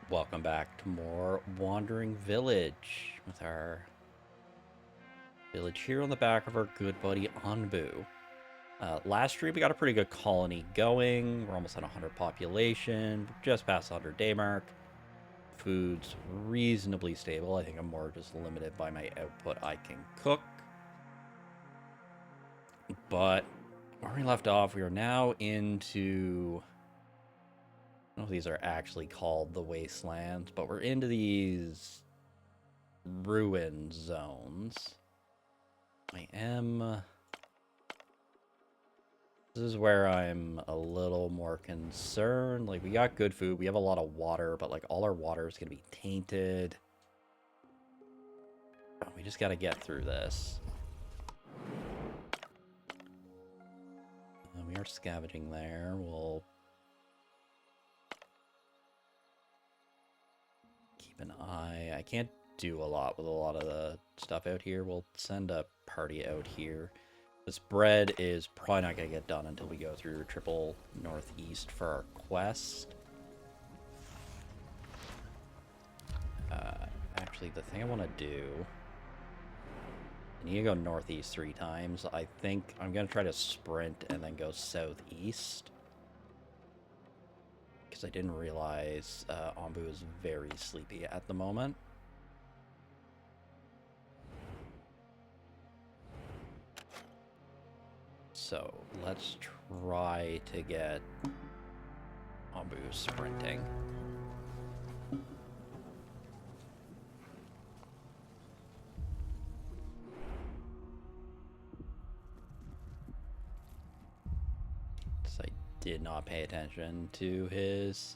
Welcome back to more Wandering Village with our village here on the back of our good buddy Anbu. Last stream we got a pretty good colony going. We're almost at 100 population, just past the 100-day mark. Food's reasonably stable. I think I'm more just limited by my output I can cook. But where we left off, we are now into... I don't know if these are actually called the Wastelands, but we're into these ruin zones. This is where I'm a little more concerned. Like, we got good food, we have a lot of water, but like all our water is gonna be tainted. We just gotta get through this. We are scavenging there. We'll keep an eye. I can't do a lot with a lot of the stuff out here. We'll send a party out here. This bread is probably not going to get done until we go through triple northeast for our quest. Actually, the thing I want to do... I need to go northeast 3 times. I think I'm going to try to sprint and then go southeast. Because I didn't realize Anbu is very sleepy at the moment. So let's try to get Anbu sprinting. So I did not pay attention to his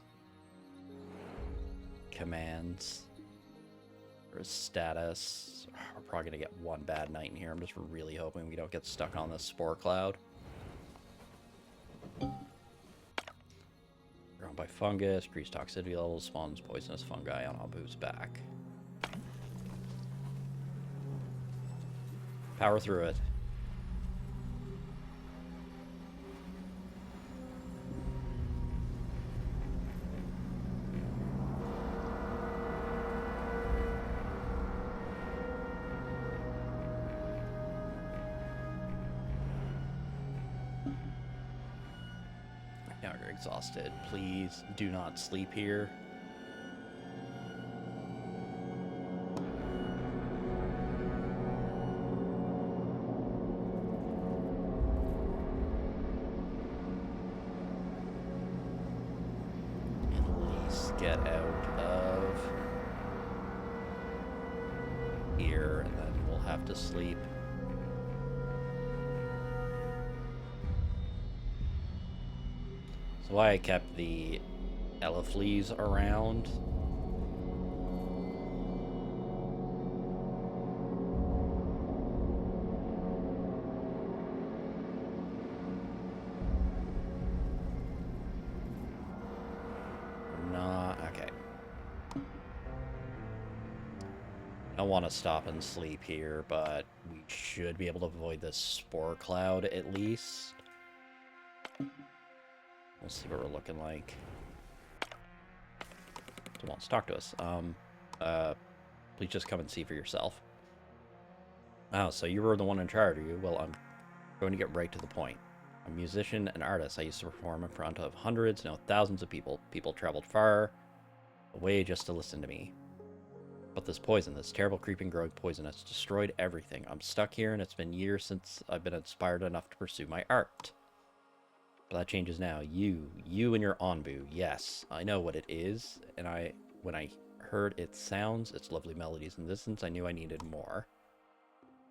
commands or his status. We're probably gonna get one bad night in here. I'm just really hoping we don't get stuck on this spore cloud. Grown by fungus, increased toxicity levels, spawns poisonous fungi on Anbu's back. Power through it. Now you're exhausted. Please do not sleep here. At least get out of here, and then we'll have to sleep. Why I kept the Elefleas around. Okay. I don't want to stop and sleep here, but we should be able to avoid this spore cloud at least. We'll see what we're looking like. It wants to talk to us. Please just come and see for yourself. Oh, so you were the one in charge, are you? Well, I'm going to get right to the point. I'm a musician and artist. I used to perform in front of hundreds, no, thousands of people. People traveled far away just to listen to me. But this poison, this terrible creeping growing poison, has destroyed everything. I'm stuck here, and it's been years since I've been inspired enough to pursue my art. But that changes now. You and your Anbu. Yes, I know what it is. And when I heard its sounds, its lovely melodies in the distance, I knew I needed more.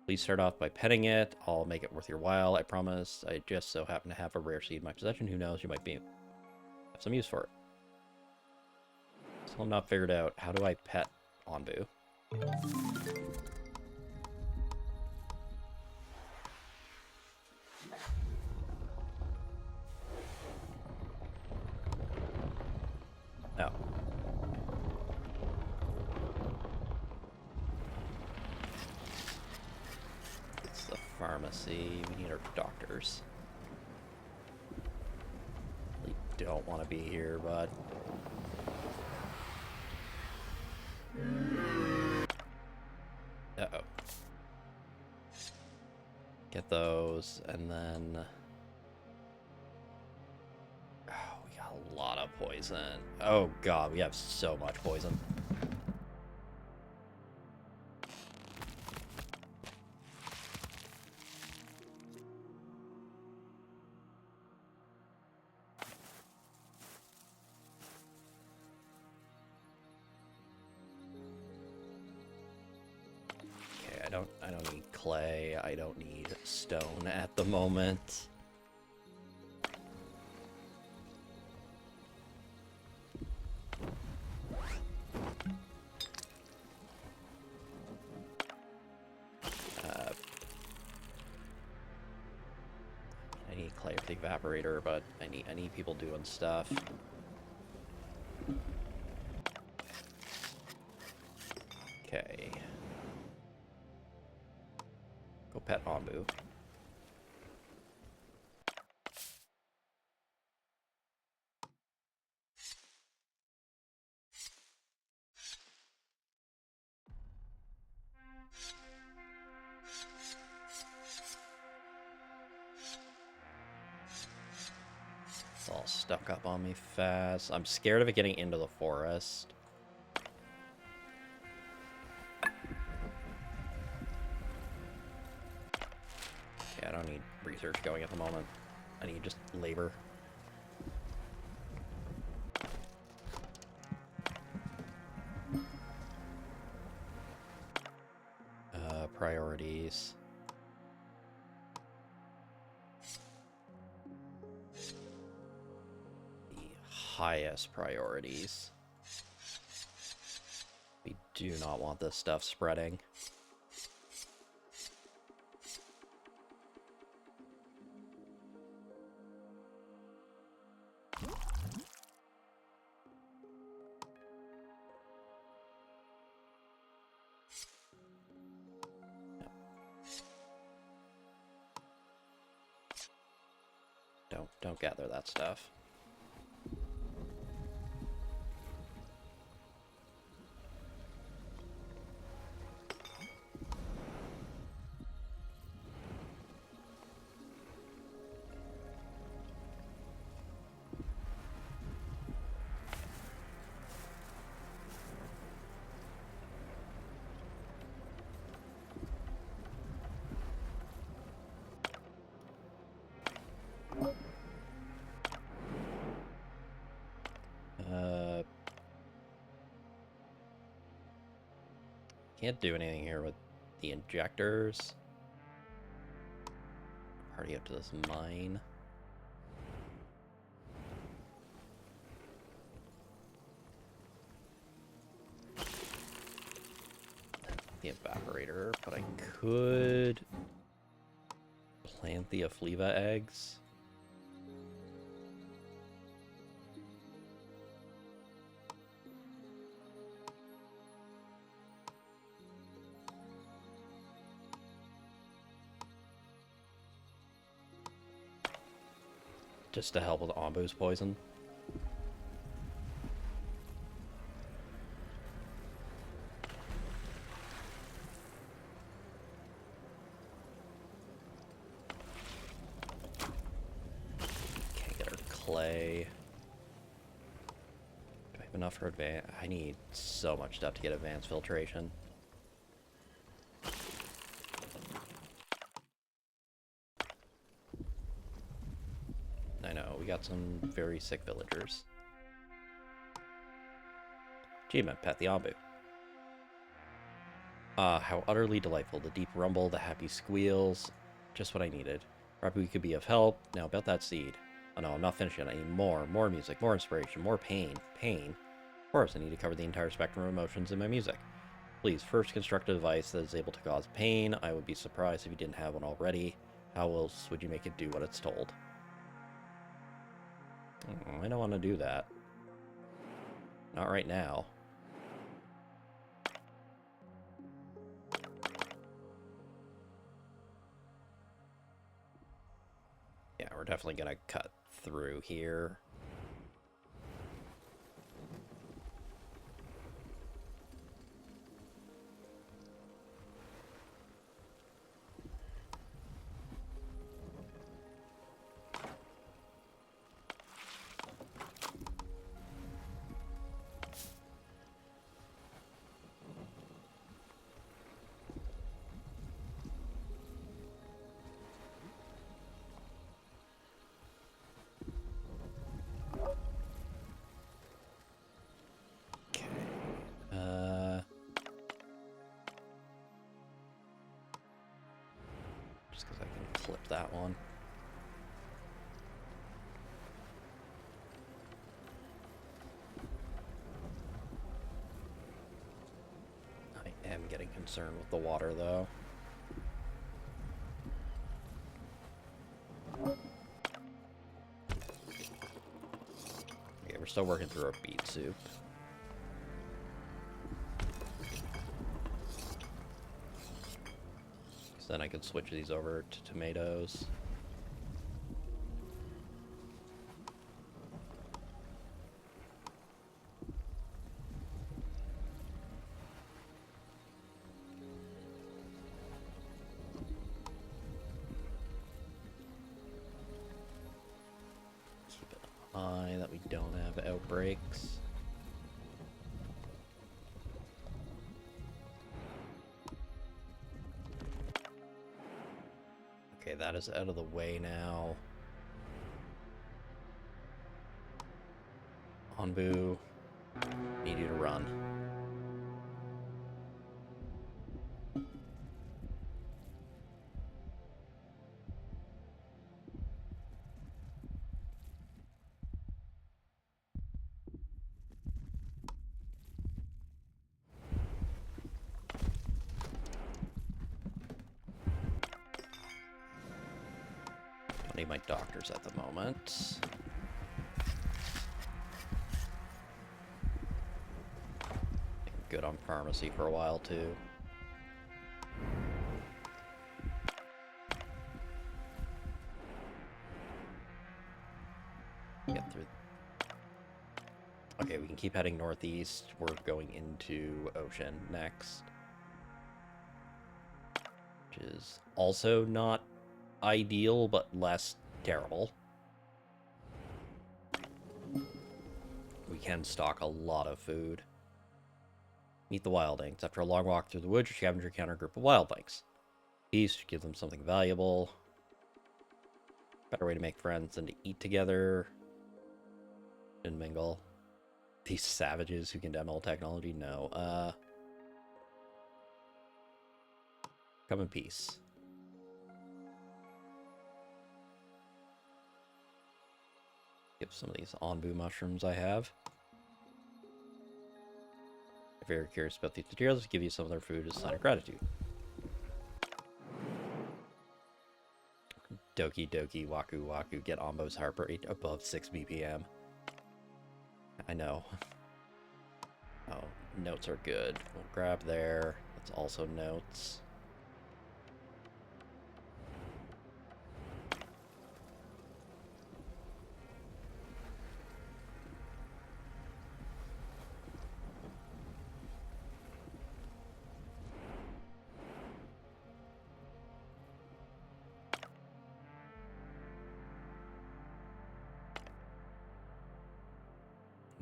Please start off by petting it. I'll make it worth your while, I promise. I just so happen to have a rare seed in my possession. Who knows, you might have some use for it. Still not figured out. How do I pet Anbu? Oh. It's the pharmacy. We need our doctors. We don't want to be here, but Get those, and then... Oh, we got a lot of poison. Oh god, we have so much poison. I don't need clay. I don't need stone at the moment. I need clay for the evaporator, but I need people doing stuff. Okay. Go pet Ambu. It's all stuck up on me fast. I'm scared of it getting into the forest. Okay, I don't need research going at the moment. I need just labor. Priorities. The highest priorities. We do not want this stuff spreading. Don't gather that stuff. Can't do anything here with the injectors. Party up to this mine. The evaporator, but I could plant the Afleva eggs. Just to help with Ambu's poison. Can't get her clay. Do I have enough for advance? I need so much stuff to get advanced filtration. I know, we got some very sick villagers. Achievement, pet the Ambu. Ah, how utterly delightful. The deep rumble, the happy squeals. Just what I needed. Rapu could be of help. Now about that seed. Oh no, I'm not finished yet. I need more music, more inspiration, more pain. Pain? Of course, I need to cover the entire spectrum of emotions in my music. Please, first construct a device that is able to cause pain. I would be surprised if you didn't have one already. How else would you make it do what it's told? I don't want to do that. Not right now. Yeah, we're definitely gonna cut through here. that one. I am getting concerned with the water, though. Okay, we're still working through our beet soup. So then I could switch these over to tomatoes. Keep an eye that we don't have outbreaks. Okay, that is out of the way now. Onbu, need you to run. Don't need my doctors at the moment. Good on pharmacy for a while too. Get through. Okay, we can keep heading northeast. We're going into ocean next, which is also not ideal, but less terrible. We can stock a lot of food. Meet the wildlings. After a long walk through the woods, your scavenger encounter a group of wildlings. Peace, give them something valuable. Better way to make friends than to eat together and mingle. These savages who condemn all technology? No. Come in peace. Give some of these onbu mushrooms I have. If you're curious about these materials, give you some of their food as a sign of gratitude. Doki Doki Waku Waku, get Ombo's heart rate above 6 BPM. I know. Oh, notes are good. We'll grab there. That's also notes.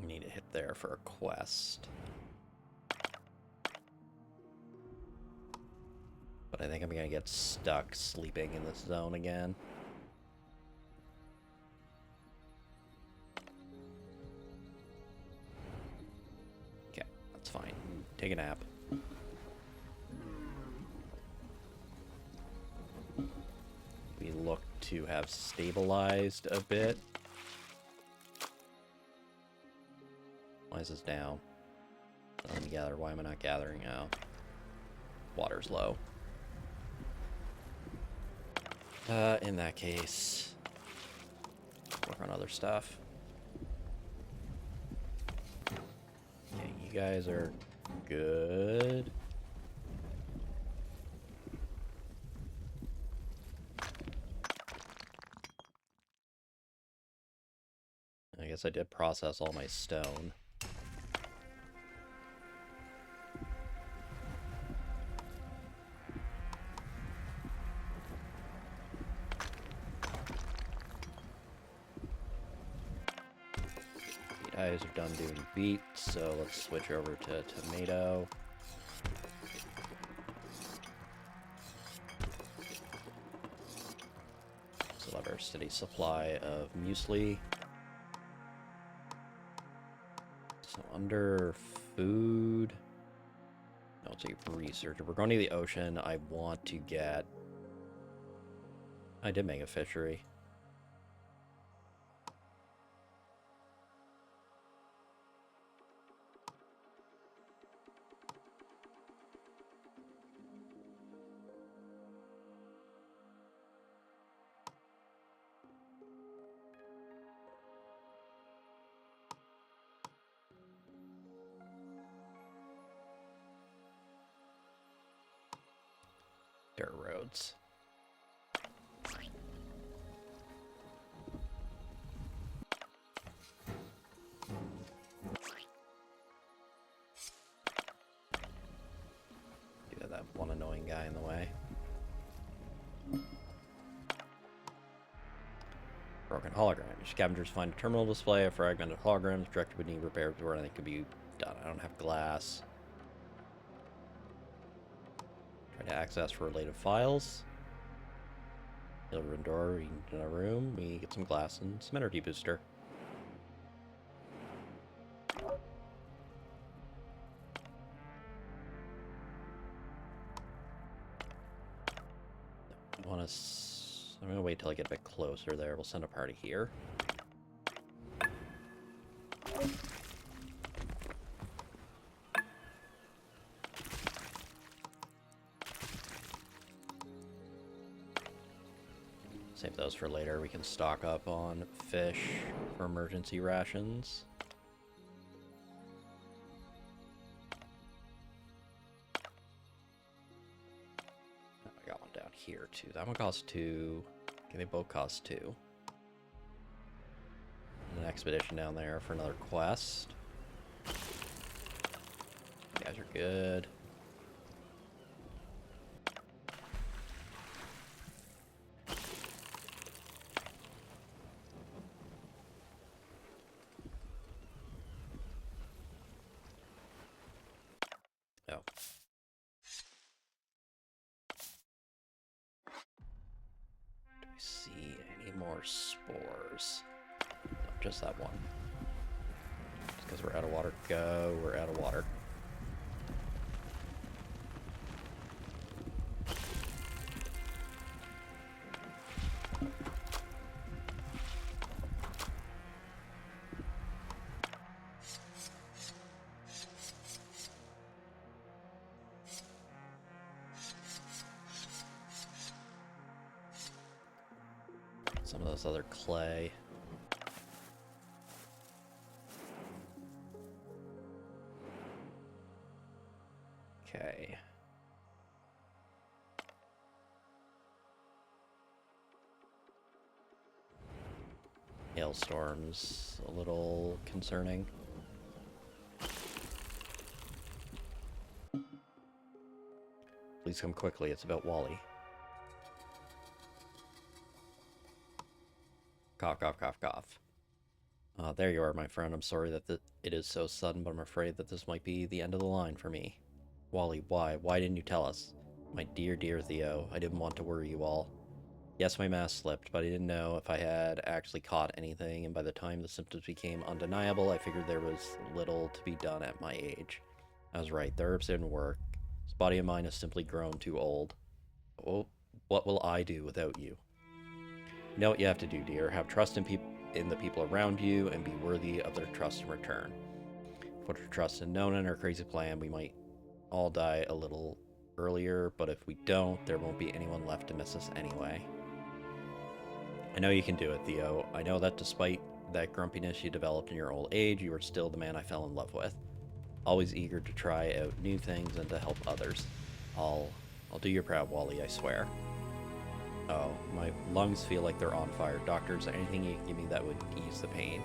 We need to hit there for a quest. But I think I'm gonna get stuck sleeping in this zone again. Okay, that's fine. Take a nap. We look to have stabilized a bit. Why is this down? Let me gather. Why am I not gathering now? Water's low. In that case, work on other stuff. Okay, you guys are good. I guess I did process all my stone. Guys are done doing beet, so let's switch over to tomato. So we'll have our steady supply of muesli. So under food, no, it's a research. If we're going to the ocean, I want to get I did make a fishery. Dirt roads. You got that one annoying guy in the way. Broken hologram. Scavengers find a terminal display of fragmented holograms directed would need repair before anything could be done. I don't have glass. Try to access for related files. Silver door in a room. We get some glass and some energy booster. I'm gonna wait till I get a bit closer there. We'll send a party here. Save those for later. We can stock up on fish for emergency rations. Oh, I got one down here too. That one costs 2. Okay, they both cost 2. And an expedition down there for another quest. You guys are good. Oh. Do I see any more spores? No, just that one. Just because we're out of water. Go, we're out of water. Some of those other clay. Okay. Hailstorms, a little concerning. Please come quickly, it's about Wally. Cough, cough, cough, cough. There you are, my friend. I'm sorry that it is so sudden, but I'm afraid that this might be the end of the line for me. Wally, why? Why didn't you tell us? My dear, dear Theo, I didn't want to worry you all. Yes, my mask slipped, but I didn't know if I had actually caught anything, and by the time the symptoms became undeniable, I figured there was little to be done at my age. I was right, the herbs didn't work. This body of mine has simply grown too old. Oh, what will I do without you? You know what you have to do, dear. Have trust in the people around you and be worthy of their trust in return. Put our trust in Nona and her crazy plan. We might all die a little earlier, but if we don't, there won't be anyone left to miss us anyway. I know you can do it, Theo. I know that despite that grumpiness you developed in your old age, you are still the man I fell in love with. Always eager to try out new things and to help others. I'll do you proud, Wally, I swear. Oh, my lungs feel like they're on fire. Doctors, anything you can give me that would ease the pain.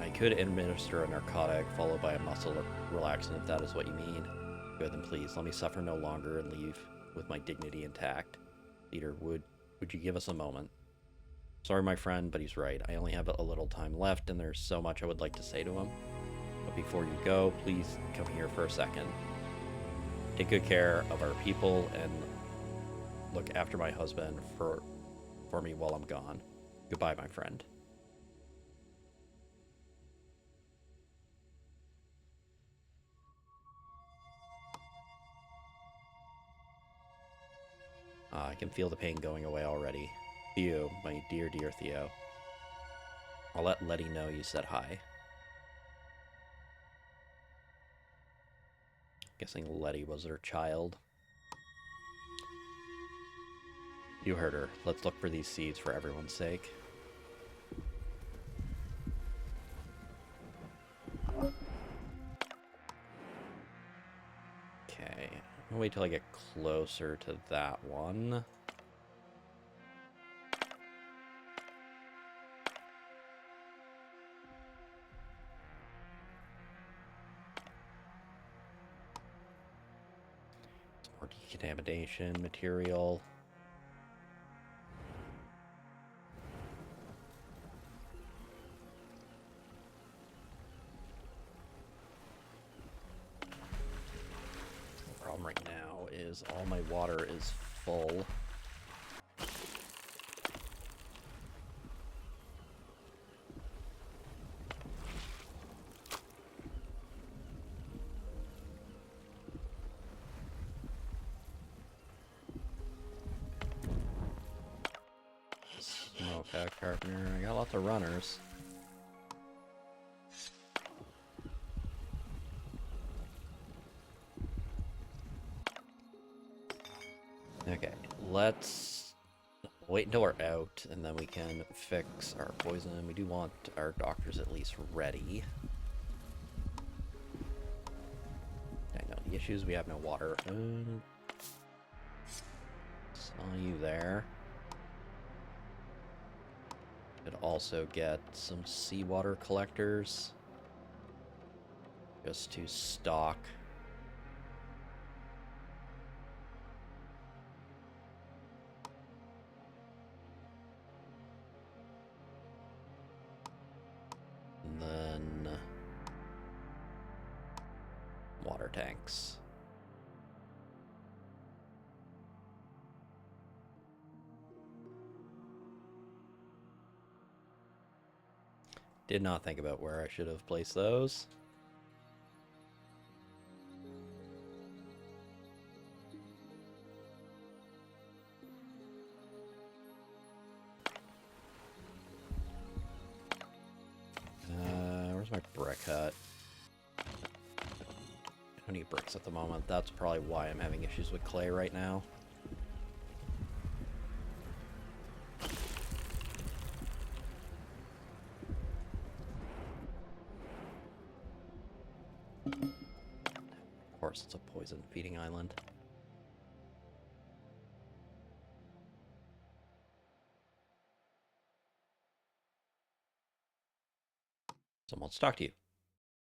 I could administer a narcotic followed by a muscle relaxant if that is what you mean. Good, then please, let me suffer no longer and leave with my dignity intact. Leader, would you give us a moment? Sorry, my friend, but he's right. I only have a little time left, and there's so much I would like to say to him. But before you go, please come here for a second. Take good care of our people and look after my husband for me while I'm gone. Goodbye, my friend. I can feel the pain going away already. Theo, my dear, dear Theo. I'll let Letty know you said hi. Guessing Letty was her child. You heard her. Let's look for these seeds for everyone's sake. Okay. I'll wait till I get closer to that one. Some more decontamination material. Right now is all my water is full. Smoke out, carpenter. I got lots of runners. Okay, let's wait until we're out, and then we can fix our poison. We do want our doctors at least ready. I know the issues. We have no water. Saw you there. Could also get some seawater collectors just to stock. And then water tanks. Did not think about where I should have placed those. Where's my brick hut? I don't need bricks at the moment. That's probably why I'm having issues with clay right now. Of course, it's a poison feeding island. Someone wants to talk to you.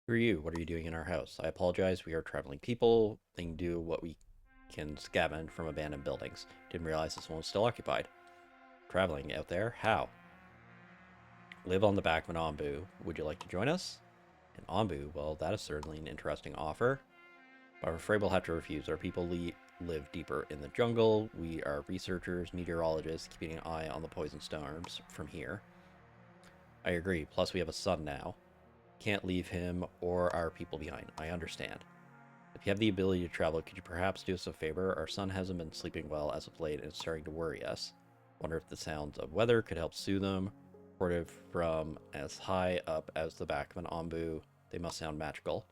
Who are you? What are you doing in our house? I apologize. We are traveling people. They can do what we can scavenge from abandoned buildings. Didn't realize this one was still occupied. Traveling out there? How? Live on the back of an ombu. Would you like to join us? An ombu? Well, that is certainly an interesting offer. But I'm afraid we'll have to refuse. Our people live deeper in the jungle. We are researchers, meteorologists, keeping an eye on the poison storms from here. I agree. Plus, we have a son now. Can't leave him or our people behind. I understand. If you have the ability to travel, could you perhaps do us a favor? Our son hasn't been sleeping well as of late and it's starting to worry us. Wonder if the sounds of weather could help soothe him. Reported from as high up as the back of an ombu. They must sound magical.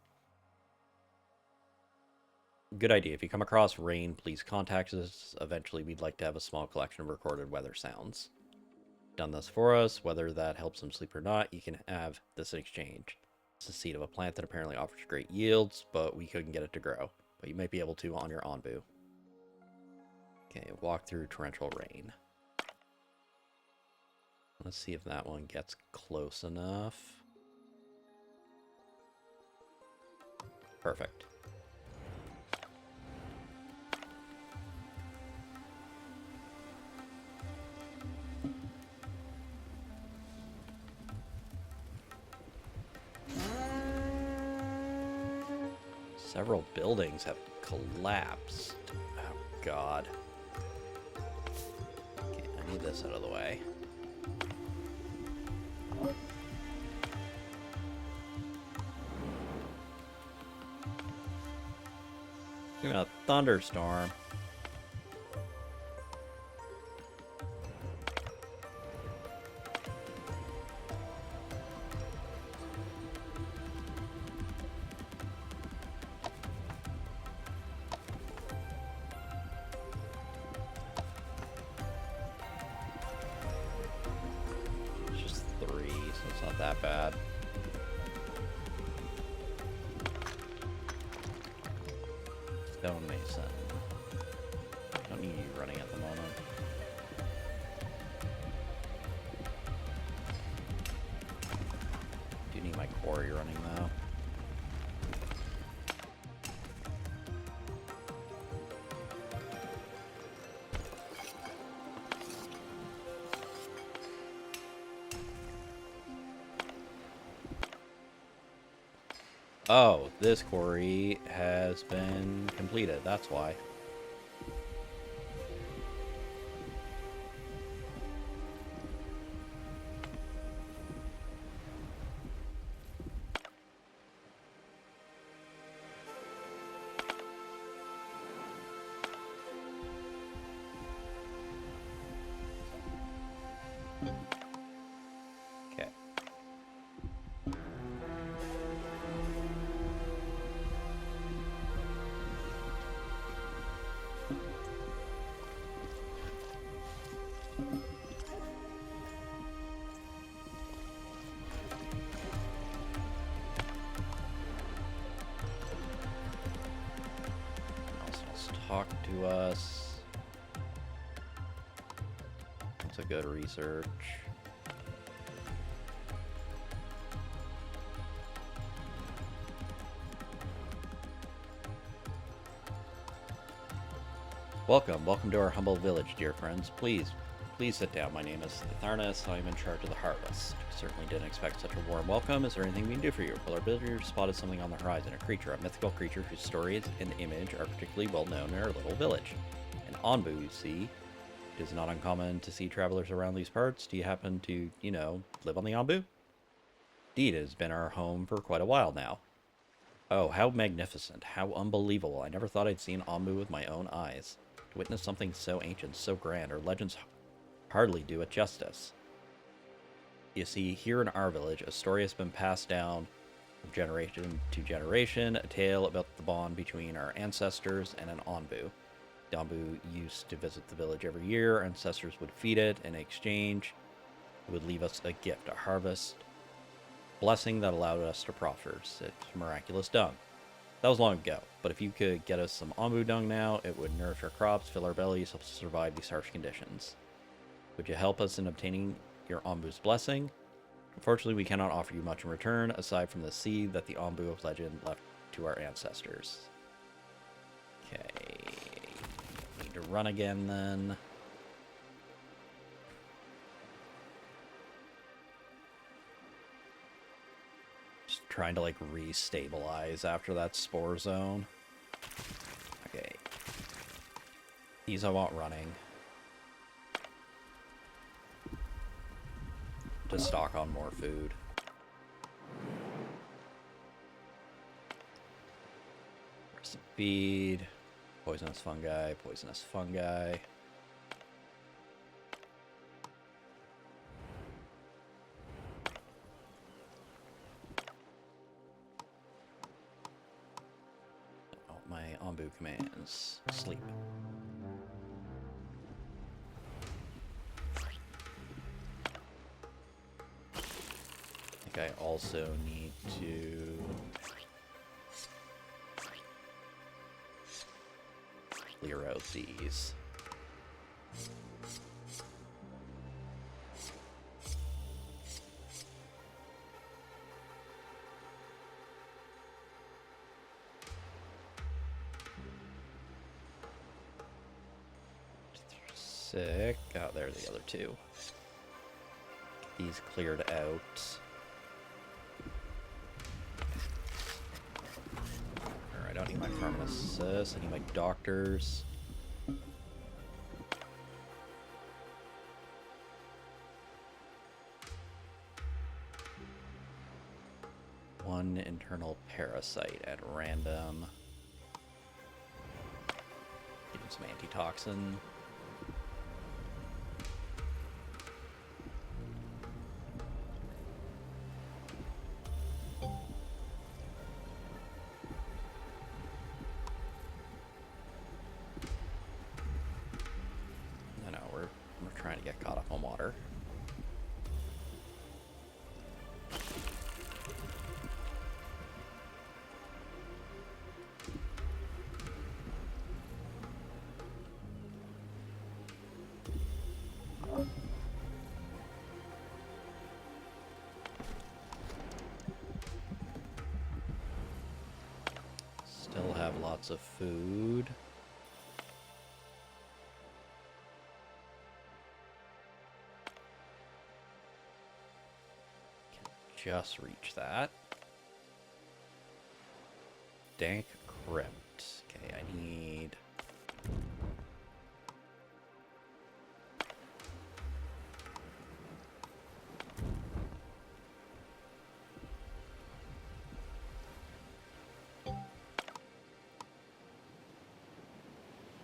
Good idea. If you come across rain, please contact us. Eventually, we'd like to have a small collection of recorded weather sounds. Done this for us. Whether that helps him sleep or not, you can have this in exchange. It's the seed of a plant that apparently offers great yields, but we couldn't get it to grow. But you might be able to on your ombu. Okay, walk through torrential rain. Let's see if that one gets close enough. Perfect. Several buildings have collapsed. Oh, God. Okay, I need this out of the way. Even a thunderstorm. It's not that bad. Stone Mason. Don't need you running at the moment. Do need my quarry running though. Oh, this quarry has been completed. That's why. Okay. Let's talk to us. That's a good research. Welcome to our humble village, dear friends. Please sit down. My name is Tharnas. I am in charge of the harvest. Certainly didn't expect such a warm welcome. Is there anything we can do for you? Well, our villagers spotted something on the horizon, a creature, a mythical creature whose stories and image are particularly well known in our little village. An Onbu, you see. It is not uncommon to see travelers around these parts. Do you happen to, live on the Onbu? Indeed, it has been our home for quite a while now. Oh, how magnificent, how unbelievable. I never thought I'd see an Onbu with my own eyes. To witness something so ancient, so grand, our legends hardly do it justice. You see, here in our village, a story has been passed down from generation to generation, a tale about the bond between our ancestors and an Onbu. The Onbu used to visit the village every year. Our ancestors would feed it, and in exchange, it would leave us a gift, a harvest blessing that allowed us to prosper. It's miraculous dung. That was long ago, but if you could get us some Onbu dung now, it would nourish our crops, fill our bellies, help us survive these harsh conditions. Would you help us in obtaining your Onbu's blessing? Unfortunately, we cannot offer you much in return, aside from the seed that the Onbu of legend left to our ancestors. Okay. Need to run again, then. Just trying to, re-stabilize after that spore zone. Okay. These I want running. To stock on more food. Feed. Poisonous fungi, poisonous fungi. Oh, my Onbu commands. Sleep. I also need to clear out these. Sick. Oh, there are the other two. These cleared out. I don't need my pharmacists, I need my doctors. One internal parasite at random. Give him some antitoxin. We're trying to get caught up on water. have lots of food. Can just reach that. Dank crypt. Okay, I need...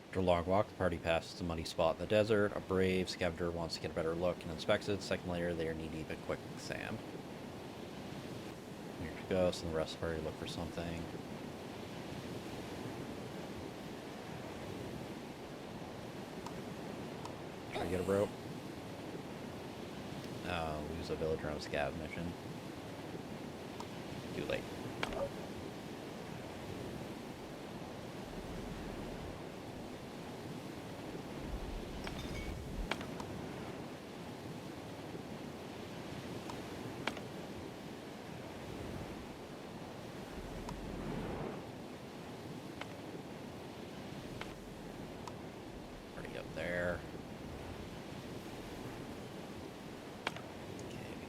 After a long walk, the party passes a muddy spot in the desert. A brave scavenger wants to get a better look and inspects it. A second later, they are knee-deep in quicksand. Here to go, so the rest of the party look for something. Should I get a rope? Lose a villager on a scav mission. Too late.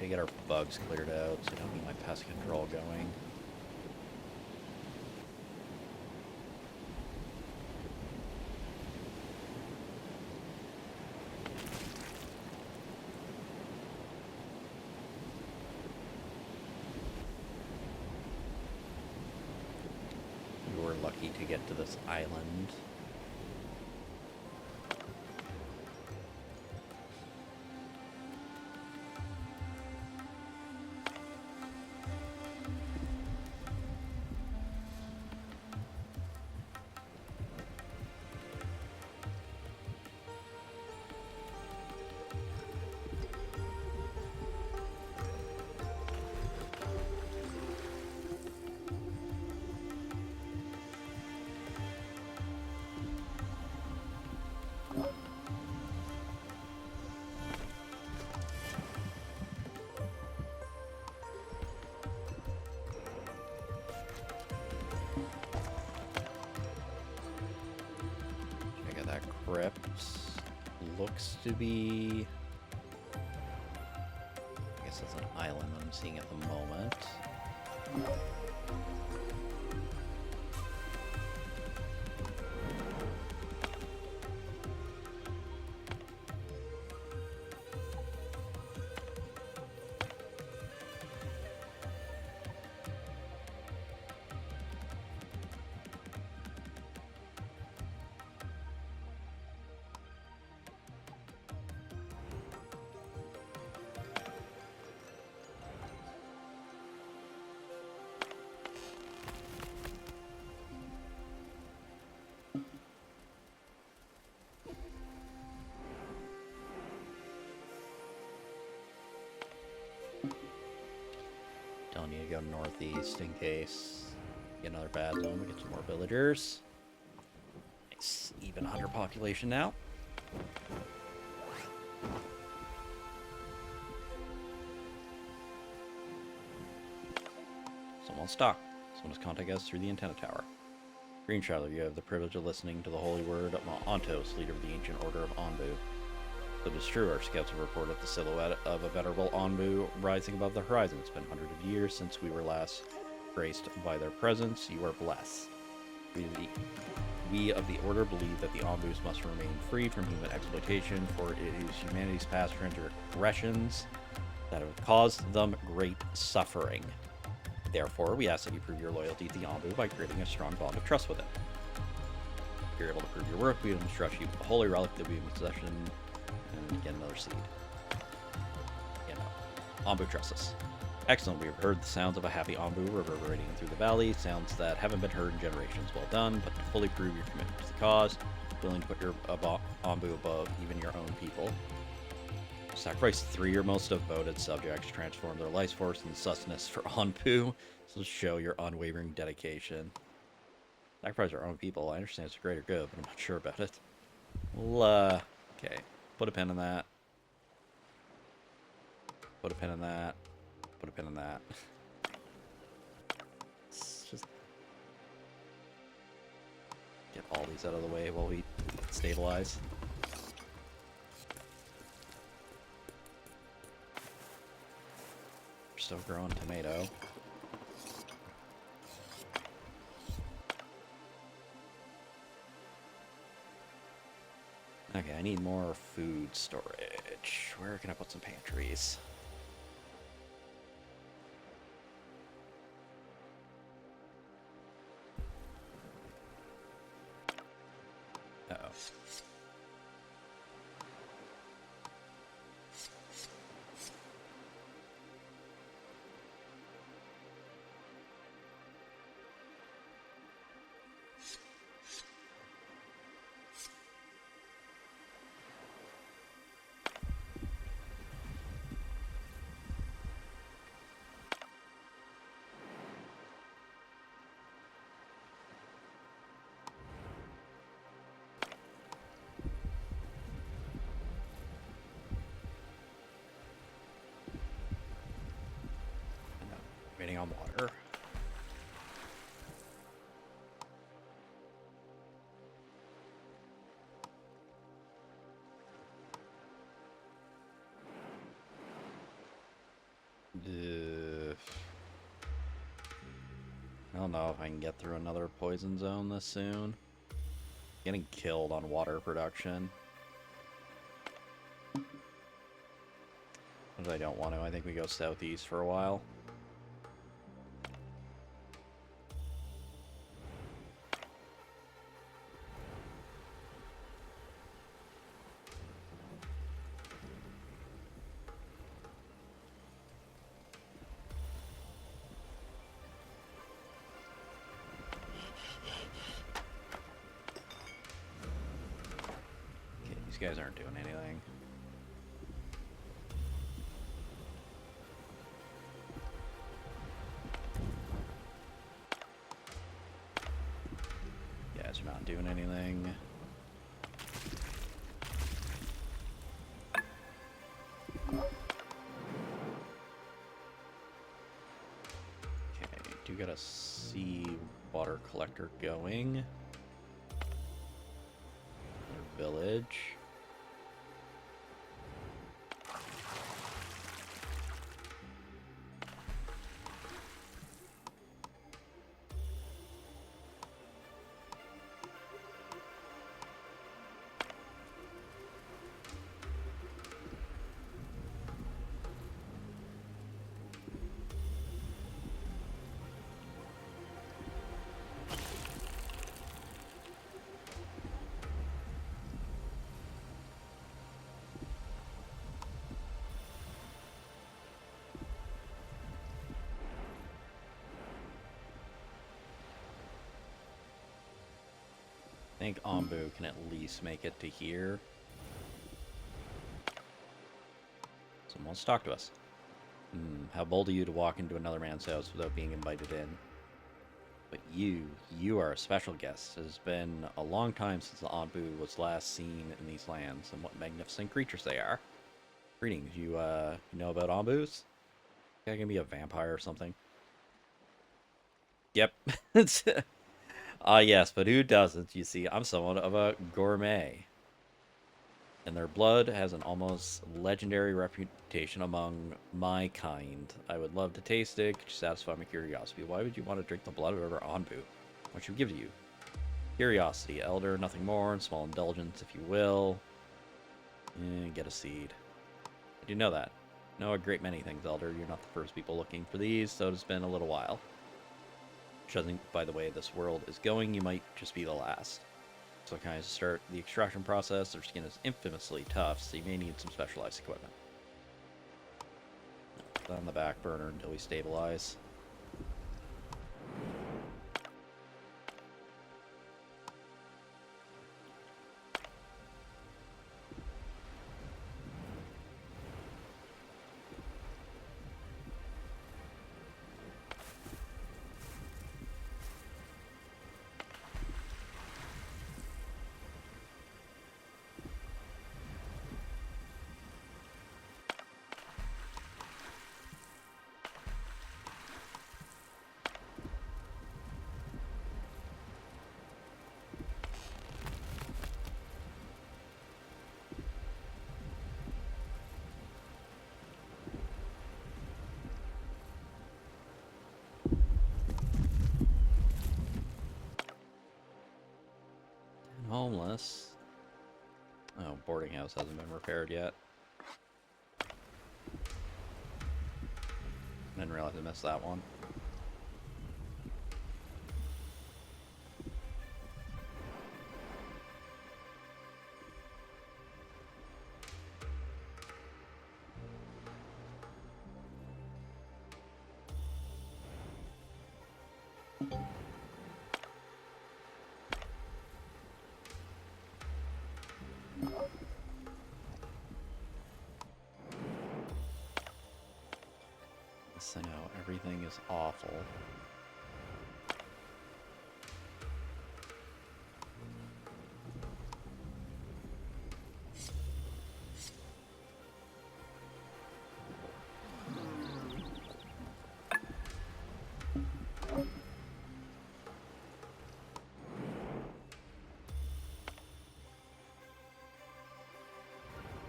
To get our bugs cleared out, so I don't need my pest control going. We were lucky to get to this island. Crypt looks to be, I guess that's an island I'm seeing at the moment. Don't need to go northeast in case get another bad zone. We get some more villagers. Nice, even 100 population now. Someone's talk. Someone has contacted us through the antenna tower. Green Traveler, you have the privilege of listening to the holy word of Ontos, leader of the ancient order of Anbu. If it is true, our scouts have reported the silhouette of a venerable Anbu rising above the horizon. It's been hundreds of years since we were last graced by their presence. You are blessed. We of the Order believe that the Anbus must remain free from human exploitation, for it is humanity's past transgressions that have caused them great suffering. Therefore, we ask that you prove your loyalty to the Anbu by creating a strong bond of trust with it. If you're able to prove your worth, we will entrust you with the holy relic that we have in possession and get another seed. You know, Anbu trusts us. Excellent, we have heard the sounds of a happy Anbu reverberating through the valley, sounds that haven't been heard in generations. Well done, but to fully prove your commitment to the cause, willing to put your Anbu above even your own people. Sacrifice 3 of your most devoted subjects, transform their life force into sustenance for Anbu, so show your unwavering dedication. Sacrifice our own people, I understand it's a greater good, but I'm not sure about it. Well, okay, put a pin in that. Put a pin in that. Put a pin in that. It's just... Get all these out of the way while we stabilize. We're still growing tomato. Okay, I need more food storage. Where can I put some pantries? Uh-oh. Waiting on water. I don't know if I can get through another poison zone this soon. Getting killed on water production. But I don't want to. I think we go southeast for a while. Okay, these guys aren't doing anything. Guys are not doing anything. Okay, do got a sea water collector going. Another village. I think Ombu can at least make it to here. Someone wants to talk to us. How bold of you to walk into another man's house without being invited in. But you are a special guest. It has been a long time since the Ombu was last seen in these lands, and what magnificent creatures they are. Greetings, you know about Ombus? I can be a vampire or something. Yep. Yes, but who doesn't? You see, I'm somewhat of a gourmet. And their blood has an almost legendary reputation among my kind. I would love to taste it to satisfy my curiosity. Why would you want to drink the blood of a Anbu? What should we give you? Curiosity, elder, nothing more, and small indulgence, if you will. Get a seed. I do know that. Know a great many things, elder. You're not the first people looking for these, so it's been a little while. Judging by the way this world is going, you might just be the last. So kind of start the extraction process. Their skin is infamously tough, so you may need some specialized equipment. Put that on the back burner until we stabilize. homeless. Oh, boarding house hasn't been repaired yet. Didn't realize I missed that one. I know everything is awful.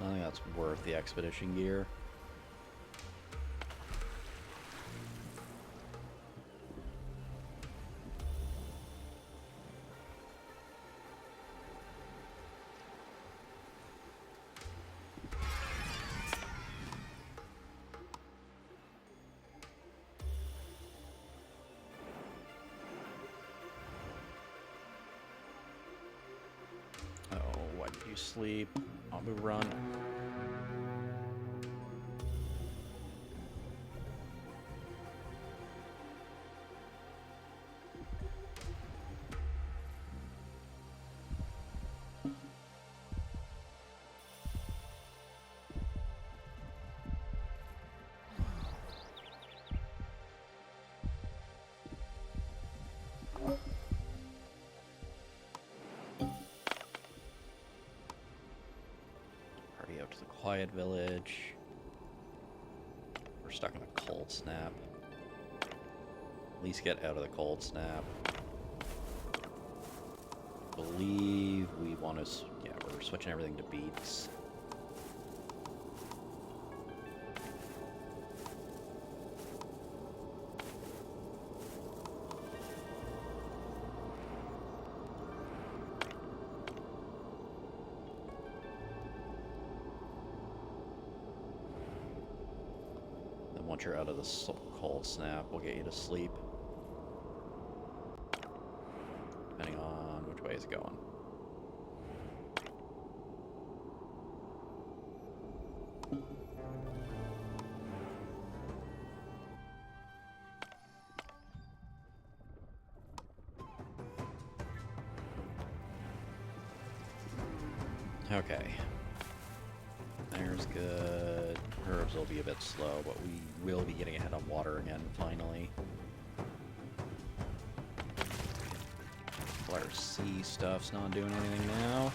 I think that's worth the expedition gear. Oh, why did you sleep? I'll move run. Party out to the quiet village. We're stuck in a cold snap. At least get out of the cold snap. Believe we want to. Yeah, we're switching everything to beats. Once you're out of the cold snap, we'll get you to sleep. Depending on which way it's going. Okay. There's good. Herbs will be a bit slow, but we will be getting ahead on water again, finally. Our sea stuff's not doing anything now.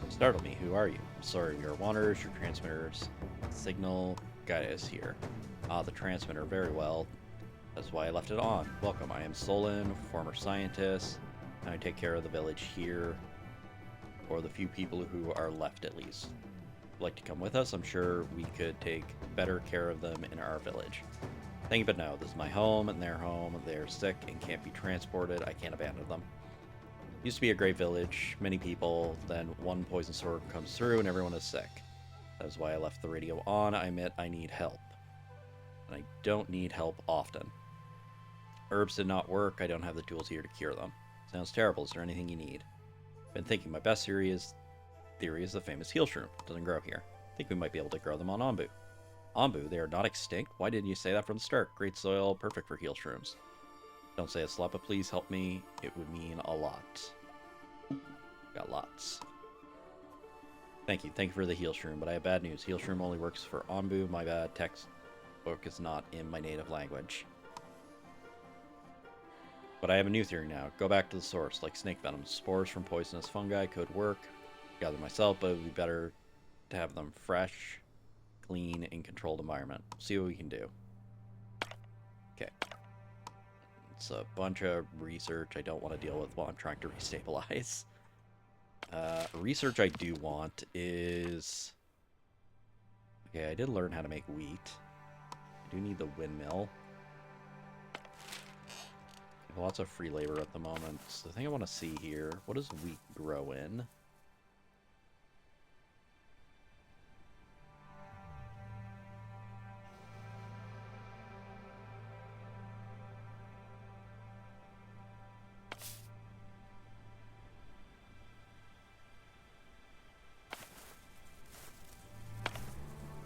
Startle me, who are you? Sorry, your wanderers, your transmitters. Signal guide us here. Ah, the transmitter, very well. That's why I left it on. Welcome, I am Solon, former scientist, and I take care of the village here, or the few people who are left at least. Would like to come with us? I'm sure we could take better care of them in our village. Thank you, but no, this is my home and their home. They're sick and can't be transported. I can't abandon them. Used to be a great village, many people, then one poison storm comes through and everyone is sick. That is why I left the radio on. I admit I need help. And I don't need help often. Herbs did not work. I don't have the tools here to cure them. Sounds terrible. Is there anything you need? Been thinking my best theory is the famous heal shroom. Doesn't grow here. I think we might be able to grow them on Ombu. Ombu, they are not extinct? Why didn't you say that from the start? Great soil, perfect for heal shrooms. Don't say a slap, but please help me. It would mean a lot. Got lots. Thank you. Thank you for the heal shroom, but I have bad news. Heal shroom only works for Ombu. My bad. Textbook is not in my native language. But I have a new theory now. Go back to the source, like snake venom. Spores from poisonous fungi could work. Gather myself, but it would be better to have them fresh, clean, and controlled environment. See what we can do. Okay. It's a bunch of research I don't want to deal with while I'm trying to restabilize. Research I do want is... Okay, I did learn how to make wheat. I do need the windmill. I have lots of free labor at the moment. So the thing I want to see here, what does wheat grow in?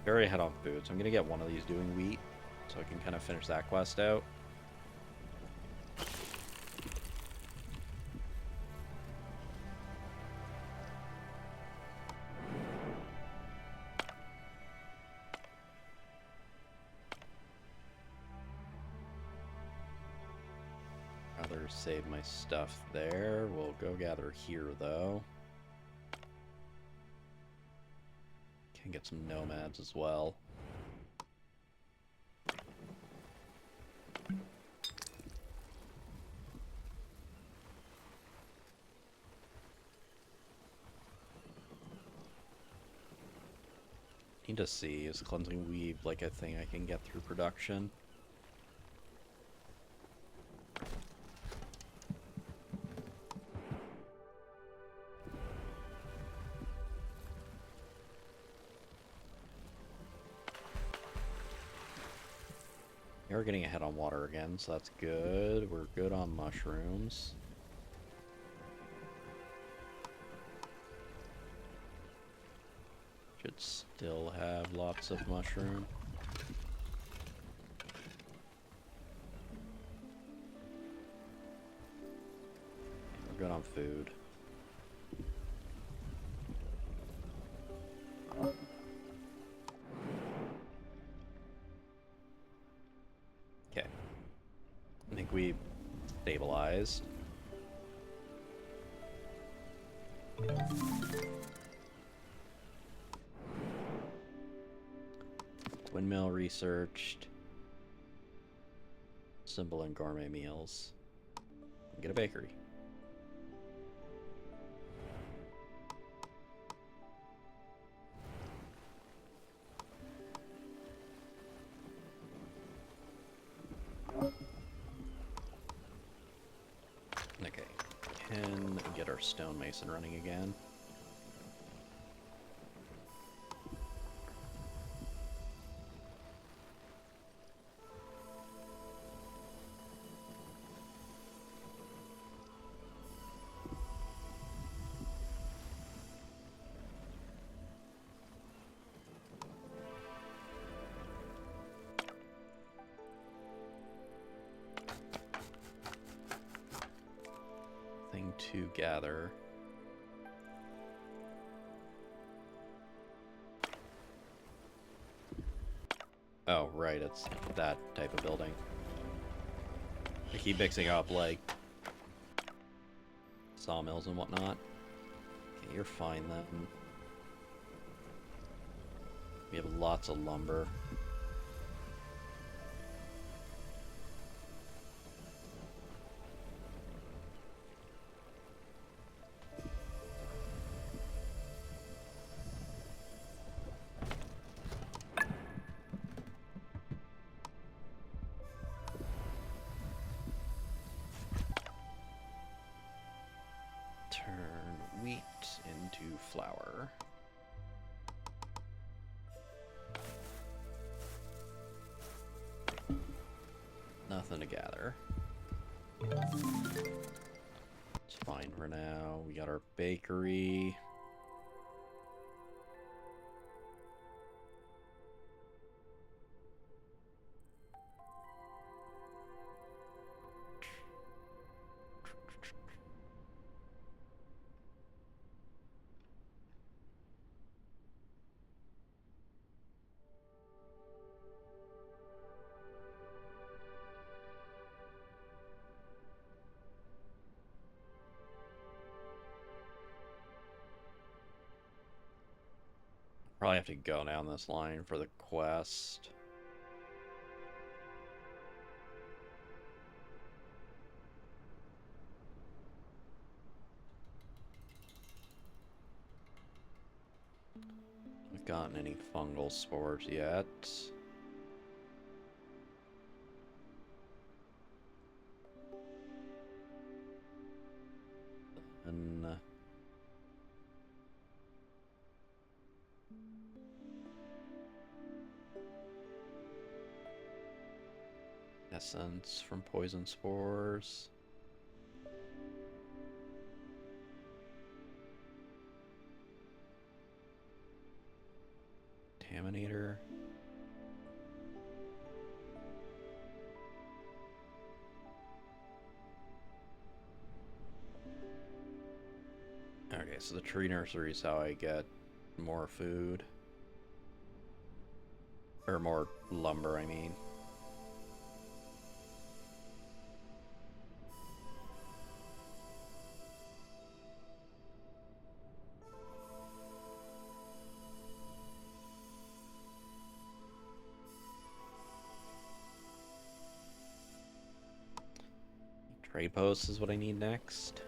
Very ahead on food, so I'm going to get one of these doing wheat, so I can kind of finish that quest out. Rather save my stuff there. We'll go gather here, though. Can get some nomads as well. Need to see, is cleansing weave like a thing I can get through production? We're getting ahead on water again, so that's good. We're good on mushrooms. Should still have lots of mushroom. We're good on food. Okay. I think we stabilized. Windmill researched. Simple and gourmet meals. Get a bakery. Okay, can get our stonemason running again. To gather. Oh, right, it's that type of building. I keep mixing up, like, sawmills and whatnot. Okay, you're fine then. We have lots of lumber. Turn wheat into flour. Nothing to gather. It's fine for now. We got our bakery. Probably have to go down this line for the quest. Haven't gotten any fungal spores yet. And essence from poison spores. Contaminator. Okay, so the tree nursery is how I get more food. Or more lumber, I mean. Trade posts is what I need next.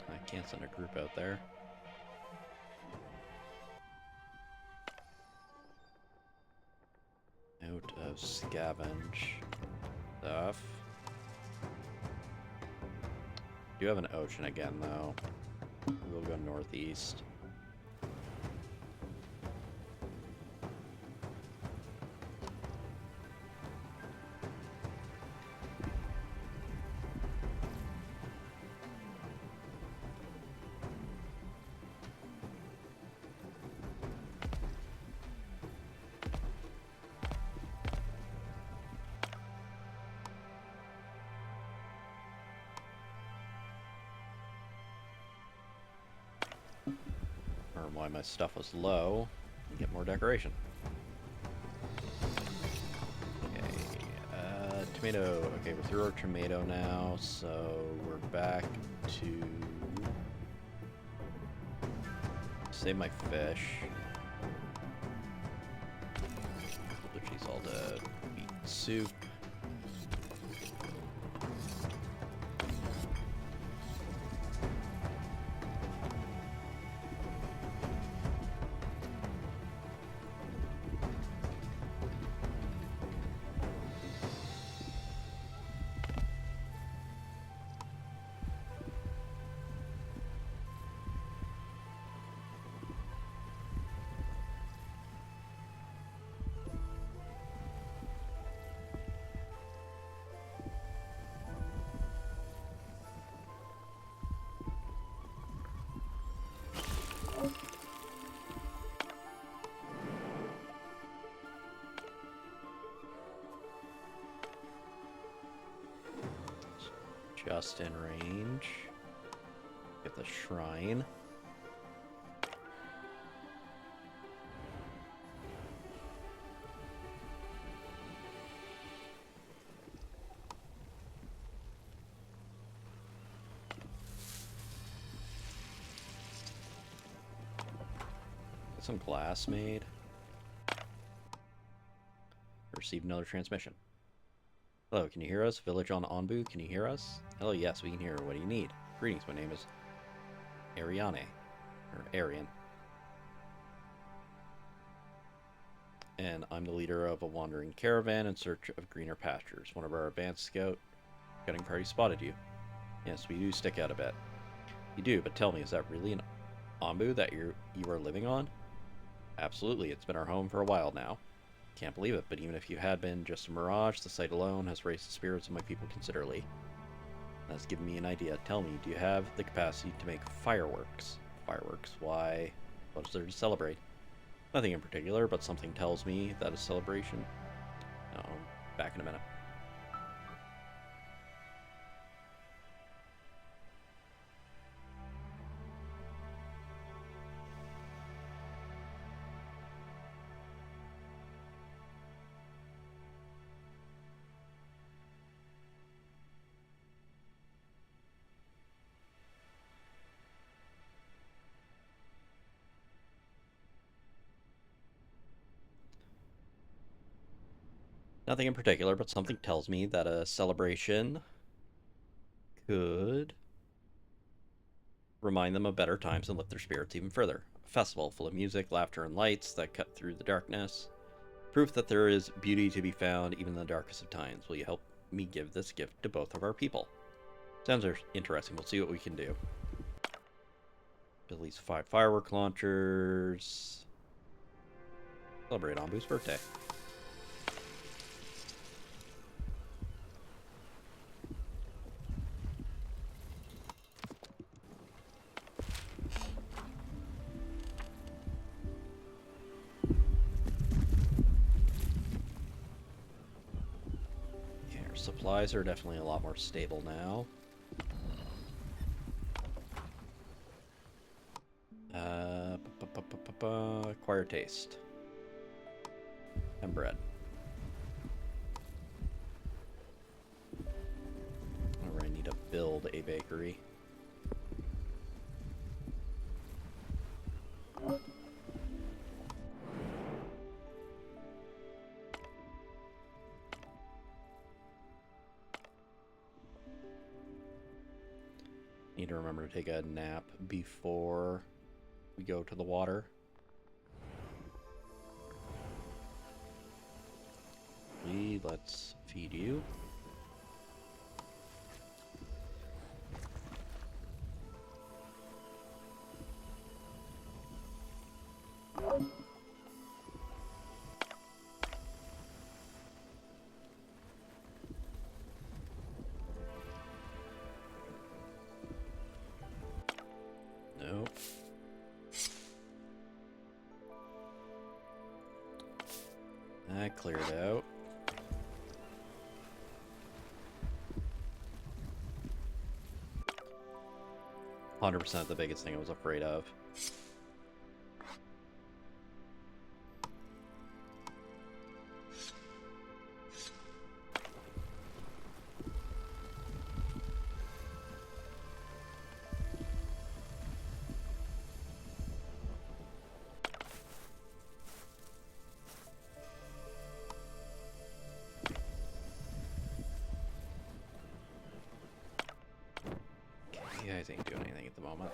I can't send a group out there. Out of scavenge stuff. Do have an ocean again, though. We'll go northeast. Or why my stuff was low, and get more decoration. Okay, tomato. Okay, we're through our tomato now, so we're back to save my fish. Which is all the meat soup. Just in range. Get the shrine. Get some glass made. Received another transmission. Hello, can you hear us? Village on Onbu, can you hear us? Hello, yes, we can hear. What do you need? Greetings, my name is Ariane. Or Arian. And I'm the leader of a wandering caravan in search of greener pastures. One of our advanced scouting party spotted you. Yes, we do stick out a bit. You do, but tell me, is that really an Onbu that you are living on? Absolutely, it's been our home for a while now. Can't believe it, but even if you had been just a mirage, the sight alone has raised the spirits of my people considerably. That's given me an idea. Tell me, do you have the capacity to make fireworks? Fireworks? Why? What is there to celebrate? Nothing in particular, but something tells me that a celebration. No, back in a minute. Nothing in particular, but something tells me that a celebration could remind them of better times and lift their spirits even further. A festival full of music, laughter, and lights that cut through the darkness. Proof that there is beauty to be found even in the darkest of times. Will you help me give this gift to both of our people? Sounds interesting. We'll see what we can do. At least 5 firework launchers. Celebrate Ambu's birthday. Okay, our supplies are definitely a lot more stable now. Acquire taste. And bread. Or I need to build a bakery. Need to remember to take a nap before we go to the water. Let's feed you. Nope. That cleared out. 100% the biggest thing I was afraid of. You guys ain't doing anything at the moment.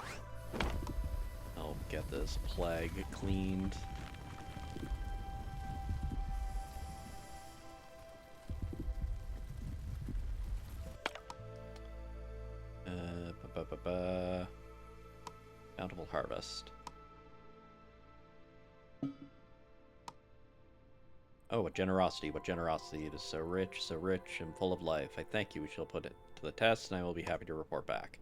I'll get this plague cleaned. Bountiful harvest. Oh, what generosity, what generosity. It is so rich and full of life. I thank you. We shall put it to the test, and I will be happy to report back.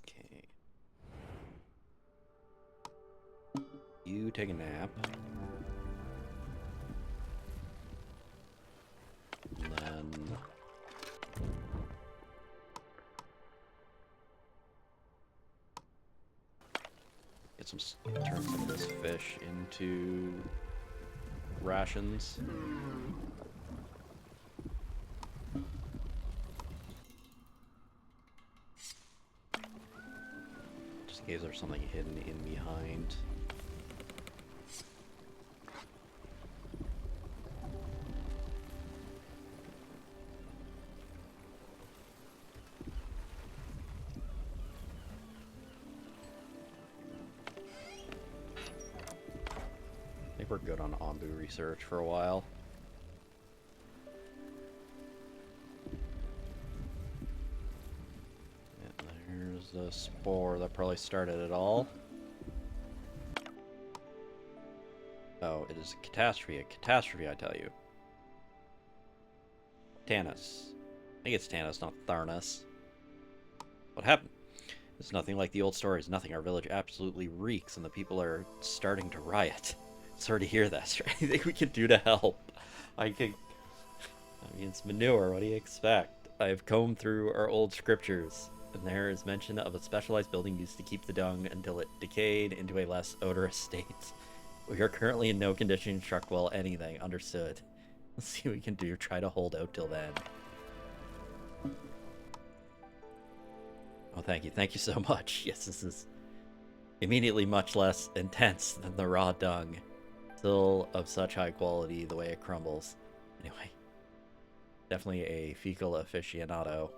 Okay. You take a nap. And then... turn some of this fish into rations. Just in case there's something hidden in behind. We're good on Ambu research for a while. And there's the spore that probably started it all. Oh, it is a catastrophe I tell you. Tanis. I think it's Tanis, not Tharnas. What happened? It's nothing like the old stories, nothing. Our village absolutely reeks and the people are starting to riot. Sorry to hear that. Is there anything we can do to help? I mean, it's manure. What do you expect? I've combed through our old scriptures, and there is mention of a specialized building used to keep the dung until it decayed into a less odorous state. We are currently in no condition to truck well anything. Understood. Let's see what we can do. Try to hold out till then. Oh, thank you. Thank you so much. Yes, this is immediately much less intense than the raw dung. Still of such high quality the way it crumbles. Anyway, definitely a fecal aficionado.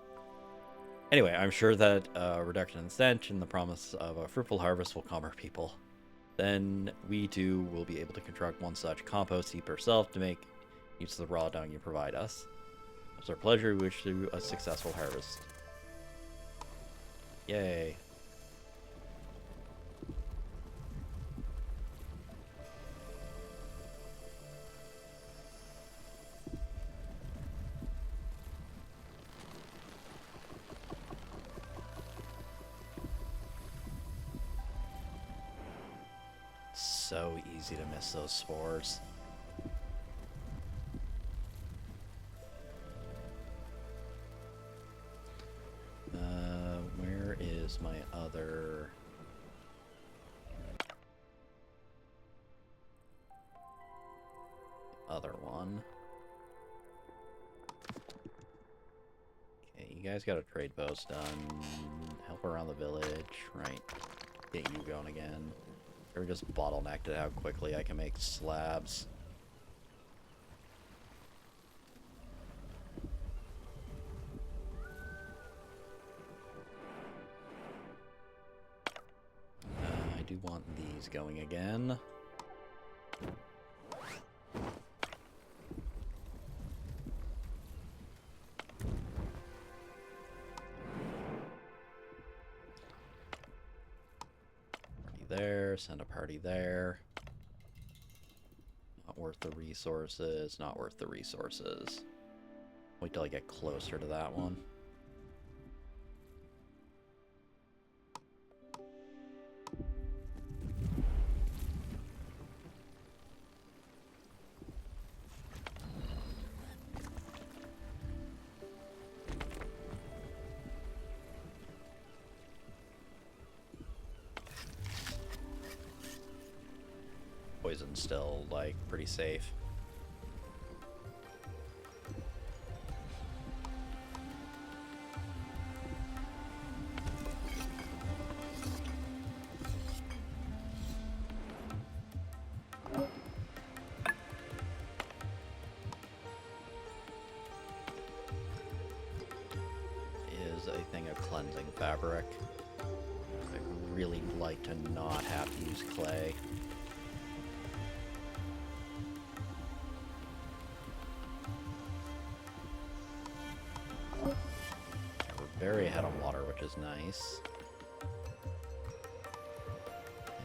Anyway, I'm sure that reduction in stench and the promise of a fruitful harvest will calm our people. Then we too will be able to construct one such compost heap ourselves to make use of the raw dung you provide us. It's our pleasure. We wish you a successful harvest. Yay. So easy to miss those spores. Where is my other... other one? Okay, you guys got a trade post done. Help around the village. Right. Get you going again. Or just bottlenecked it how quickly I can make slabs. I do want these going again. There, send a party there. Not worth the resources, not worth the resources. Wait till I get closer to that one. Poison's still, like, pretty safe. Is a thing of cleansing fabric. I'd really like to not have to use clay. Very ahead on water, which is nice.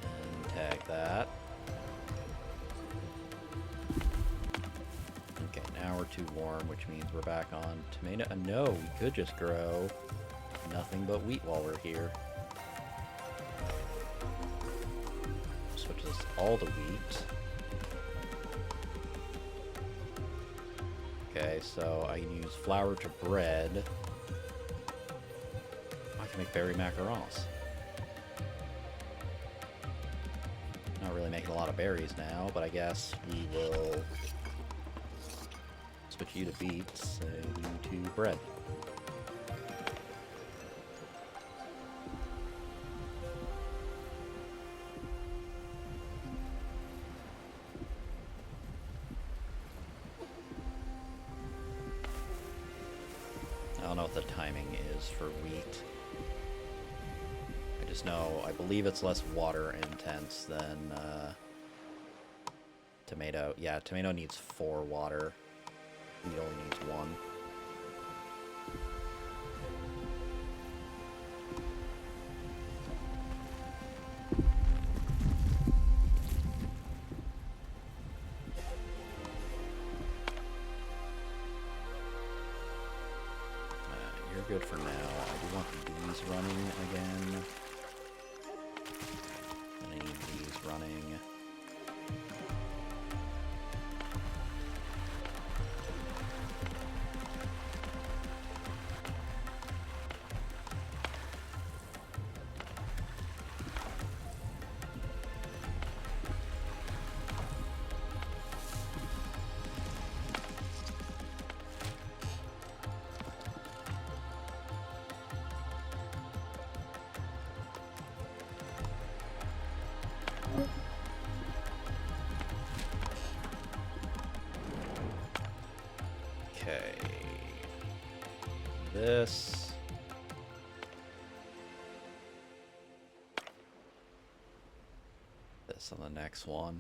And tag that. Okay, now we're too warm, which means we're back on tomato. No, we could just grow nothing but wheat while we're here. Switch this all to wheat. Okay, so I can use flour to bread. I can make berry macarons. Not really making a lot of berries now, but I guess we will switch you to beets and you to bread. I don't know what the timing is for wheat. I just know, I believe it's less water intense than tomato. Yeah, tomato needs 4 water. Wheat only needs 1. You're good for now. I do want these running again. And I need these running. this. This on the next one.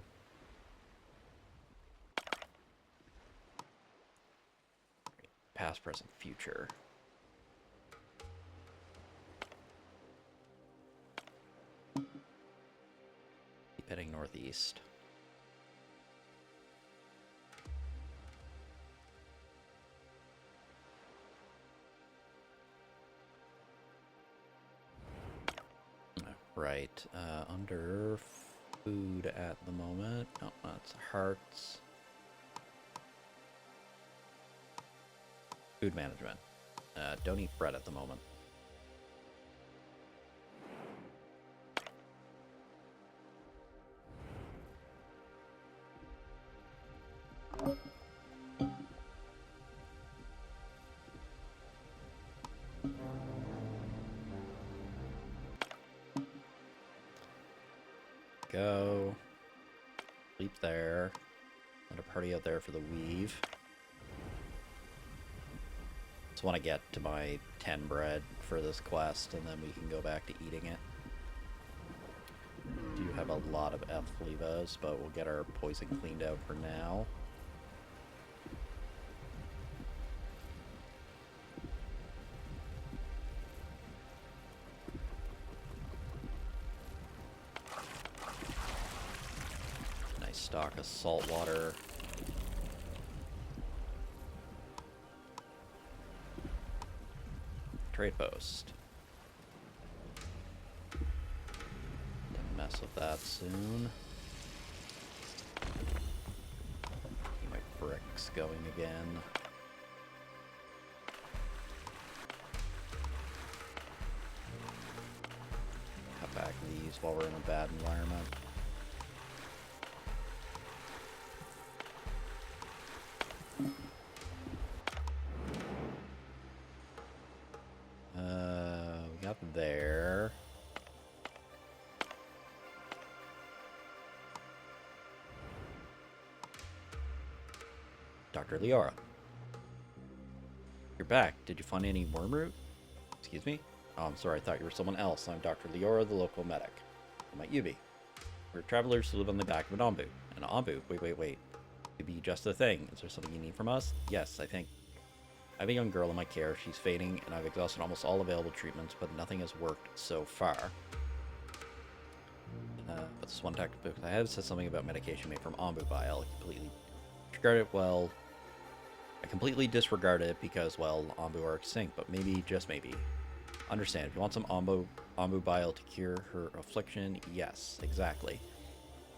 Past, present, future. Keep heading northeast. Right, under food at the moment. Oh, that's hearts. Food management. Don't eat bread at the moment. Go. Sleep there. Let a party out there for the weave. Just want to get to my 10 bread for this quest, and then we can go back to eating it. We do have a lot of F levas, but we'll get our poison cleaned out for now. Nice stock of salt water. Trade post. Don't mess with that soon. Keep my bricks going again. Cut back these while we're in a bad environment. We got there. Dr. Leora. You're back. Did you find any wormroot? Excuse me? Oh, I'm sorry. I thought you were someone else. I'm Dr. Leora, the local medic. Who might you be? We're travelers who live on the back of an ombu. An ombu? Wait. Could be just a thing. Is there something you need from us? Yes, I think. I have a young girl in my care. She's fading, and I've exhausted almost all available treatments, but nothing has worked so far. But this one textbook I have says something about medication made from ombu bile. I completely disregard it because, well, ombu are extinct, but maybe, just maybe. Understand, if you want some ombu bile to cure her affliction, yes, exactly.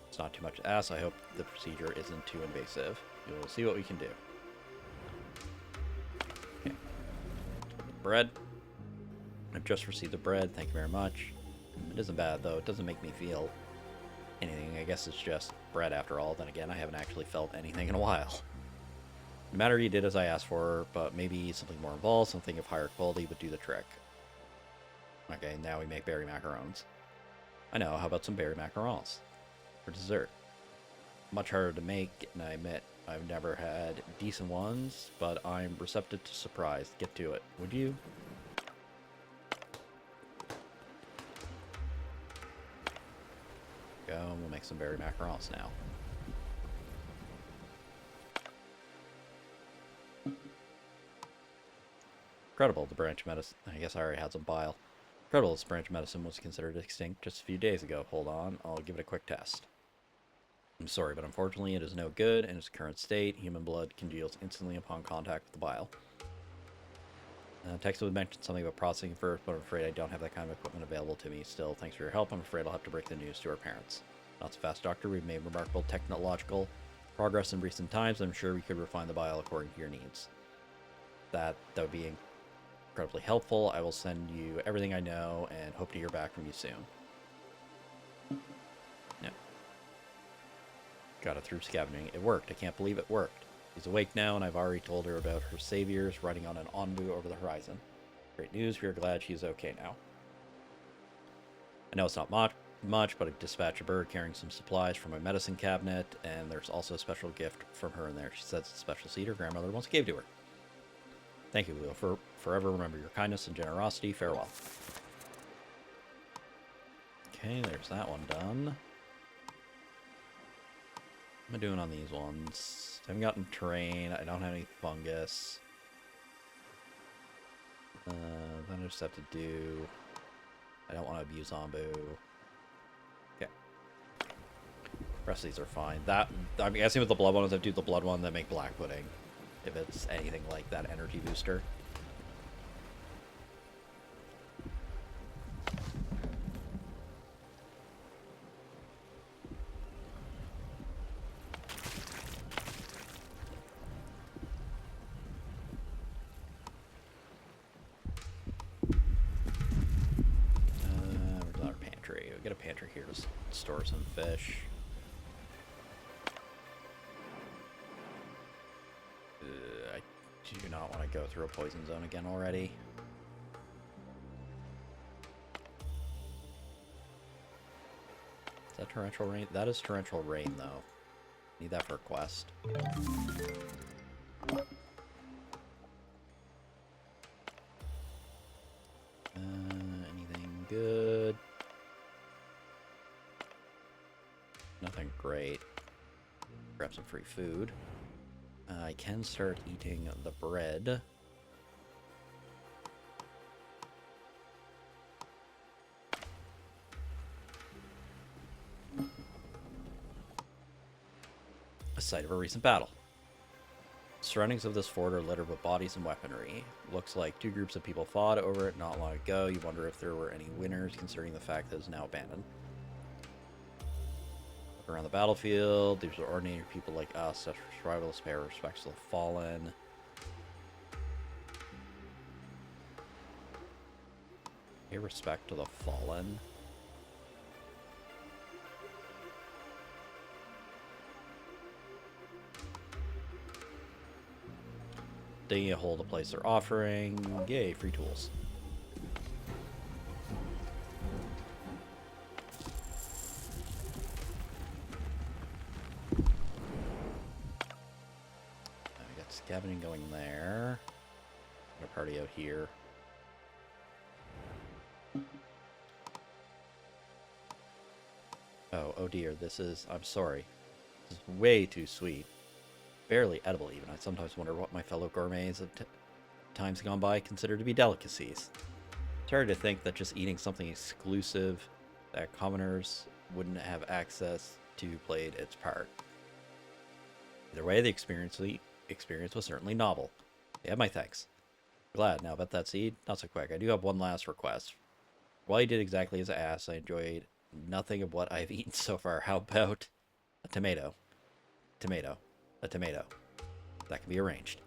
It's not too much to ask. I hope the procedure isn't too invasive. We'll see what we can do. Okay. Bread. I've just received the bread. Thank you very much. It isn't bad, though. It doesn't make me feel anything. I guess it's just bread after all. Then again, I haven't actually felt anything in a while. No matter, you did as I asked for, but maybe something more involved, something of higher quality would do the trick. Okay, now we make berry macarons. I know, how about some berry macarons? For dessert. Much harder to make, and I admit I've never had decent ones, but I'm receptive to surprise. Get to it, would you? Go, and we'll make some berry macarons now. Incredible, the branch medicine. I guess I already had some bile. Incredible, this branch medicine was considered extinct just a few days ago. Hold on, I'll give it a quick test. I'm sorry, but unfortunately it is no good. In its current state, human blood congeals instantly upon contact with the bile. Text would mention something about processing first, but I'm afraid I don't have that kind of equipment available to me. Still, thanks for your help. I'm afraid I'll have to break the news to our parents. Not so fast, Doctor. We've made remarkable technological progress in recent times. I'm sure we could refine the bile according to your needs. That would be incredibly helpful. I will send you everything I know and hope to hear back from you soon. Yeah. Got it through scavenging. It worked. I can't believe it worked. She's awake now, and I've already told her about her saviors riding on an onbu over the horizon. Great news. We are glad she's okay now. I know it's not much, but I dispatched a bird carrying some supplies from my medicine cabinet, and there's also a special gift from her in there. She says it's a special seed her grandmother once gave to her. Thank you, we will forever remember your kindness and generosity. Farewell. Okay, there's that one done. What am I doing on these ones? I haven't gotten terrain. I don't have any fungus. Then I just have to do... I don't want to abuse Ombu. Okay. The rest of these are fine. That, I'm guessing with the blood ones, I do the blood one, then make black pudding. If it's anything like that energy booster. Where's our pantry? We get a pantry here to store some fish. I do not want to go through a poison zone again already. Is that torrential rain? That is torrential rain, though. Need that for a quest. Anything good? Nothing great. Grab some free food. I can start eating the bread. A site of a recent battle. Surroundings of this fort are littered with bodies and weaponry. Looks like two groups of people fought over it not long ago. You wonder if there were any winners, considering the fact that it's now abandoned. Look around the battlefield. These are ordinary people like us. Such survivalist pay respects to the fallen. Pay respect to the fallen. Digging a hole to place their offering. Yay, free tools. I got scavenging going there. Got a party out here. Oh dear, this is... I'm sorry. This is way too sweet. Barely edible, even. I sometimes wonder what my fellow gourmets of times gone by consider to be delicacies. It's hard to think that just eating something exclusive that commoners wouldn't have access to played its part. Either way, the experience was certainly novel. They have my thanks. Glad. Now about that seed, not so quick. I do have one last request. While you did exactly as I asked, I enjoyed nothing of what I've eaten so far. How about a tomato? Tomato. A tomato. That can be arranged.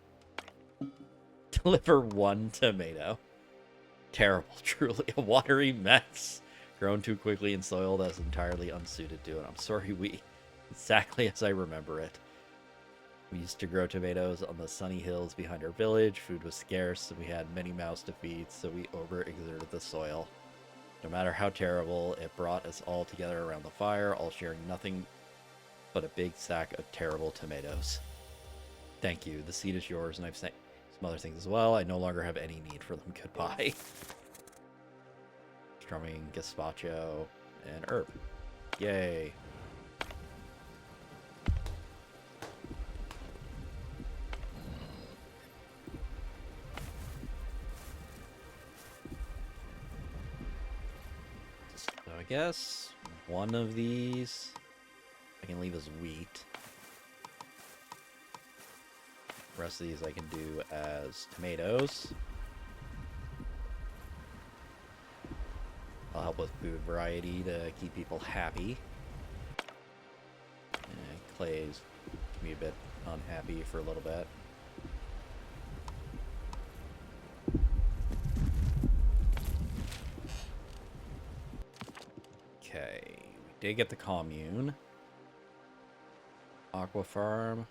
Deliver one tomato. Terrible, truly a watery mess. Grown too quickly in soil that's entirely unsuited to it. I'm sorry, exactly as I remember it. We used to grow tomatoes on the sunny hills behind our village. Food was scarce, and we had many mouths to feed, so we overexerted the soil. No matter how terrible, it brought us all together around the fire, all sharing nothing but a big sack of terrible tomatoes. Thank you. The seed is yours, and I've sent some other things as well. I no longer have any need for them. Goodbye. Strumming, gazpacho, and herb. Yay. So I guess one of these I can leave as wheat. The rest of these I can do as tomatoes. I'll help with food variety to keep people happy. Clay's can be a bit unhappy for a little bit. Okay, we did get the commune. Aqua farm.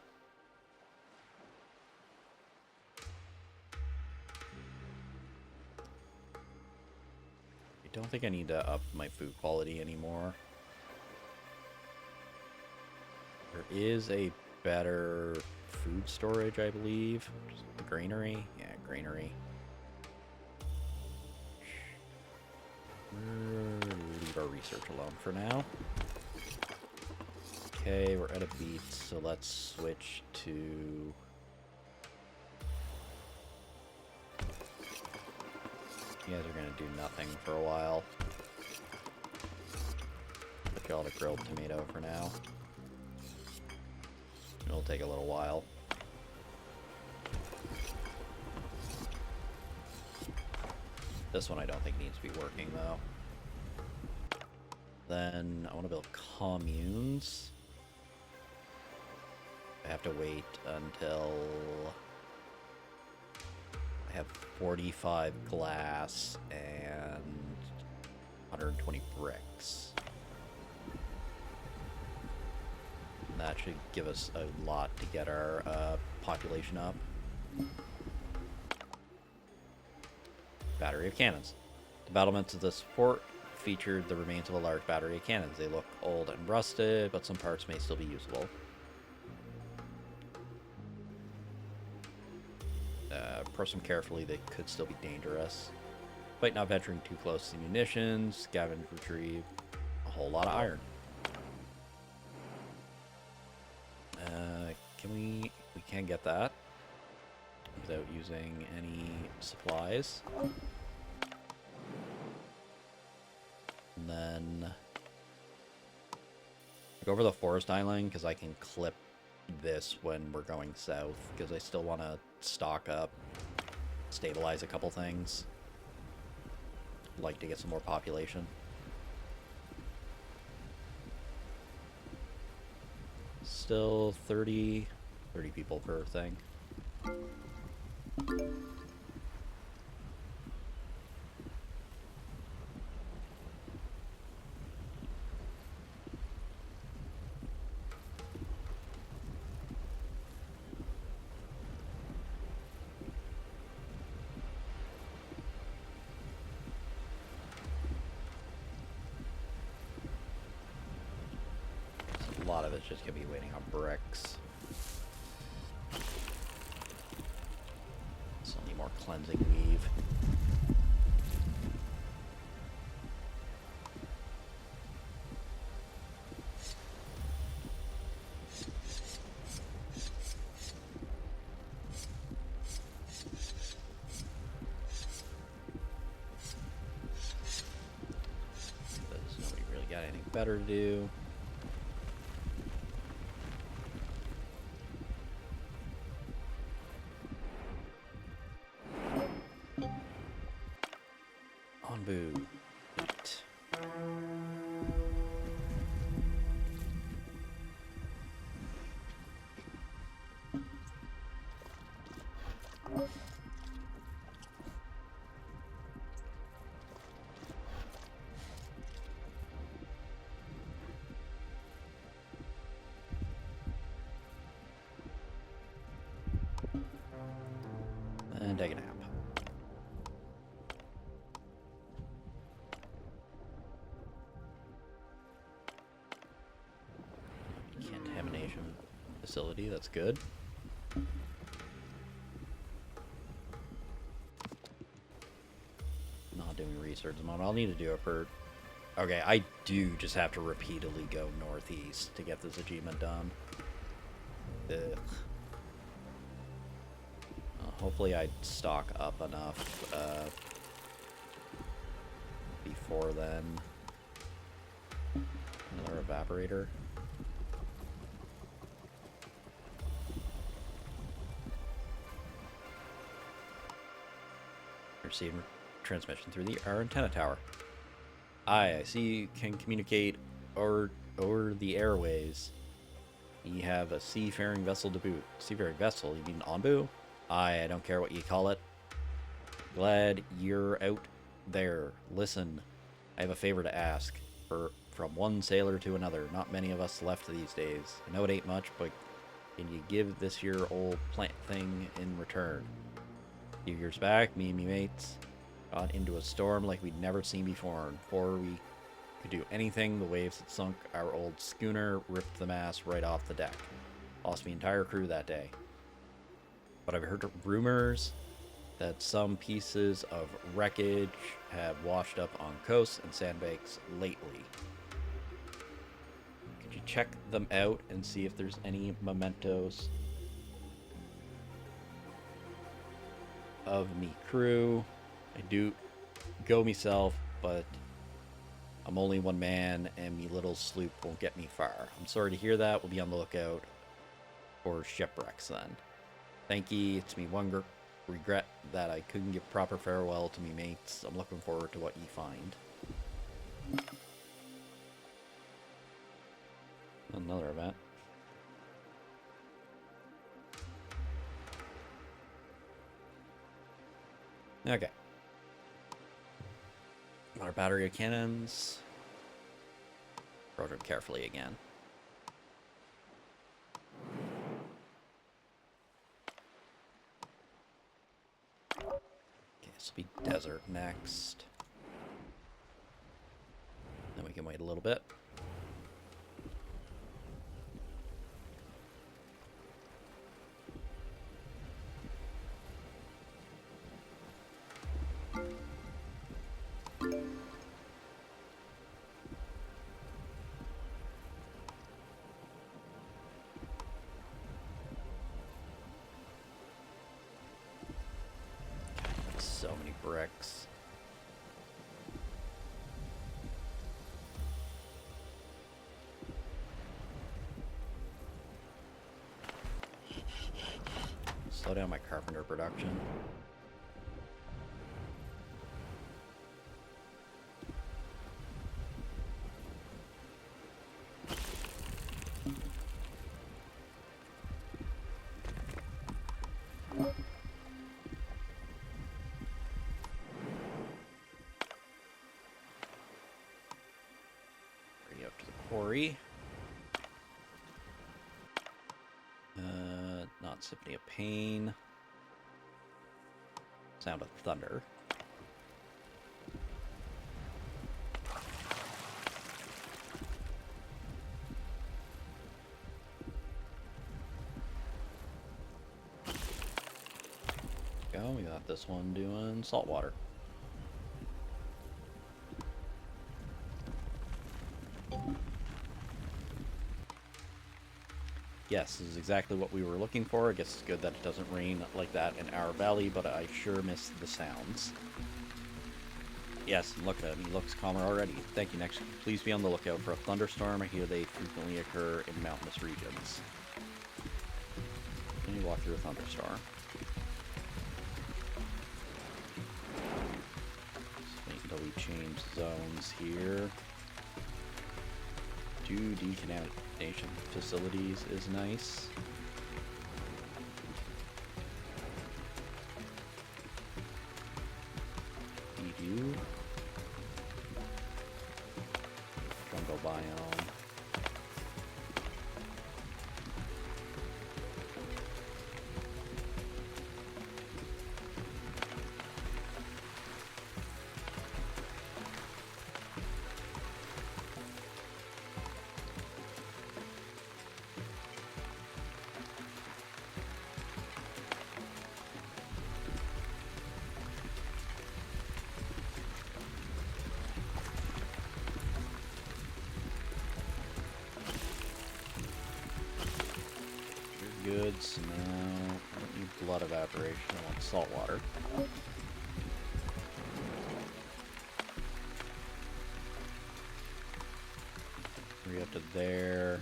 I don't think I need to up my food quality anymore. There is a better food storage, I believe. The granary? Yeah, greenery. Leave our research alone for now. Okay, we're at a beat, so let's switch to... You guys are gonna do nothing for a while. Put y'all to grilled tomato for now. It'll take a little while. This one I don't think needs to be working, though. Then I want to build communes. I have to wait until I have 45 glass and 120 bricks. That should give us a lot to get our population up. Battery of cannons. The battlements of this fort featured the remains of a large battery of cannons. They look old and rusted, but some parts may still be usable. Approach them carefully, they could still be dangerous. Despite not venturing too close to munitions, scavenge, retrieve a whole lot of iron. We can get that without using any supplies. And then go over the forest island because I can clip this when we're going south, because I still want to stock up, stabilize a couple things. I'd like to get some more population. Still 30 people per thing. A lot of it's just gonna be waiting on bricks. Still need more cleansing weave. There's nobody really got anything better to do. Boo. Eight. And take a nap. Facility, that's good. Not doing research mode. I'll need to do it for... Okay, I do just have to repeatedly go northeast to get this achievement done. Ugh. Hopefully I stock up enough before then. Another evaporator. Receive transmission through our antenna tower. I see you can communicate over the airways. You have a seafaring vessel to boot. Seafaring vessel? You mean Onbu? I don't care what you call it. Glad you're out there. Listen, I have a favor to ask. From one sailor to another. Not many of us left these days. I know it ain't much, but can you give this your old plant thing in return? A few years back, me and me mates got into a storm like we'd never seen before. And before we could do anything, the waves had sunk our old schooner, ripped the mast right off the deck. Lost the entire crew that day. But I've heard rumors that some pieces of wreckage have washed up on coasts and sandbanks lately. Could you check them out and see if there's any mementos of me crew? I do go myself, but I'm only one man, and me little sloop won't get me far. I'm sorry to hear that. We'll be on the lookout for shipwrecks then. Thank ye. It's me one regret that I couldn't give proper farewell to me mates. I'm looking forward to what ye find. Another event. Okay. Our battery of cannons. Approach them carefully again. Okay, this will be desert next. Then we can wait a little bit. So many bricks. Slow down my carpenter production. Up to the quarry. Not Symphony of Pain. Sound of Thunder. Go, we got this one doing saltwater. Yes, this is exactly what we were looking for. I guess it's good that it doesn't rain like that in our valley, but I sure miss the sounds. Yes, look at him. He looks calmer already. Thank you. Next, please be on the lookout for a thunderstorm. I hear they frequently occur in mountainous regions. Can you walk through a thunderstorm? Just wait until we change zones here. 2 decontamination facilities is nice. EU. Jungle biome. Goods. No, I don't need blood evaporation. I want salt water. Hurry up to there.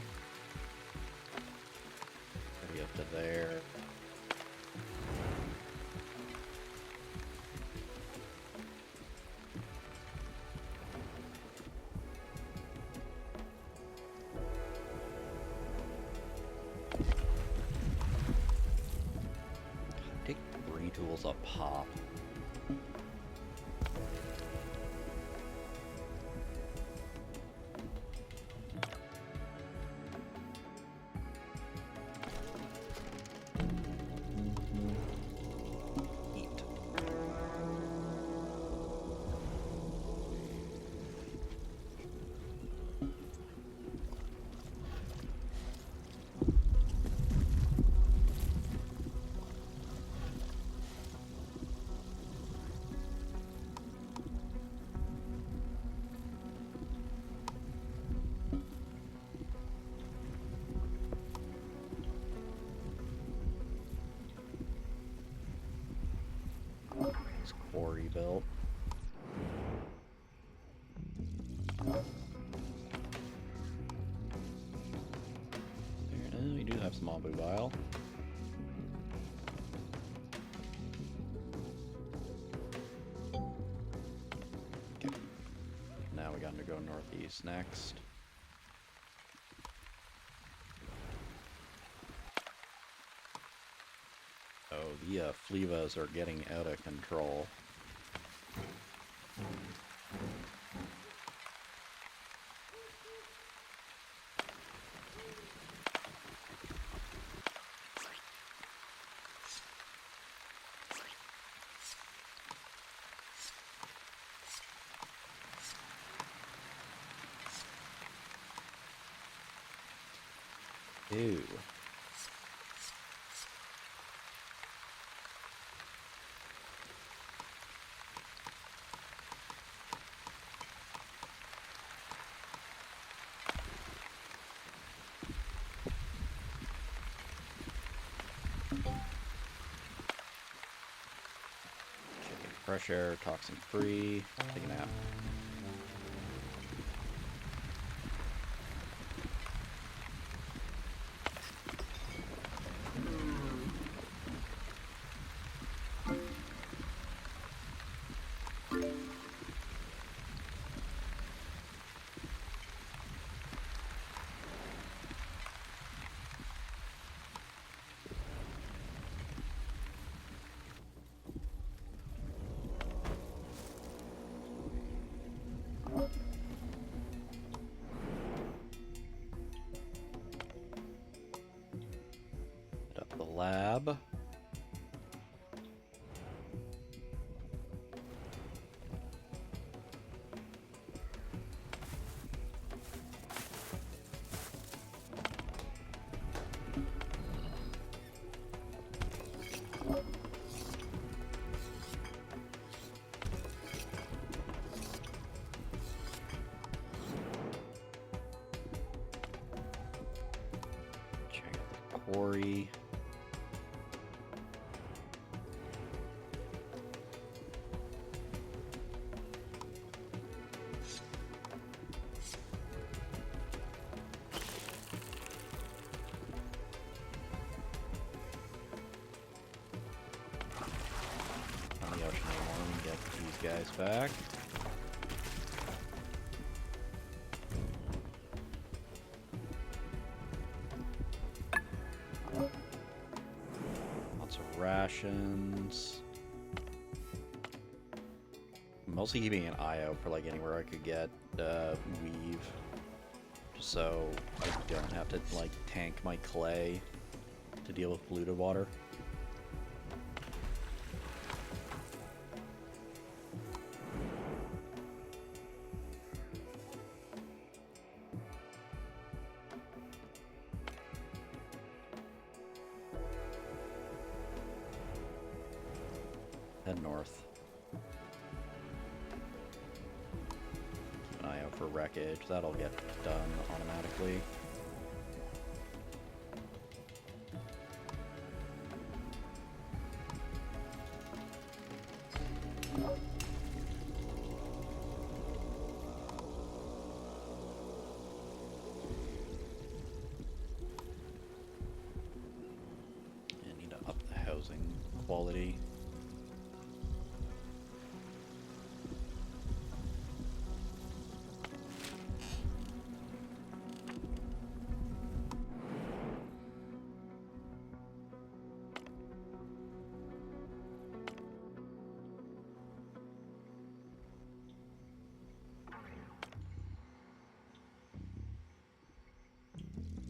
Hurry up to there. Take 3 tools a pop. Eat. quarry built. There it is. We do have some Abu Bile. Okay. Now we got to go northeast next. Oh, the Flevas are getting out of control. Ew. Fresh air, toxin free. Take a nap. Hit up the lab. Check out the quarry. On the ocean anymore, we can get these guys back. Lots of rations. I'm mostly keeping an eye out for like anywhere I could get weave, just so I don't have to like tank my clay to deal with polluted water. Head north. Keep an eye out for wreckage. That'll get done automatically. And need to up the housing quality.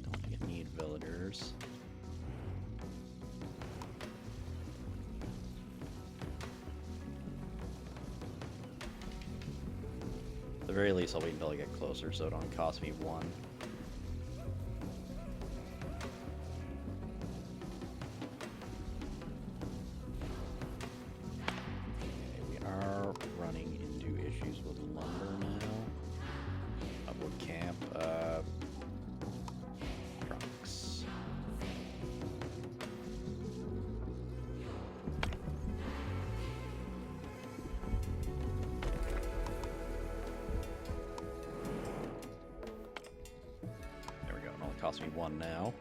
Don't think it need villagers. At the very least, I'll wait until I get closer so it don't cost me one. Okay, we are running into issues with lumber now. Upwood camp, trunks. cost me 1 now.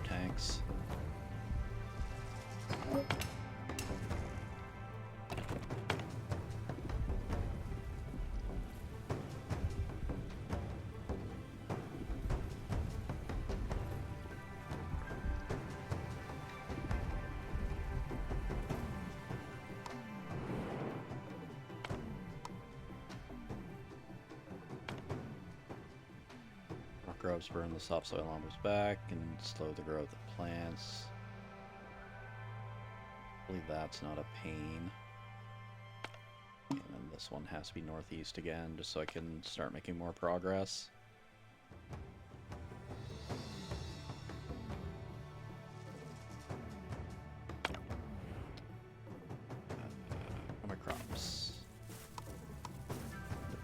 Tanks. Rock groves burn the soft soil lumber's back and slow the growth of plants. Hopefully that's not a pain. And then this one has to be northeast again, just so I can start making more progress. My crops.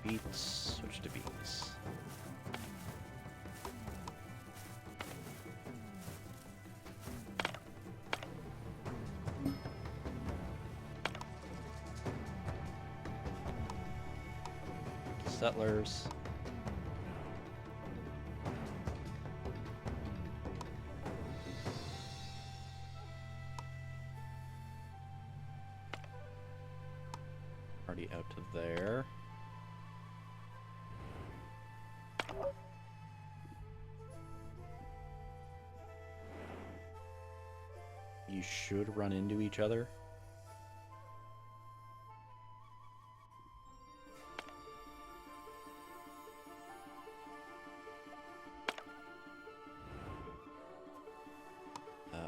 The beets, switch to beets. Settlers. Already out to there. You should run into each other.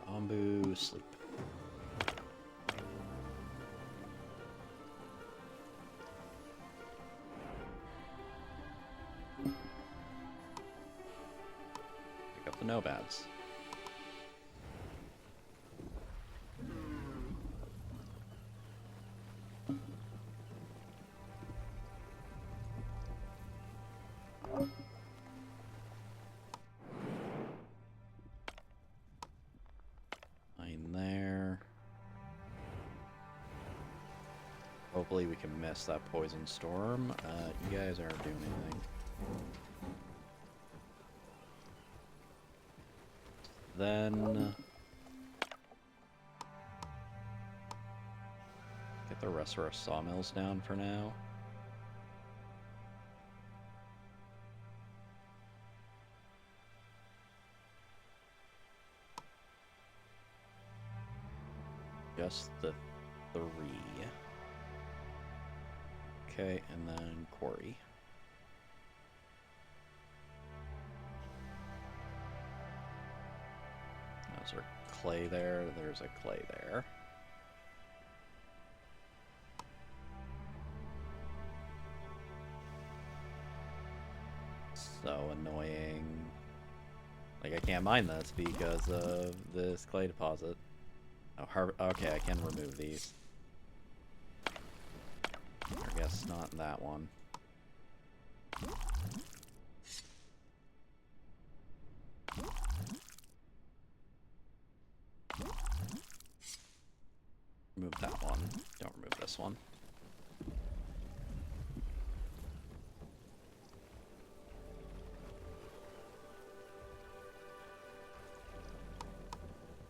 Ambu, sleep. Pick up the nomads. Hopefully we can miss that poison storm. You guys aren't doing anything. Then get the rest of our sawmills down for now. Just the 3. Okay, and then quarry. Is there clay there? There's a clay there. So annoying. Like, I can't mine this because of this clay deposit. Oh, okay, I can remove these. I guess not that one. Remove that one. Don't remove this one.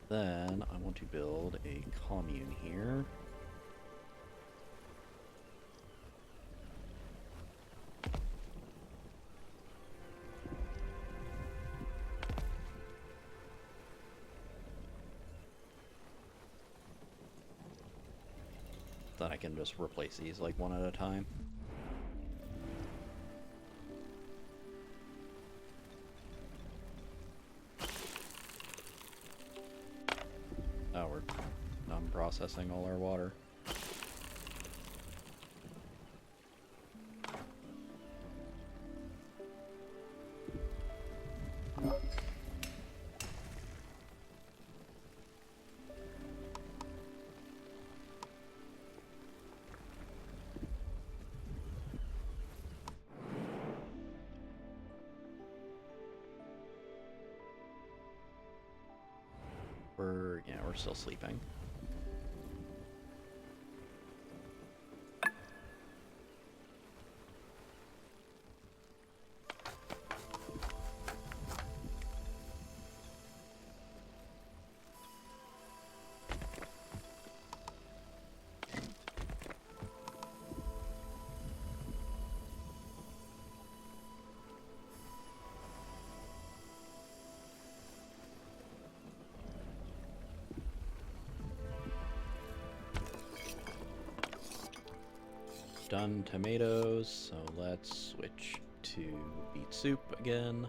Then I want to build a commune here. Then I can just replace these like one at a time. Oh, we're processing all our water. We're still sleeping. Done tomatoes, so let's switch to beet soup again.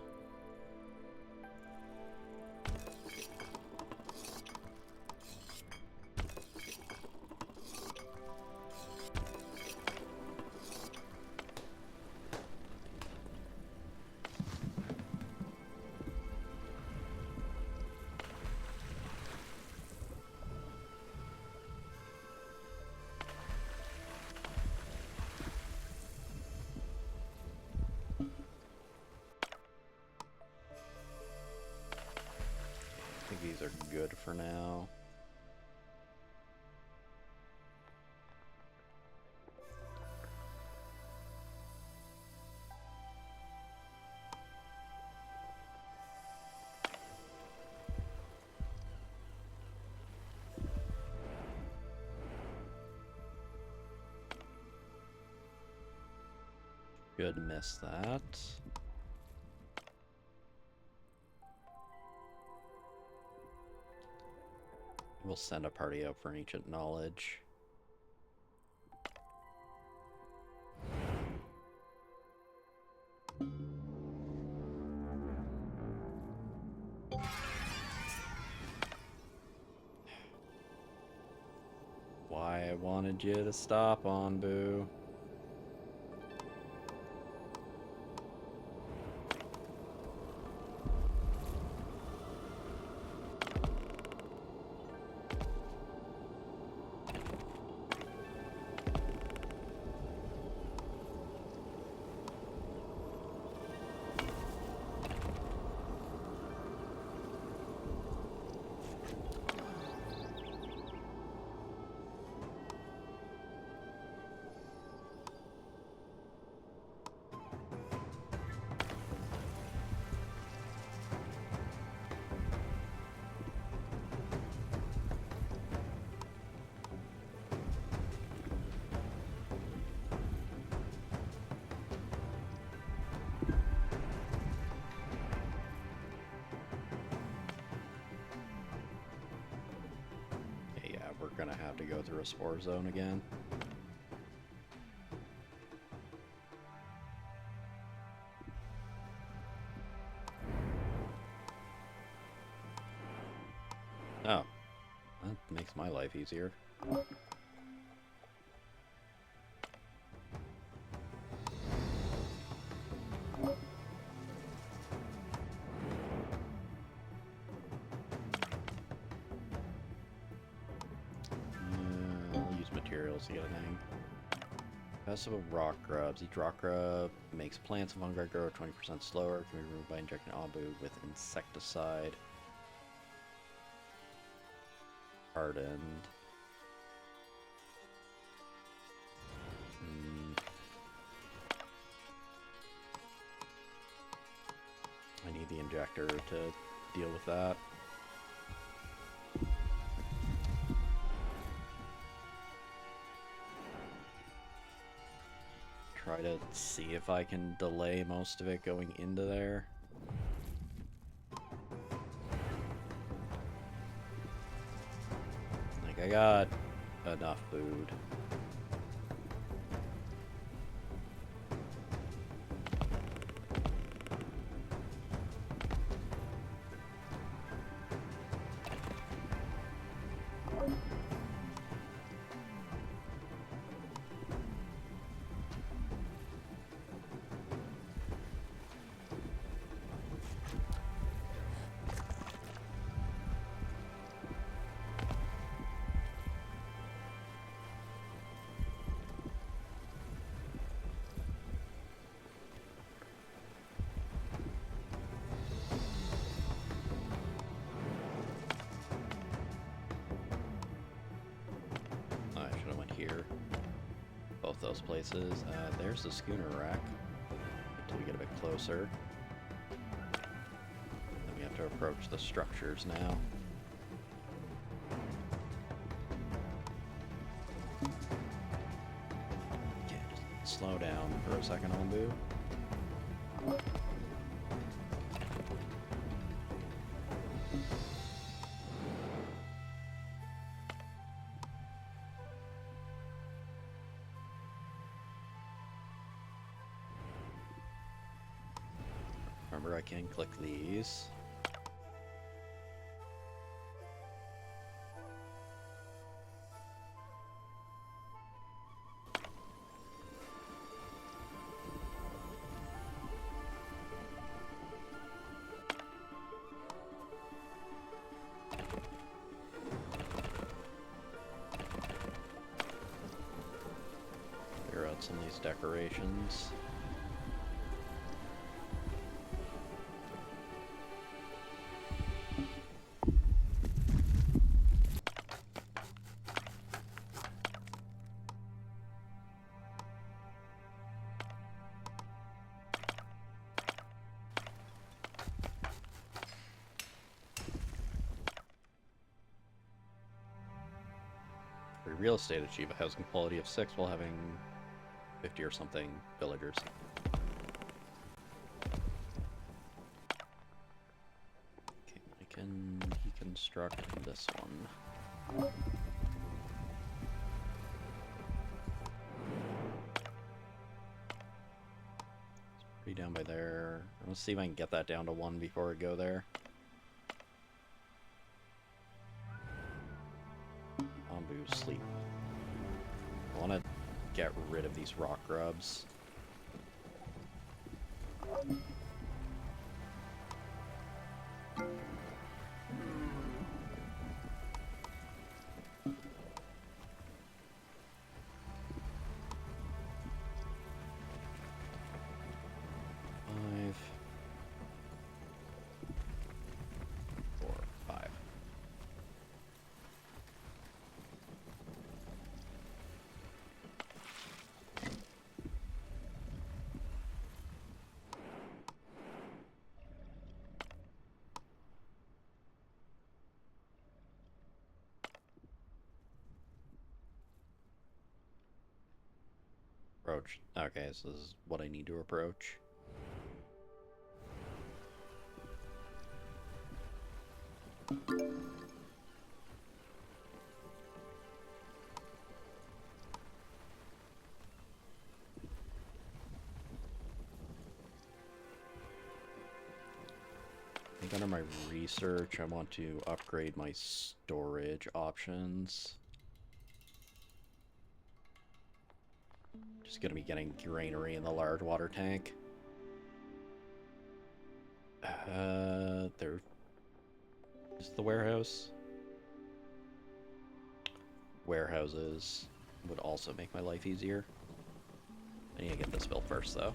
I think these are good for now. Should miss that. We'll send a party out for ancient knowledge. Why I wanted you to stop on, Boo. We're gonna have to go through a spore zone again. Oh, that makes my life easier. To get a name. Passive of rock grubs. Each rock grub makes plants of fungi grow 20% slower. Can be removed by injecting Abu with insecticide. Hardened. I need the injector to deal with that. Try to see if I can delay most of it going into there. Like, I got enough food. this place is. There's the schooner wreck. Until we get a bit closer. Then we have to approach the structures now. Okay, just slow down for a second, Ombu. Remember, I can click these. Clear out some of these decorations. Real estate achieve a housing quality of 6 while having 50 or something villagers. Okay, I can deconstruct this one. It's pretty down by there. Let's see if I can get that down to 1 before I go there. Sleep. I want to get rid of these rock grubs. Approach. Okay, so this is what I need to approach. I think under my research, I want to upgrade my storage options. Just gonna be getting granary in the large water tank. There is the warehouse. Warehouses would also make my life easier. I need to get this built first, though.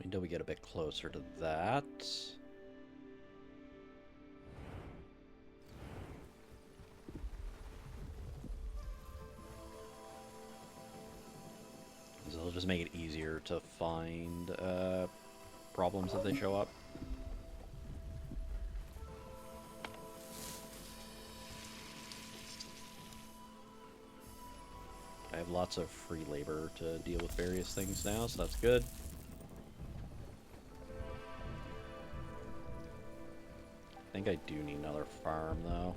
Until we get a bit closer to that. So it'll just make it easier to find problems if they show up. I have lots of free labor to deal with various things now, so that's good. I think I do need another farm, though.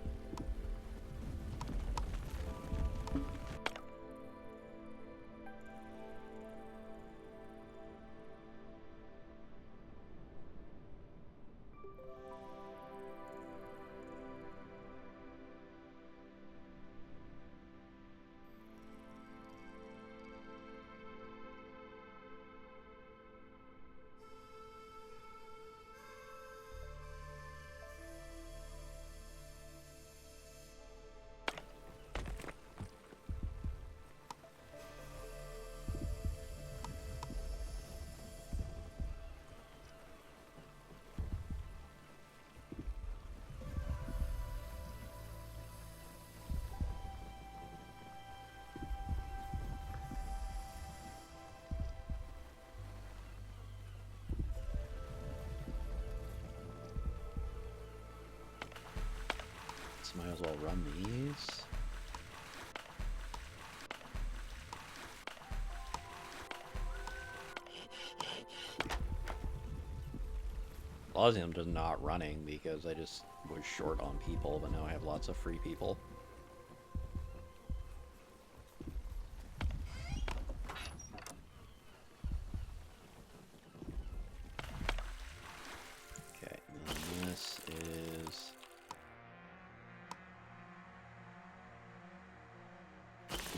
So might as well run these. Lausium is not running because I just was short on people, but now I have lots of free people. Okay, and this is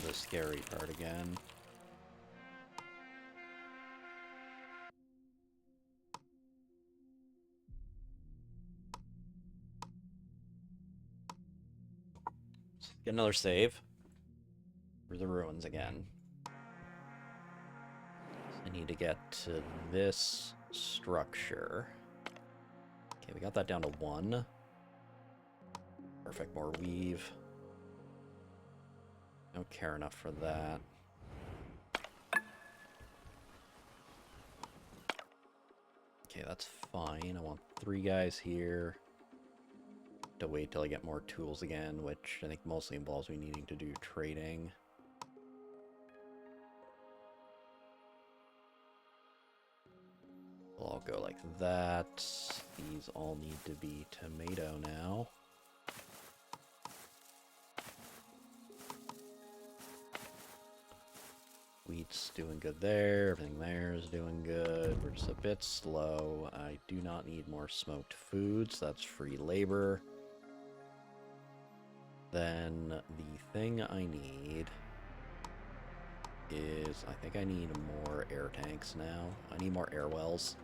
the scary part again. Get another save for the ruins again. I need to get to this structure. Okay, we got that down to 1. Perfect, more weave. Don't care enough for that. Okay, that's fine. I want 3 guys here. To wait till I get more tools again, which I think mostly involves me needing to do trading. We'll all go like that. These all need to be tomato now. Wheat's doing good there. Everything there is doing good. We're just a bit slow. I do not need more smoked foods. That's free labor. Then the thing I need is, I think I need more air tanks now. I need more air wells.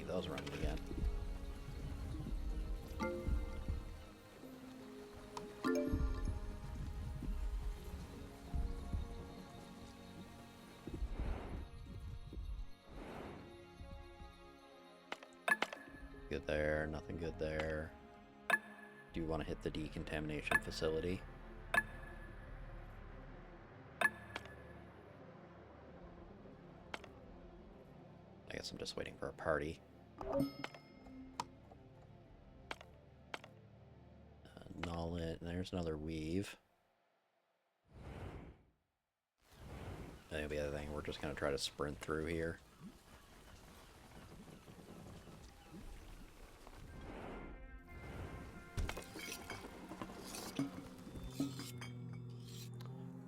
Those running again. Good there, nothing good there. Do you want to hit the decontamination facility? I guess I'm just waiting for a party. Null it. There's another weave. That'll be the other thing. We're just going to try to sprint through here.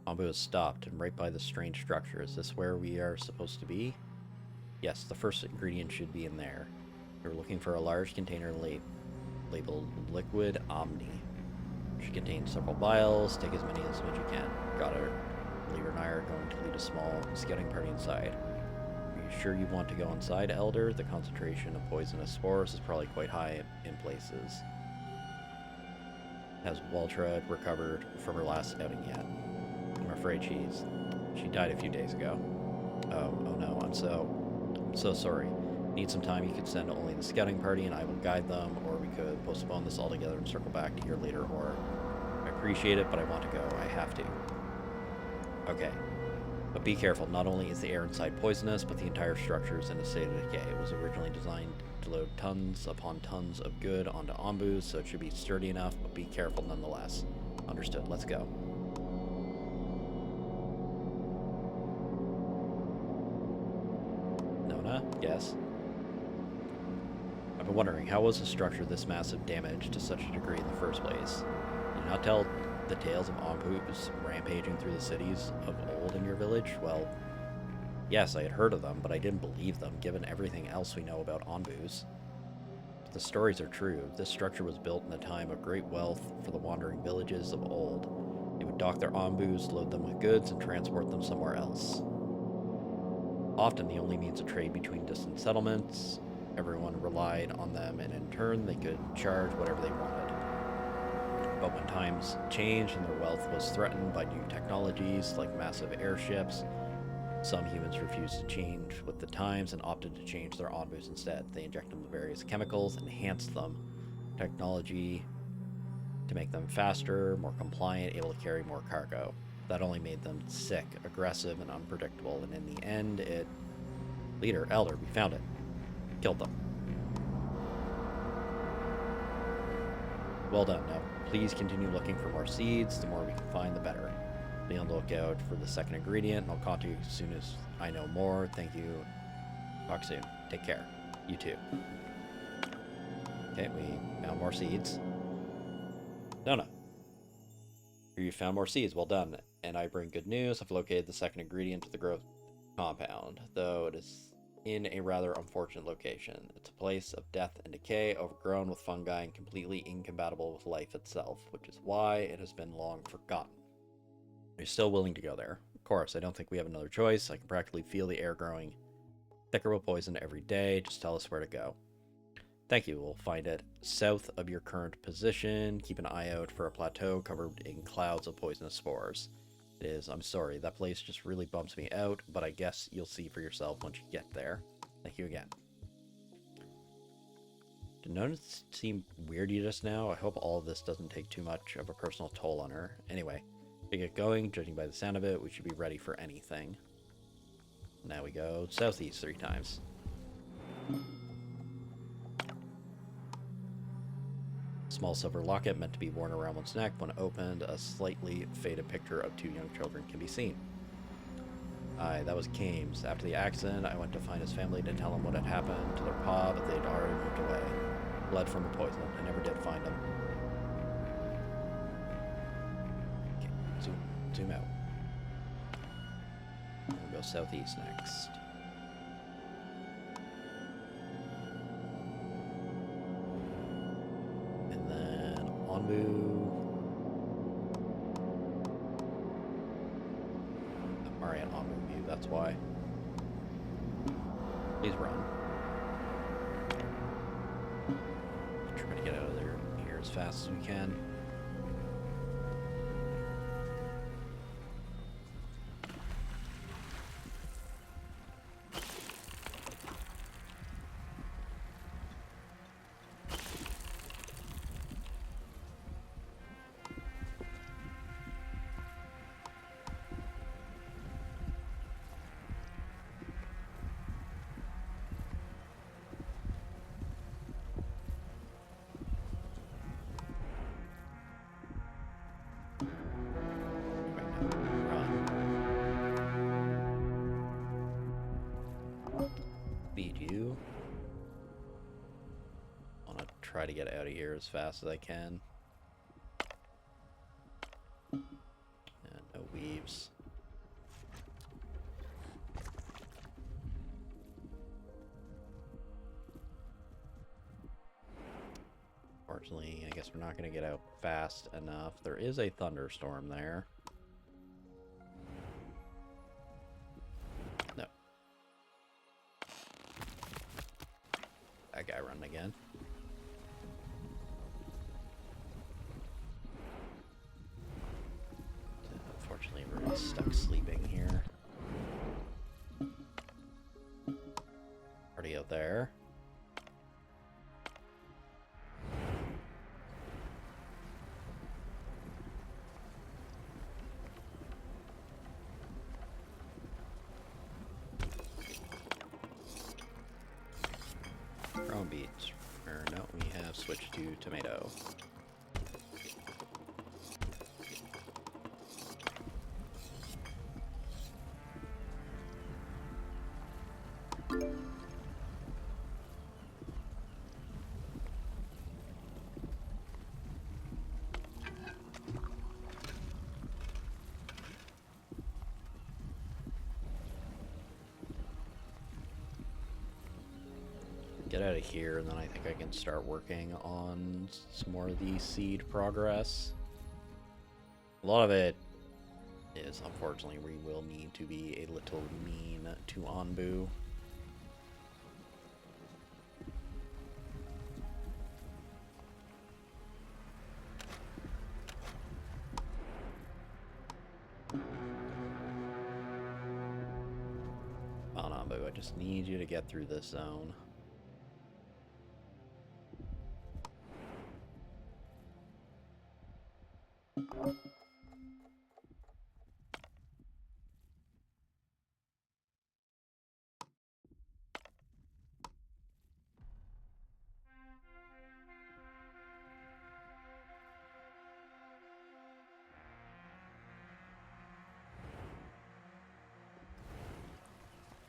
Combo is stopped and right by the strange structure. Is this where we are supposed to be? Yes, the first ingredient should be in there. We're looking for a large container labeled Liquid Omni. It should contain several vials. Take as many as you can. Got it. Leader and I are going to lead a small scouting party inside. Are you sure you want to go inside, Elder? The concentration of poisonous spores is probably quite high in places. Has Waltra recovered from her last outing yet? I'm afraid she died a few days ago. Oh no, I'm so sorry. Need some time, you could send only the scouting party and I will guide them, or we could postpone this altogether and circle back to here later, or I appreciate it, but I want to go. I have to. Okay. But be careful, not only is the air inside poisonous, but the entire structure is in a state of decay. It was originally designed to load tons upon tons of good onto ombus, so it should be sturdy enough, but be careful nonetheless. Understood, let's go. Nona? Yes? I've been wondering, how was a structure this massive damage to such a degree in the first place? Did you not tell the tales of ombus rampaging through the cities of old in your village? Well, yes, I had heard of them, but I didn't believe them, given everything else we know about ombus. But the stories are true. This structure was built in a time of great wealth for the wandering villages of old. They would dock their ombus, load them with goods, and transport them somewhere else. Often the only means of trade between distant settlements. Everyone relied on them, and in turn, they could charge whatever they wanted. But when times changed and their wealth was threatened by new technologies like massive airships, some humans refused to change with the times and opted to change their onboos instead. They injected them with various chemicals, enhanced them, technology to make them faster, more compliant, able to carry more cargo. That only made them sick, aggressive, and unpredictable, and in the end, Elder, we found it. Killed them. Well done. Now, please continue looking for more seeds. The more we can find, the better. Be on the lookout for the second ingredient, and I'll contact you as soon as I know more. Thank you. Talk soon. Take care. You too. Okay, we found more seeds. No. Here you found more seeds. Well done. And I bring good news. I've located the second ingredient to the growth compound, though it is in a rather unfortunate location. It's a place of death and decay, overgrown with fungi and completely incompatible with life itself, which is why it has been long forgotten. Are you still willing to go there? Of course, I don't think we have another choice. I can practically feel the air growing thicker with poison every day. Just tell us where to go. Thank you. We'll find it south of your current position. Keep an eye out for a plateau covered in clouds of poisonous spores. It is. I'm sorry. That place just really bumps me out, but I guess you'll see for yourself once you get there. Thank you again. Did Nona seem weird to you just now? I hope all of this doesn't take too much of a personal toll on her. Anyway, to get going, judging by the sound of it, we should be ready for anything. Now we go southeast 3 times. Small silver locket meant to be worn around one's neck. When opened, a slightly faded picture of 2 young children can be seen. Aye, that was Kames. After the accident, I went to find his family to tell him what had happened to their pa, but they'd already moved away. Blood from the poison. I never did find him. Okay, zoom out. We'll go southeast next. Onbu. I'm already at Onbu view, that's why. Please run. Try to get out of there here as fast as we can. Try to get out of here as fast as I can. And no weaves. Unfortunately, I guess we're not going to get out fast enough. There is a thunderstorm there. No. That guy running again. Unfortunately, we're stuck sleeping here. Already out there. Brown beets. Or no, we have switched to tomato. Get out of here, and then I think I can start working on some more of the seed progress. A lot of it is, unfortunately, we will need to be a little mean to Onbu. Bamboo. I just need you to get through this zone.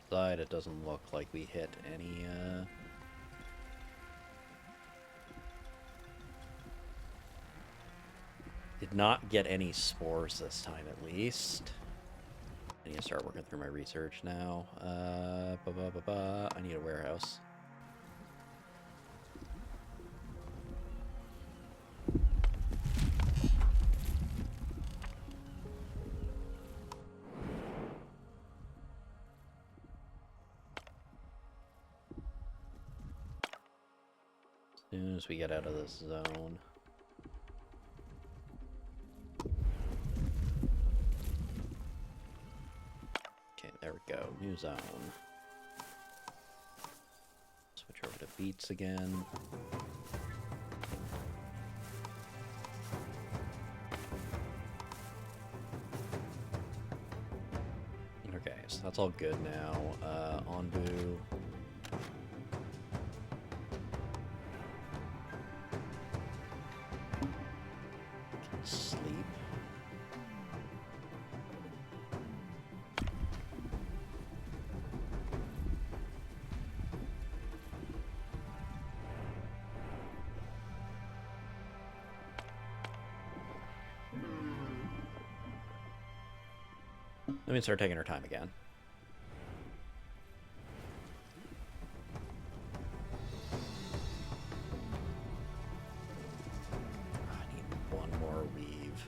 Side, it doesn't look like we hit any, Did not get any spores this time, at least. I need to start working through my research now. I need a warehouse. As soon as we get out of this zone. Okay, there we go. New zone. Switch over to beets again. Okay, so that's all good now. Onbu. Sleep. Let me start taking our time again. I need one more weave.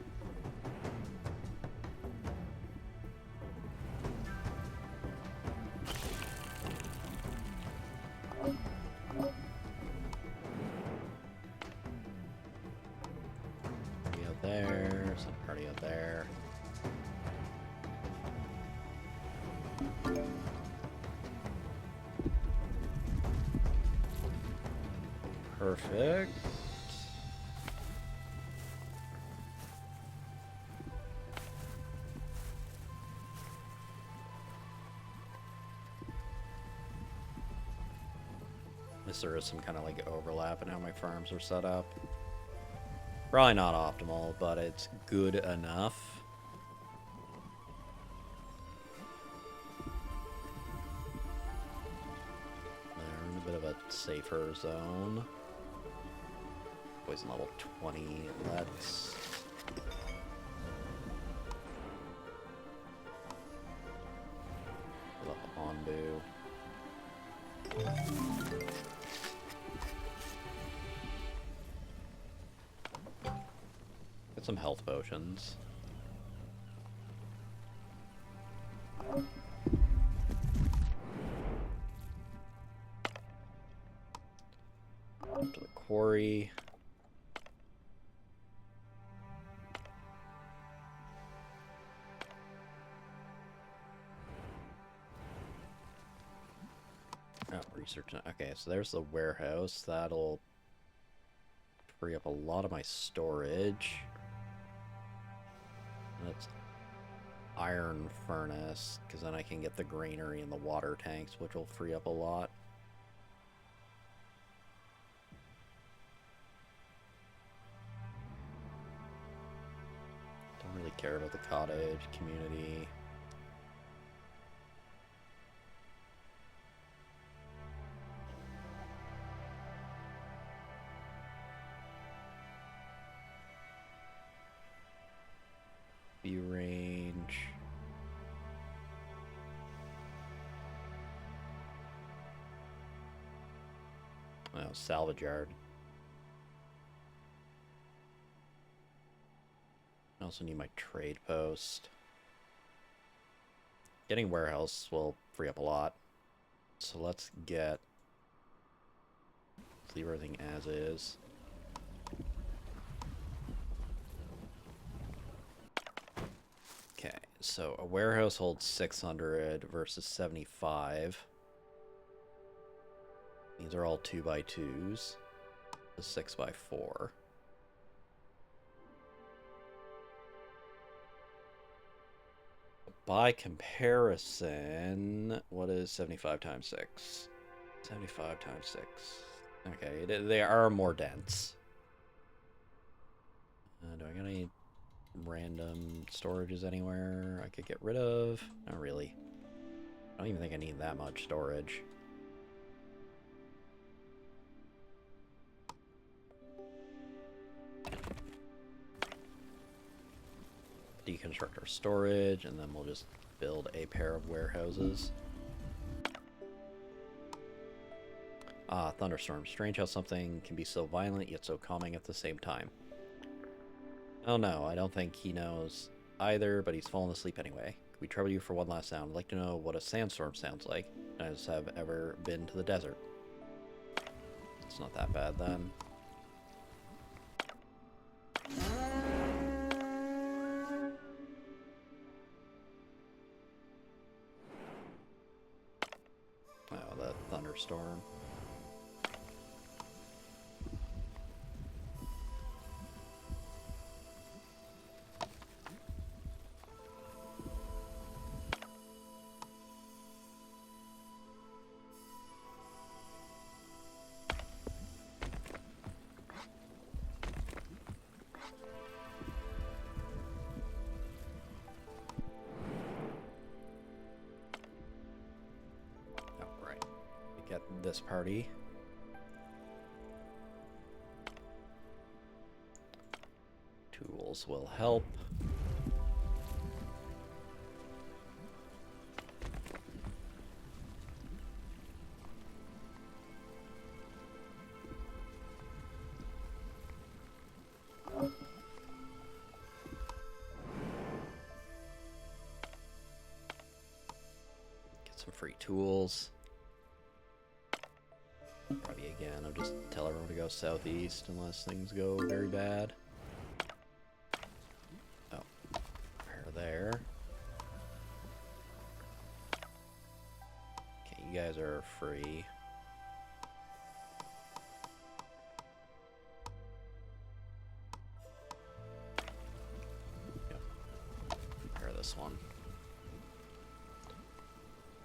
Party out there, some party out there. Perfect. Unless there is some kind of like overlap in how my farms are set up. Probably not optimal, but it's good enough. They're in a bit of a safer zone. Poison level 20. Let's... pull up Onbu. Get some health potions. Up to the quarry. Oh, research. Okay, so there's the warehouse. That'll free up a lot of my storage. That's iron furnace, because then I can get the granary and the water tanks, which will free up a lot. Don't really care about the cottage community. View range. Oh, salvage yard. I also need my trade post. Getting warehouse will free up a lot. So let's get... let's leave everything as is. Okay, So a warehouse holds 600 versus 75. These are all 2x2s. A 6x4. By comparison, what is 75 times 6? 75 times 6. Okay, they are more dense. Do I got any random storages anywhere I could get rid of? Not really. I don't even think I need that much storage. Deconstruct our storage, and then we'll just build a pair of warehouses. Ah, thunderstorm. Strange how something can be so violent yet so calming at the same time. Oh no, I don't think he knows either, but he's fallen asleep anyway. Could we trouble you for one last sound? I'd like to know what a sandstorm sounds like, as have ever been to the desert. It's not that bad then. Oh, that thunderstorm. Get this party. Tools will help. Get some free tools. Probably again, I'll just tell everyone to go southeast unless things go very bad. Oh, pair there. Okay, you guys are free. Yep. Pair this one.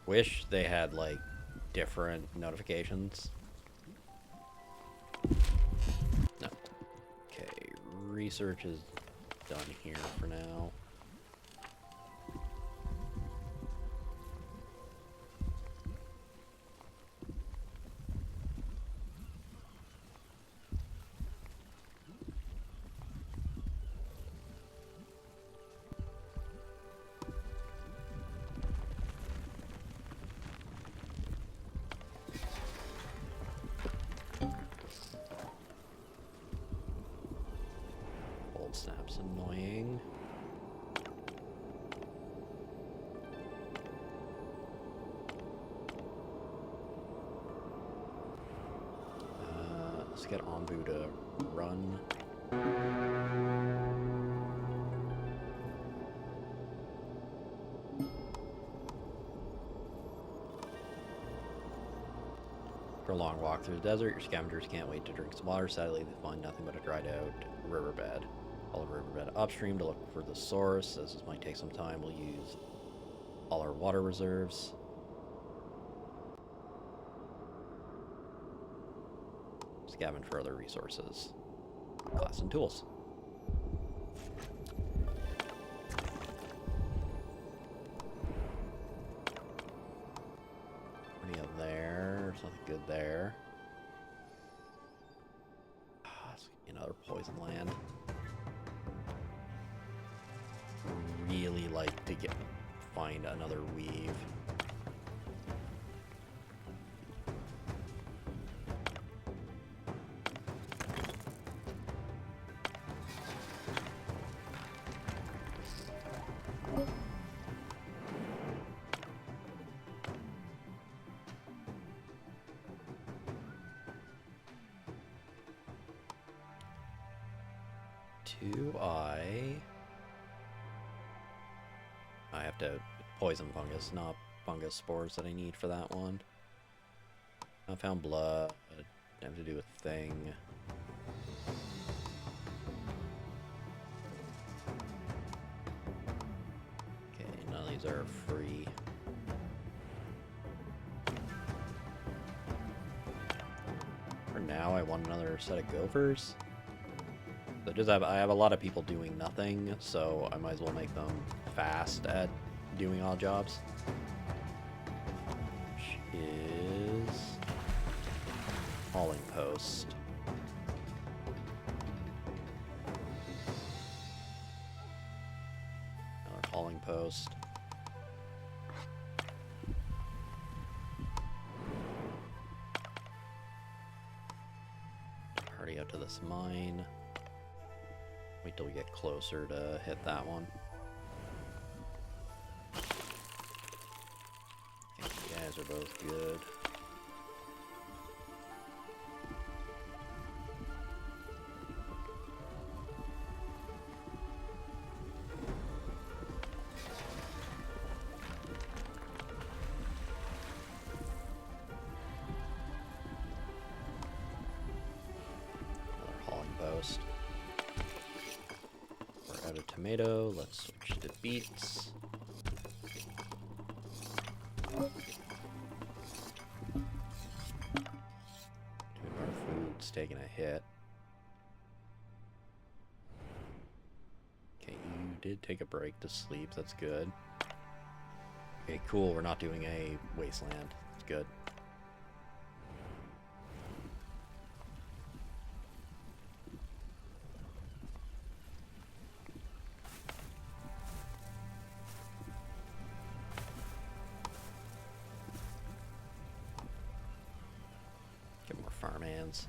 Wish they had like different notifications. No. Okay, research is done here for now. Snap's annoying. Let's get Ombu to run. For a long walk through the desert, your scavengers can't wait to drink some water. Sadly, they find nothing but a dried out riverbed. Follow the riverbed upstream to look for the source. As this might take some time, we'll use all our water reserves. Scavenge for other resources. Class and tools. Any of there? There's nothing good there. It's another poison land. Really like to find another weave. I have to poison fungus, not fungus spores that I need for that one. I found blood. I have to do a thing. Okay, none of these are free. For now, I want another set of gophers. So I have a lot of people doing nothing, so I might as well make them fast at doing odd jobs. Which is hauling post. Another hauling post. Party out to this mine. Wait till we get closer to hit that one. I think you guys are both good. Another hauling post. We're out of tomato. Let's switch to beets. Our food's taking a hit. Okay, you did take a break to sleep. That's good. Okay, cool. We're not doing a wasteland. It's good. Get more farmhands.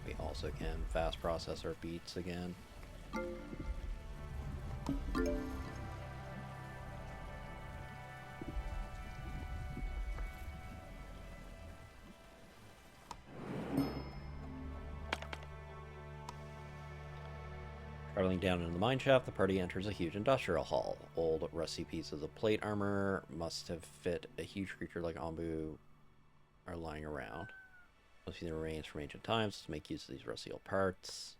We also can fast process our beets again. Traveling down into the mine shaft, the party enters a huge industrial hall. Old, rusty pieces of plate armor must have fit a huge creature like Ombu are lying around. Must be the remains from ancient times to make use of these rusty old parts.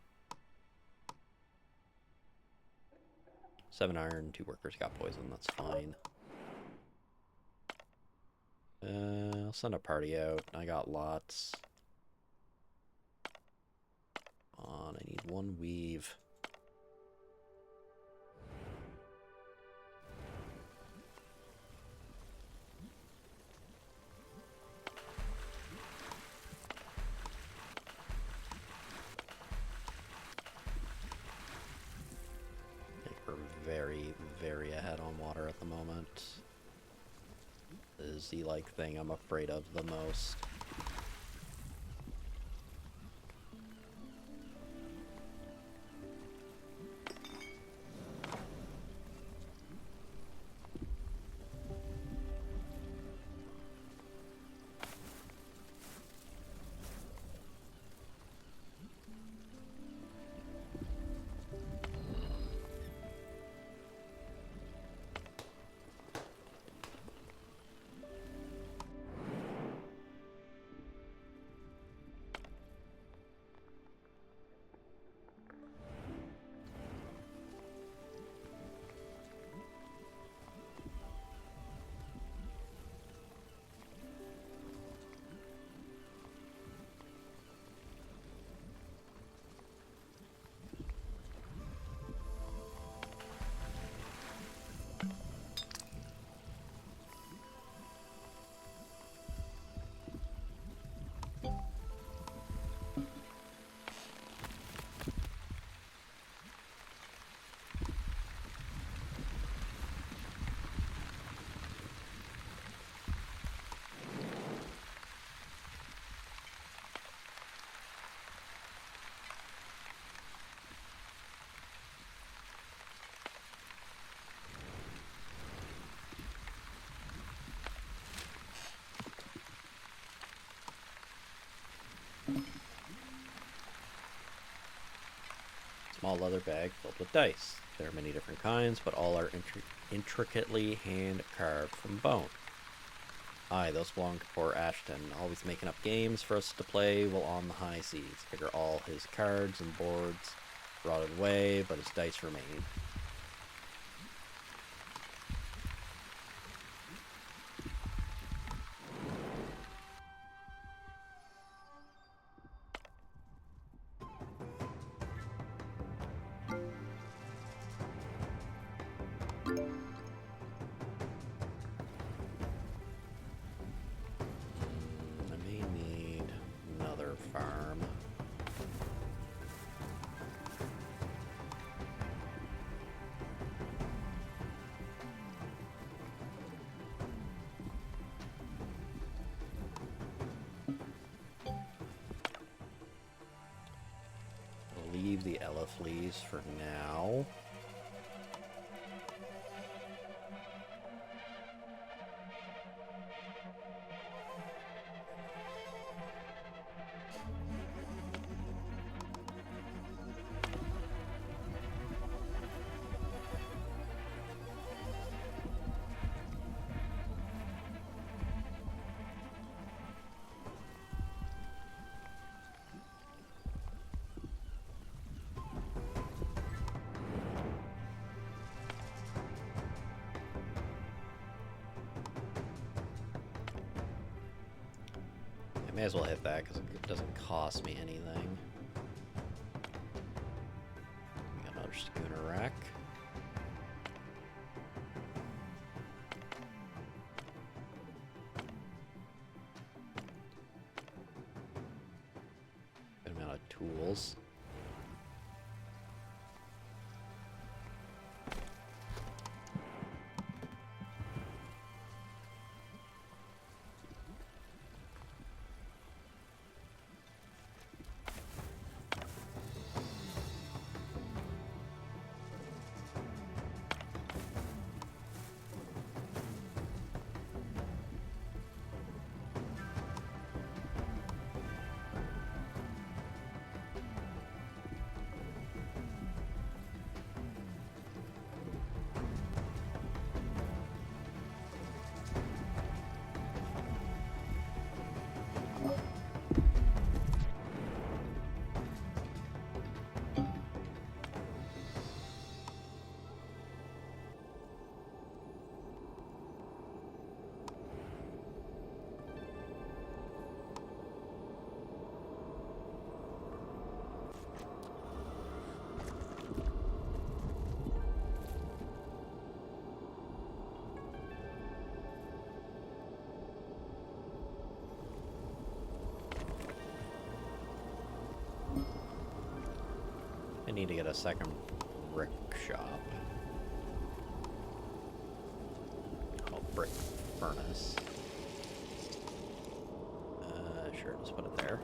7 iron, 2 workers got poisoned, that's fine. I'll send a party out. I got lots. Come on, I need 1 weave. Very ahead on water at the moment. This is the thing I'm afraid of the most. small leather bag filled with dice. There are many different kinds, but all are intricately hand-carved from bone. Aye, those belong to poor Ashton, always making up games for us to play while on the high seas. Figure all his cards and boards rotted away, but his dice remain. Farm. We'll leave the Eleflees for now. I may as well hit that because it doesn't cost me anything. We got another schooner rack. Good amount of tools. I need to get a second brick shop. Oh, brick furnace. Sure, just put it there.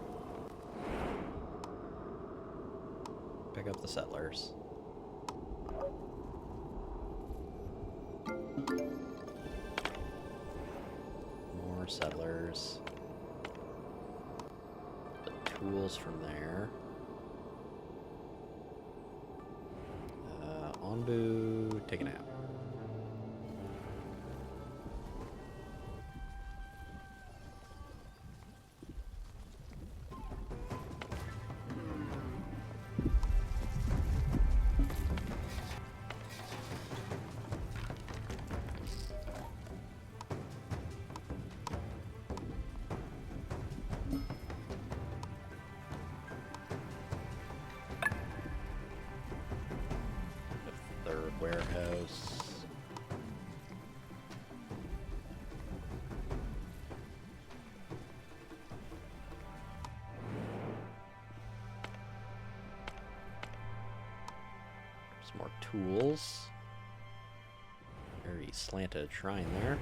Pick up the settlers. More settlers. The tools from there. Onbu, take a nap. Warehouse. Some more tools. Very slanted shrine there.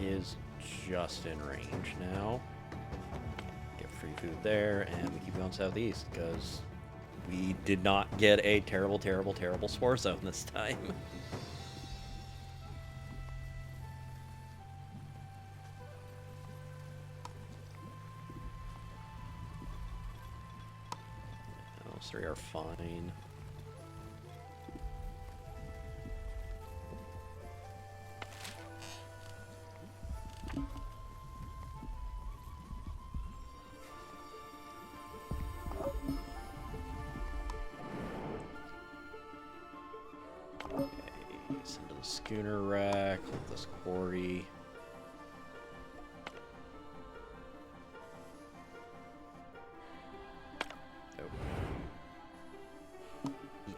is just in range now. Get free food there, and we keep going southeast because we did not get a terrible, terrible, terrible spore zone this time. Those three are fine. Send to the schooner rack with this quarry. Oh. Eat.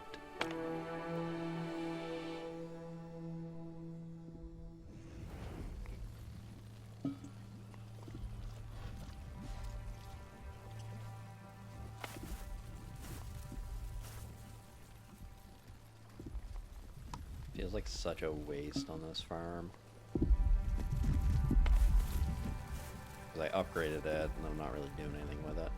Feels like such a waste on this farm. Because I upgraded it, and I'm not really doing anything with it.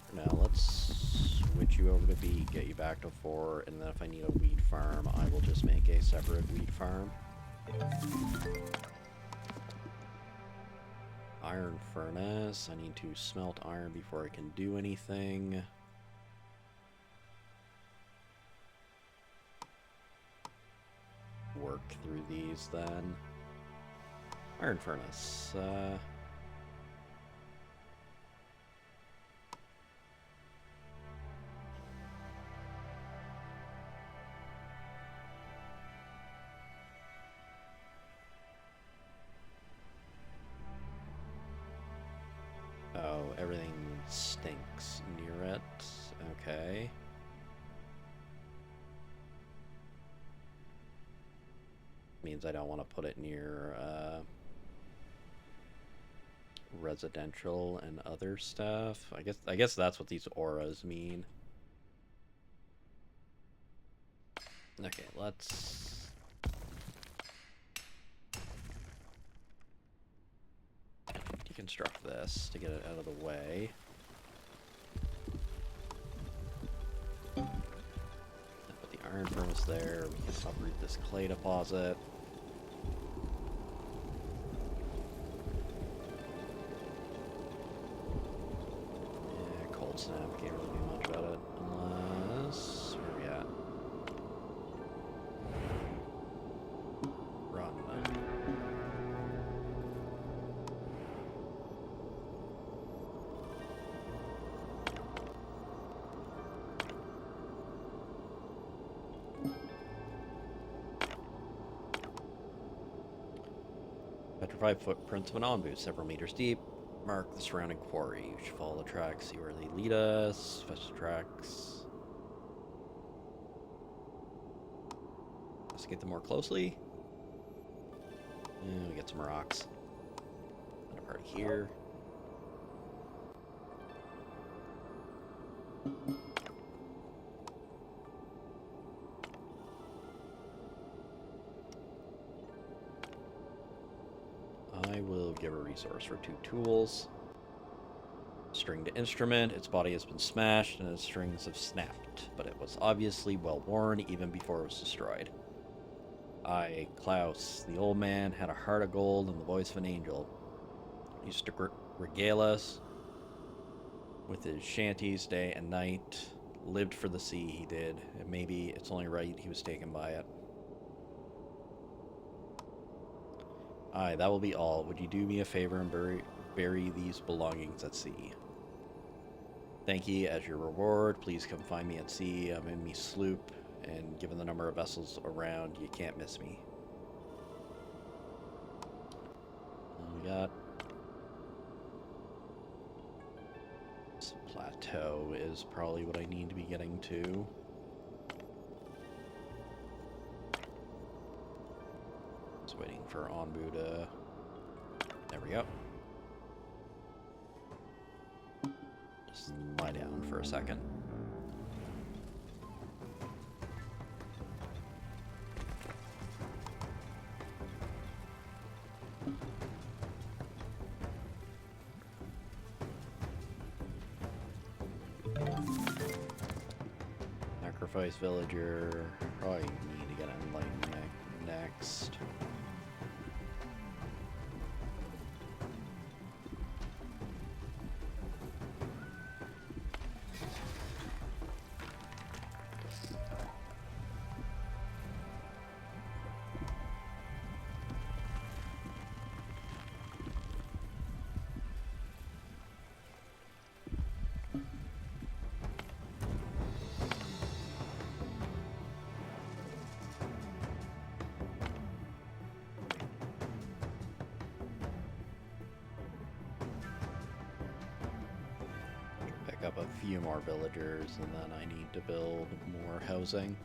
For now, let's switch you over to B, get you back to 4, and then if I need a wheat farm, I will just make a separate wheat farm. Iron furnace. I need to smelt iron before I can do anything. Work through these then. Iron furnace. Oh, everything stinks near it. Okay. Means I don't want to put it near residential and other stuff. I guess that's what these auras mean. Okay, let's deconstruct this to get it out of the way. Put the iron furnace there. We can uproot this clay deposit. Yeah, cold snap, can't really do much about it. Unless, where are we at? Run. Petrified footprints of an on boot several meters deep. Mark the surrounding quarry. You should follow the tracks, see where they lead us. Fetch the tracks. Investigate them more closely. And we get some rocks. And a party here. I will give a resource for 2 tools. Stringed instrument. Its body has been smashed and its strings have snapped, but it was obviously well worn even before it was destroyed. I, Klaus, the old man, had a heart of gold and the voice of an angel. He used to regale us with his shanties day and night. Lived for the sea, he did, and maybe it's only right he was taken by it. Aye, that will be all. Would you do me a favor and bury these belongings at sea? Thank ye. As your reward, please come find me at sea. I'm in me sloop, and given the number of vessels around, you can't miss me. We got this plateau is probably what I need to be getting to. Waiting for Onbu to... There we go. Just lie down for a second. Sacrifice villager. Probably need to get enlightenment next. Up a few more villagers, and then I need to build more housing.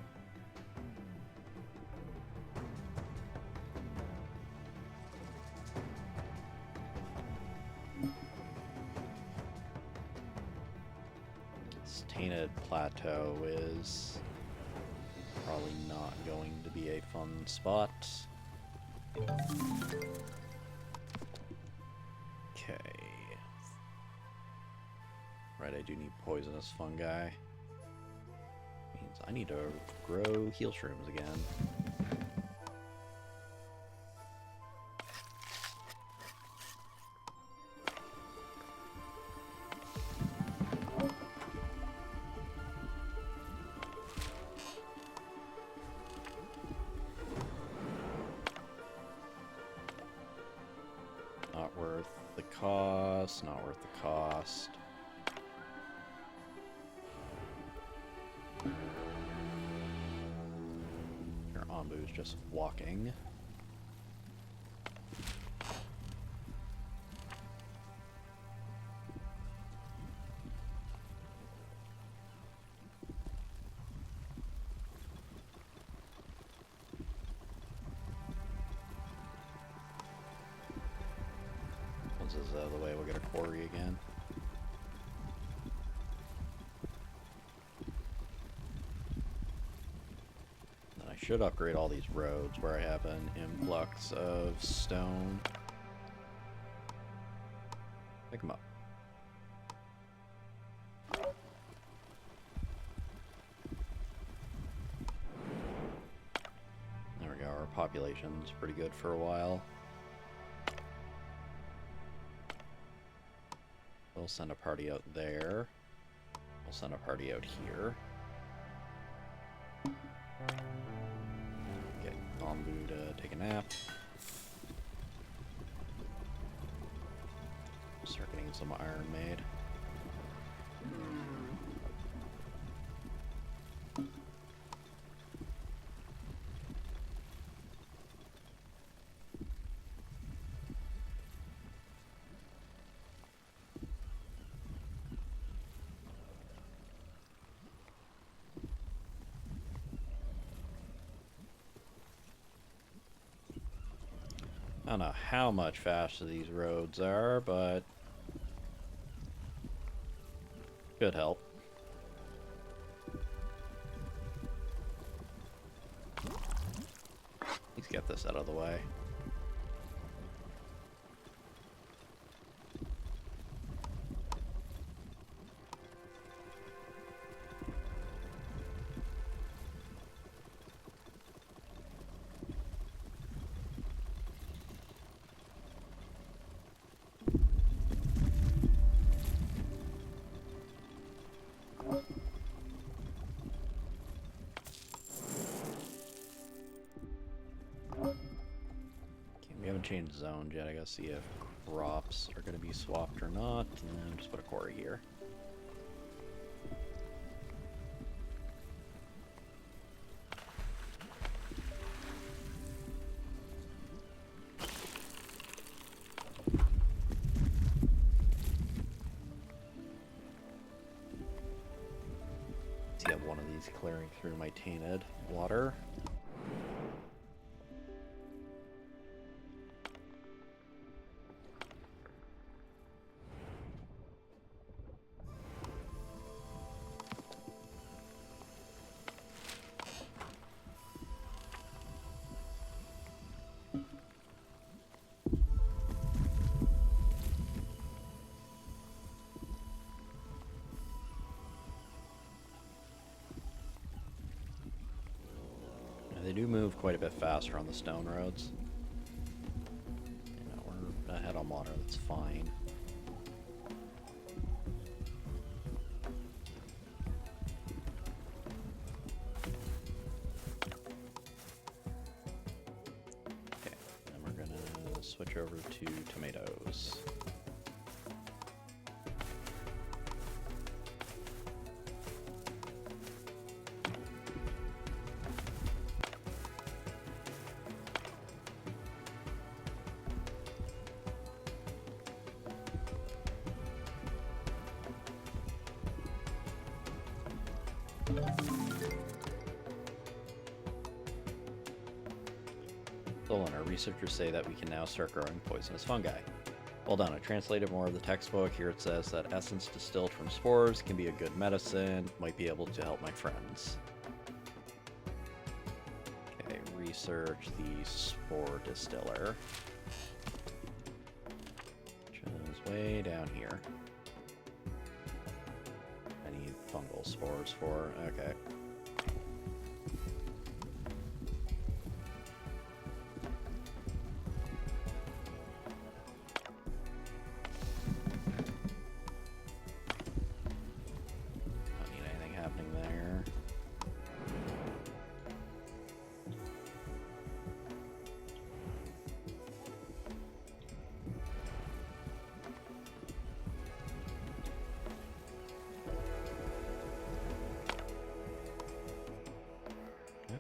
This tainted plateau is probably not going to be a fun spot. Okay. Right, I do need poisonous fungi. Means I need to grow heal shrooms again. Not worth the cost, not worth the cost. Your Ambu's just walking. Once this is out of the way, we'll get a quarry again. Should upgrade all these roads where I have an influx of stone. Pick them up. There we go, our population's pretty good for a while. We'll send a party out there. We'll send a party out here. Ambu to take a nap. Start getting some iron made. I don't know how much faster these roads are, but could help. Let's get this out of the way. We haven't changed zones yet. I gotta see if crops are gonna be swapped or not, and then just put a quarry here. See, I have one of these clearing through my tainted water. They do move quite a bit faster on the stone roads. You know, we're ahead on water, that's fine. Okay, then we're gonna switch over to tomatoes. Our researchers say that we can now start growing poisonous fungi. Well done, I translated more of the textbook. Here it says that essence distilled from spores can be a good medicine, might be able to help my friends. Okay, research the spore distiller. Which is way down here. I need fungal spores for, okay.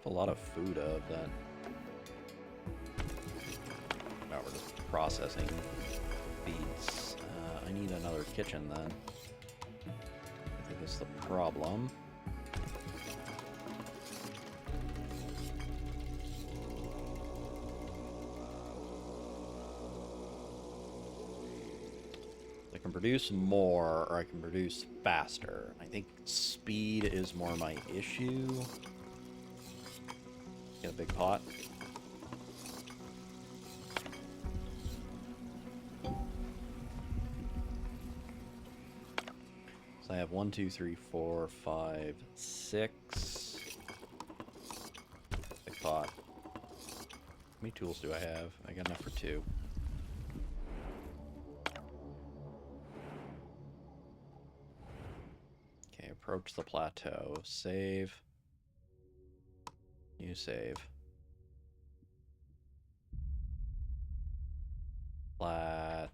A lot of food of that. Now we're just processing feeds. I need another kitchen then. I think that's the problem. I can produce more or I can produce faster. I think speed is more my issue. Get a big pot. So I have 1, 2, 3, 4, 5, 6. Big pot. How many tools do I have? I got enough for 2. Okay, approach the plateau. Save. New save. Flat.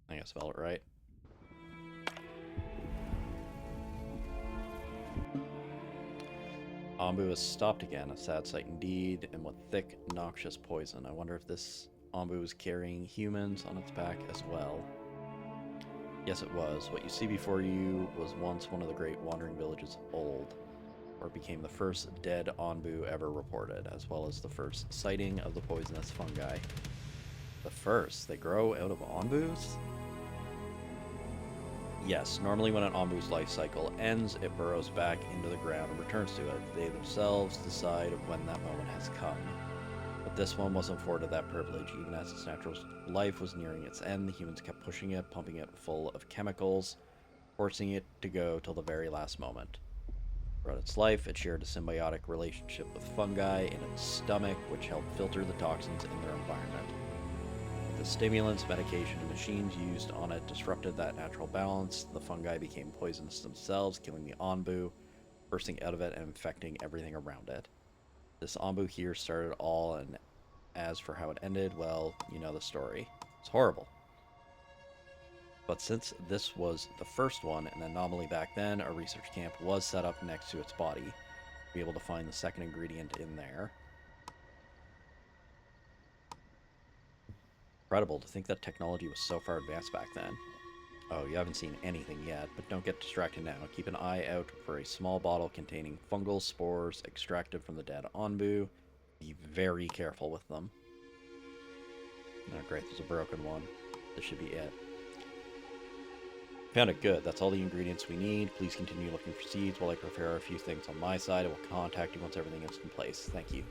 I think I spelled it right. Ombu has stopped again, a sad sight indeed, and with thick, noxious poison. I wonder if this Ombu is carrying humans on its back as well. Yes, it was. What you see before you was once one of the great wandering villages of old, where it became the first dead Onbu ever reported, as well as the first sighting of the poisonous fungi. The first? They grow out of Onbus? Yes, normally when an Onbu's life cycle ends, it burrows back into the ground and returns to it. They themselves decide when that moment has come. But this one wasn't afforded that privilege. Even as its natural life was nearing its end, the humans kept pushing it, pumping it full of chemicals, forcing it to go till the very last moment. Throughout its life, it shared a symbiotic relationship with fungi in its stomach, which helped filter the toxins in their environment. With the stimulants, medication, and machines used on it disrupted that natural balance, the fungi became poisonous themselves, killing the Onbu, bursting out of it and infecting everything around it. This Onbu here started all, and as for how it ended, well, you know the story. It's horrible. But since this was the first one, an anomaly back then, a research camp was set up next to its body to be able to find the second ingredient in there. Incredible to think that technology was so far advanced back then. Oh, you haven't seen anything yet, but don't get distracted now. Keep an eye out for a small bottle containing fungal spores extracted from the dead Onbu. Be very careful with them. Oh, great, there's a broken one. This should be it. Found it good. That's all the ingredients we need. Please continue looking for seeds while I prepare a few things on my side. I will contact you once everything is in place. Thank you.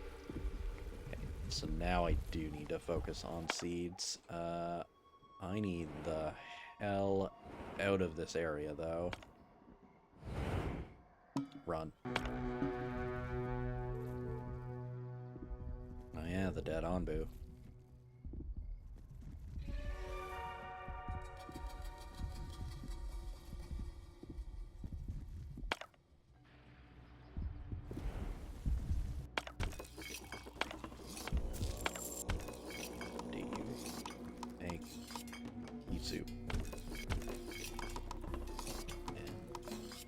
Okay, so now I do need to focus on seeds. I need the hell out of this area, though. Run. Yeah, the dead Anbu. Do you make heat soup? And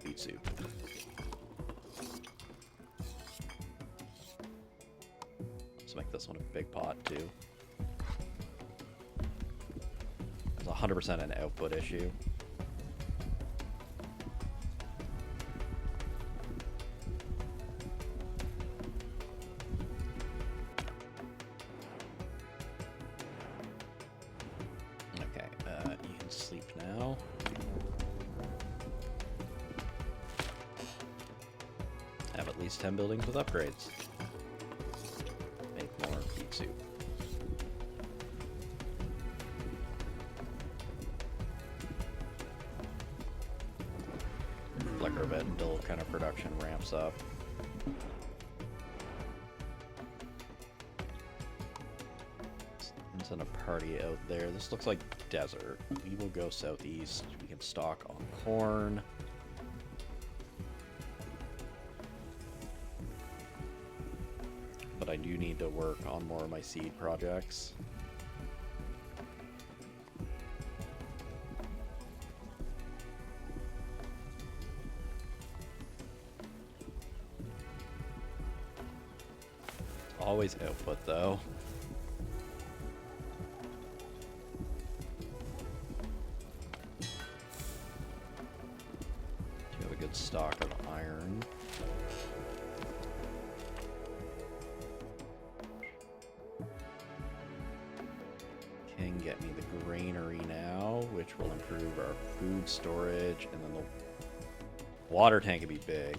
beet soup. Let's make this one a big pot too. It's 100% an output issue. Okay, you can sleep now. Have at least 10 buildings with upgrades. Make more beet soup. Flicker a bit until kind of production ramps up. Let's send a party out there. This looks like desert. We will go southeast. We can stock on corn. But I do need to work on more of my seed projects. Always output though. Do you have a good stock of iron? Can get me the granary now, which will improve our food storage, and then the water tank can be big.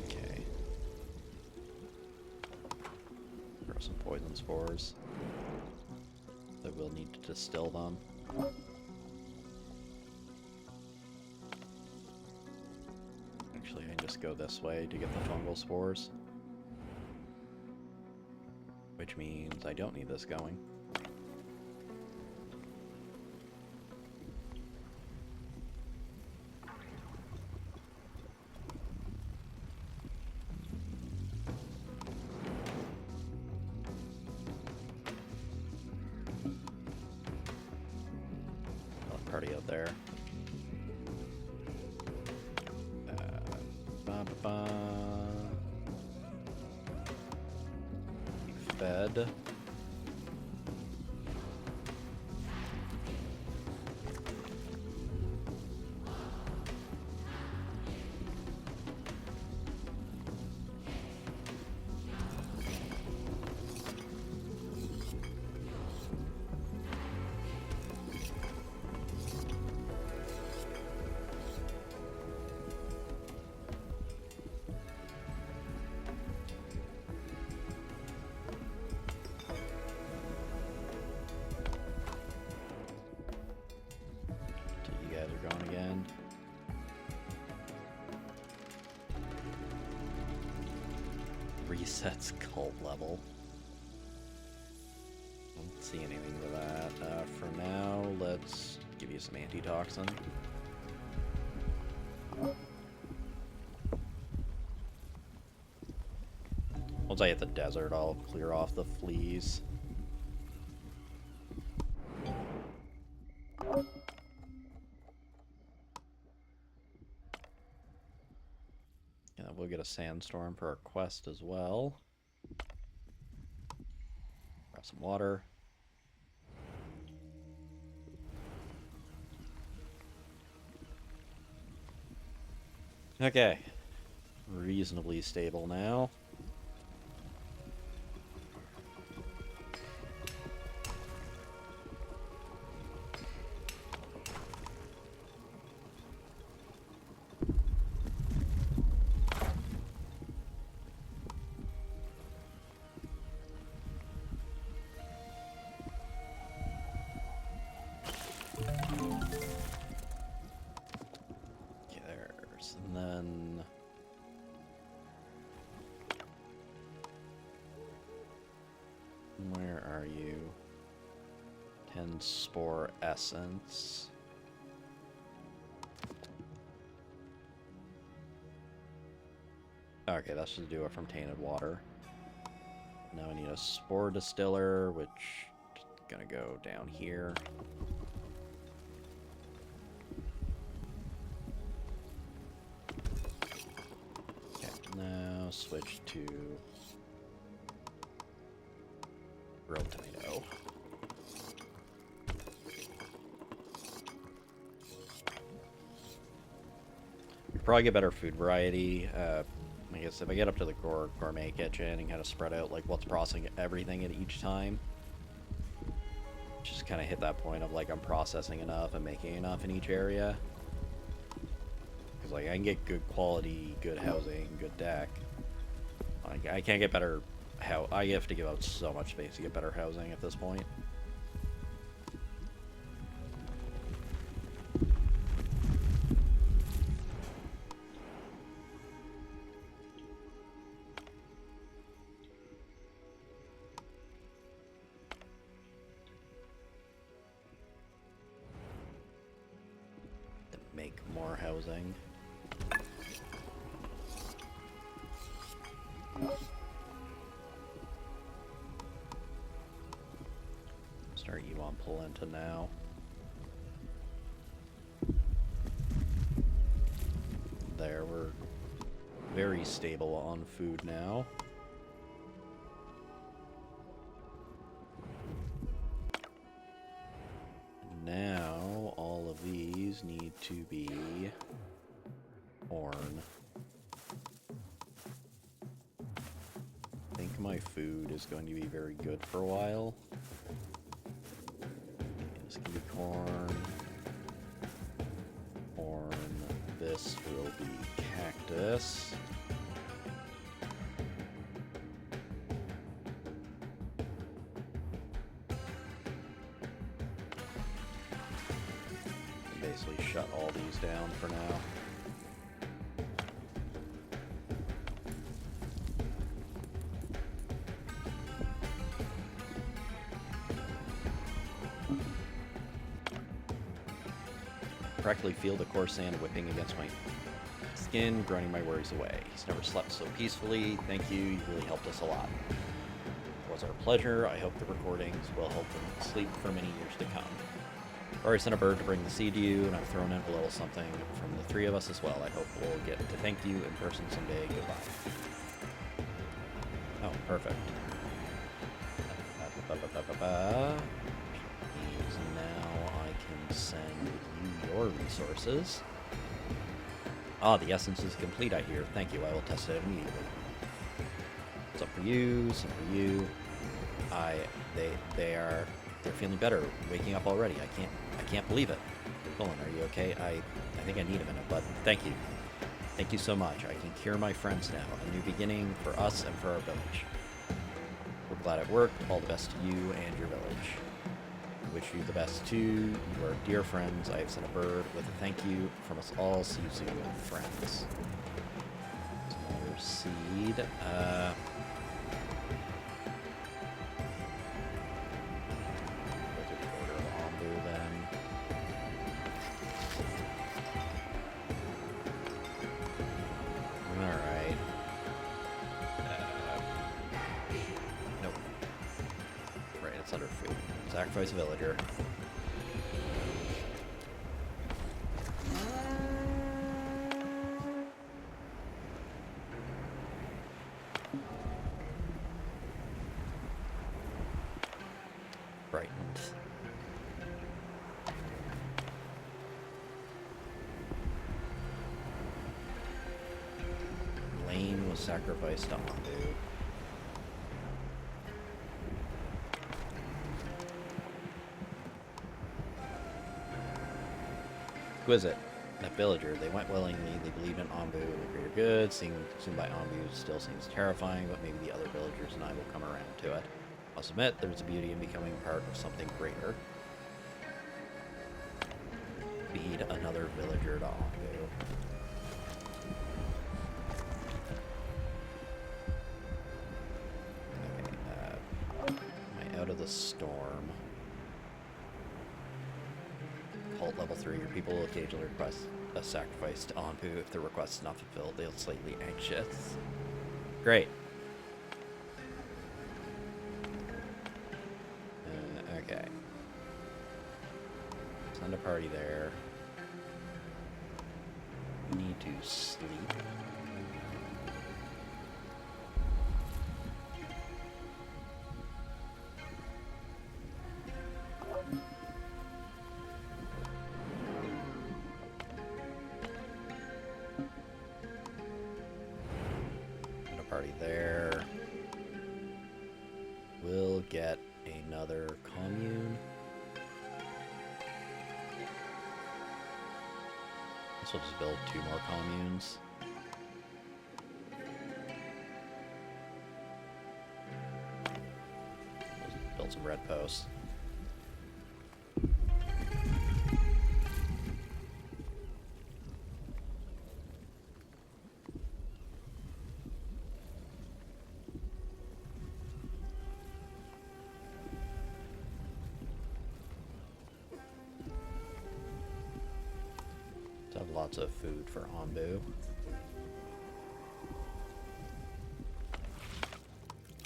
Okay. Throw some poison spores. I will need to distill them. Actually, I can just go this way to get the fungal spores. Which means I don't need this going. Party out there. Fed. Gone again. Resets cult level. Don't see anything for that. For now, let's give you some antitoxin. Once I hit the desert, I'll clear off the fleas. We'll get a sandstorm for our quest as well. Grab some water. Okay. Reasonably stable now. are you? 10 spore essence. Okay, that should do it from tainted water. Now I need a spore distiller, which is gonna go down here. Okay, now switch to grilled tomato. You probably get better food variety. I guess if I get up to the gourmet kitchen and kind of spread out like what's processing everything at each time, just kind of hit that point of like I'm processing enough and making enough in each area. Because like I can get good quality, good housing, good deck. Like I can't get better. I have to give out so much space to get better housing at this point. Make more housing. Start you on polenta now. There, we're very stable on food now. Now, all of these need to be corn. I think my food is going to be very good for a while. This can be corn. Corn. This will be cactus. Basically shut all these down for now. Practically feel the coarse sand whipping against my skin, grinding my worries away. He's never slept so peacefully. Thank you, you really helped us a lot. It was our pleasure. I hope the recordings will help them sleep for many years to come. I've already sent a bird to bring the seed to you, and I've thrown in a little something from the three of us as well. I hope we'll get to thank you in person someday. Goodbye. Oh, perfect. Means now I can send you your resources. Ah, the essence is complete, I hear. Thank you, I will test it immediately. Some for you, some for you. They're feeling better, waking up already. I can't believe it. Colin, are you okay? I think I need a minute, but thank you. Thank you so much. I can cure my friends now. A new beginning for us and for our village. We're glad it worked. All the best to you and your village. I wish you the best too. You are dear friends. I have sent a bird with a thank you from us all. See you soon, friends. Another seed. Sacrifice a villager. Brightened. Lane was sacrificed to Andu. Exquisite. That villager, they went willingly, they believed in Anbu for your good, seen by Anbu still seems terrifying, but maybe the other villagers and I will come around to it. I'll admit, there's a beauty in becoming part of something greater. Feed another villager to Anbu. Okay, am I out of the storm. Cult level 3. Your people will occasionally request a sacrifice to Anpu. If the request is not fulfilled, they'll slightly anxious. Great. Okay. Send a party there. We need to sleep. Party there. We'll get another commune. Guess we'll just build 2 more communes. We'll build some red posts. Have lots of food for Anbu.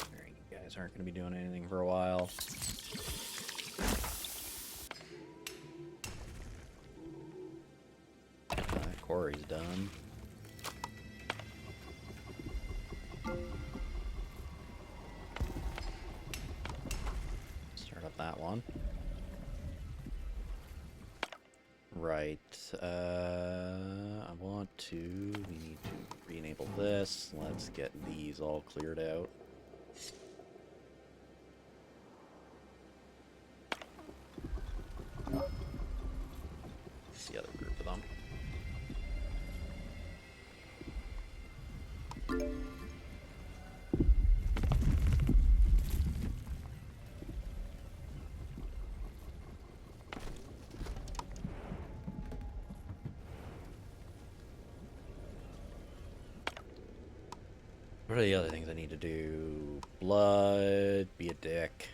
Alright, you guys aren't going to be doing anything for a while. Corey's done. Start up that one. Right, we need to re-enable this. Let's get these all cleared out. The other group of them. What are the other things I need to do? Blood, be a dick,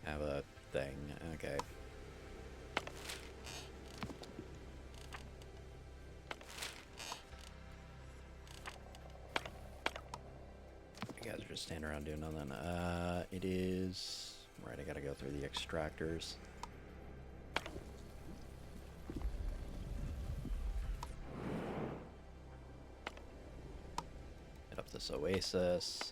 have a thing, okay. You guys are just standing around doing nothing. It is... Right, I gotta go through the extractors. This oasis.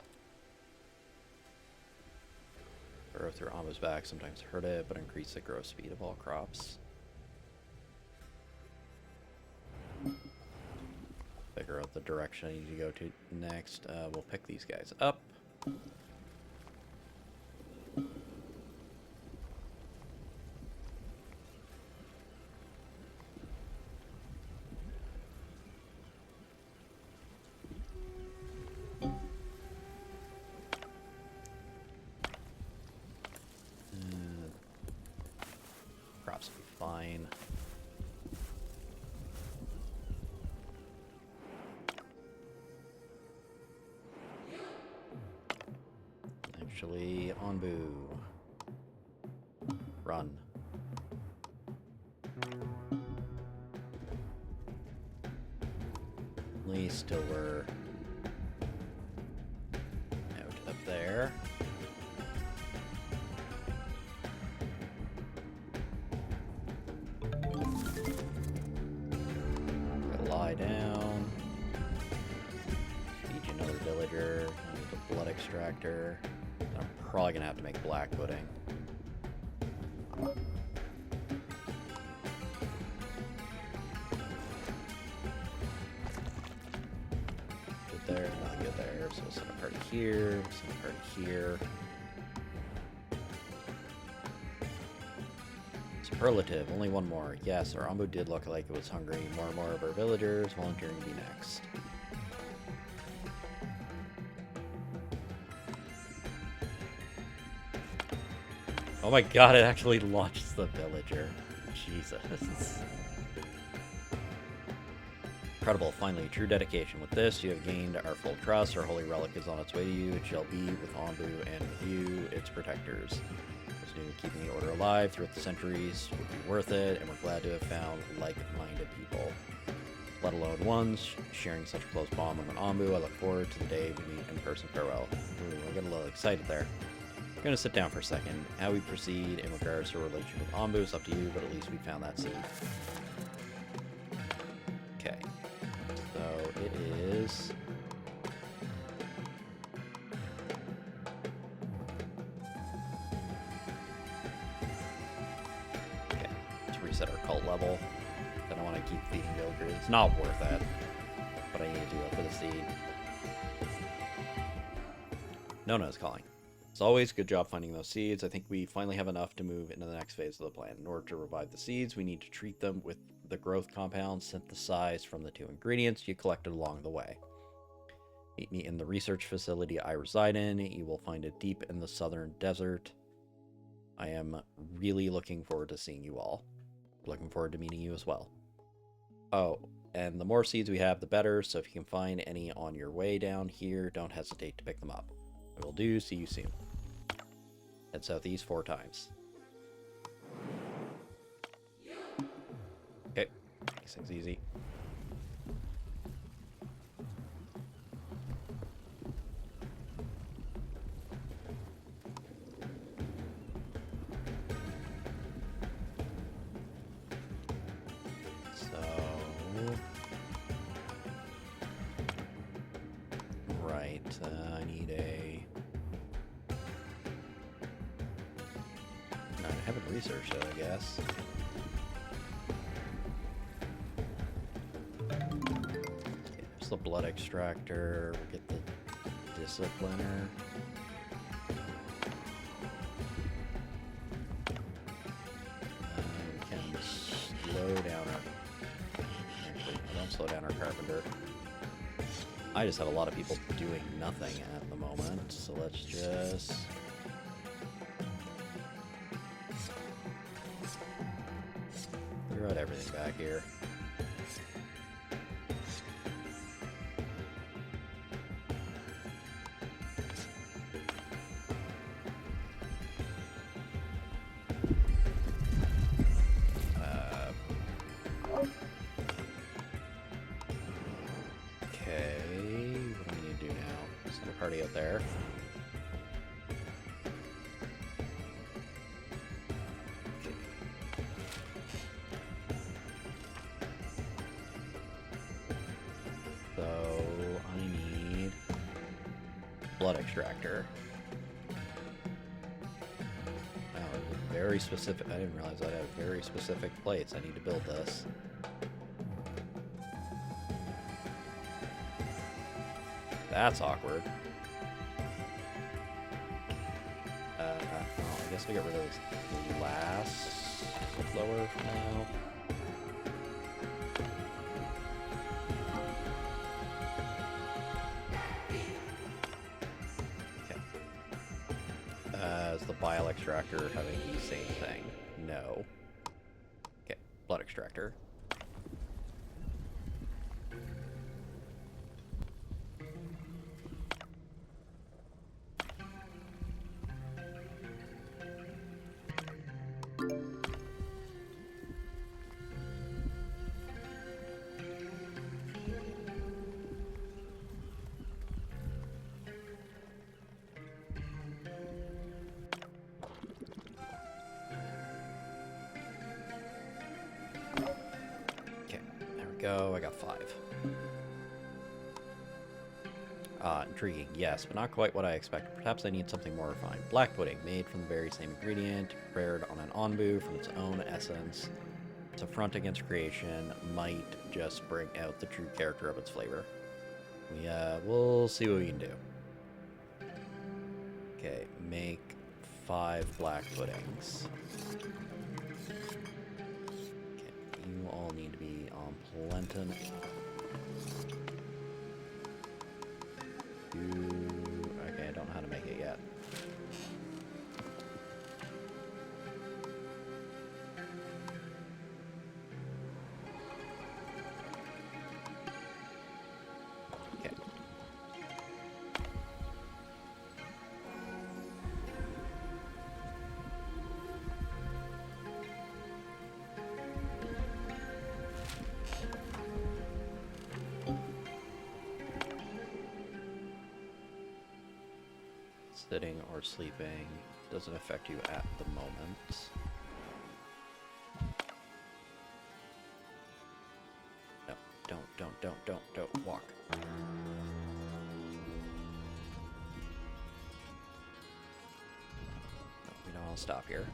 Burrow through Anbu's back, sometimes hurt it, but increase the growth speed of all crops. Figure out the direction I need to go to next. We'll pick these guys up. Crops will be fine. Actually, Anbu. Run. At least still we're out up there. Lie down. Feed you another villager. I need the blood extractor. I'm probably gonna have to make black pudding. Good there, nothing good there. So we'll send a party here, send a party here. Superlative, only one more. Yes, our Anbu did look like it was hungry. More and more of our villagers volunteering to be next. Oh my god, it actually launched the villager. Jesus. Incredible, finally, true dedication. With this, you have gained our full trust. Our holy relic is on its way to you. It shall be with Ombu and with you, its protectors. This new keeping the order alive throughout the centuries would be worth it, and we're glad to have found like-minded people, let alone ones sharing such a close bond with an Ombu. I look forward to the day we meet in person. Farewell. Ooh, I get a little excited there. I'm going to sit down for a second. How we proceed in regards to our relationship with Ombu is up to you, but at least we found that seed. Okay. So it is... Okay, let's reset our cult level. I don't want to keep feeding villagers. It's not worth it, but I need to do it for the seed. Nona's calling. As always, good job finding those seeds. I think we finally have enough to move into the next phase of the plan. In order to revive the seeds, we need to treat them with the growth compounds synthesized from the 2 ingredients you collected along the way. Meet me in the research facility I reside in. You will find it deep in the southern desert. I am really looking forward to seeing you all. Looking forward to meeting you as well. Oh, and the more seeds we have, the better, so if you can find any on your way down here, don't hesitate to pick them up. I will do. See you soon. Head southeast 4 times. Okay. These things easy. I need a... No, I haven't researched it, I guess. Okay, there's the blood extractor. We'll get the discipliner. We can slow down our... Actually, don't slow down our carpenter. I just have a lot of people doing nothing at the moment, so let's just... clear out everything back here. Party out there. Okay. So I need blood extractor. Oh, very specific. I didn't realize I had very specific plates. I need to build this. That's awkward. Well, I guess we get rid of this last lower for now. Okay. Is the bile extractor having the same thing? No. Okay, blood extractor. Go, I got 5. Intriguing, yes, but not quite what I expected. Perhaps I need something more refined. Black pudding, made from the very same ingredient, prepared on an Onbu from its own essence. Its affront against creation might just bring out the true character of its flavor. We'll see what we can do. Okay, make 5 black puddings. Okay, you all need to be on Plenton. Okay, I don't know how to make it yet. Sitting or sleeping doesn't affect you at the moment. No, don't walk. No, we don't want to stop here.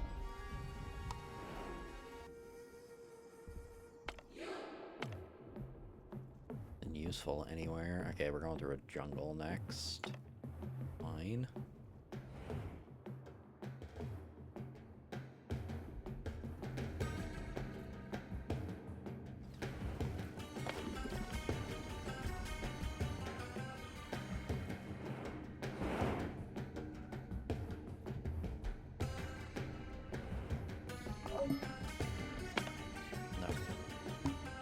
Useful anywhere. Okay, we're going through a jungle next. Fine. No.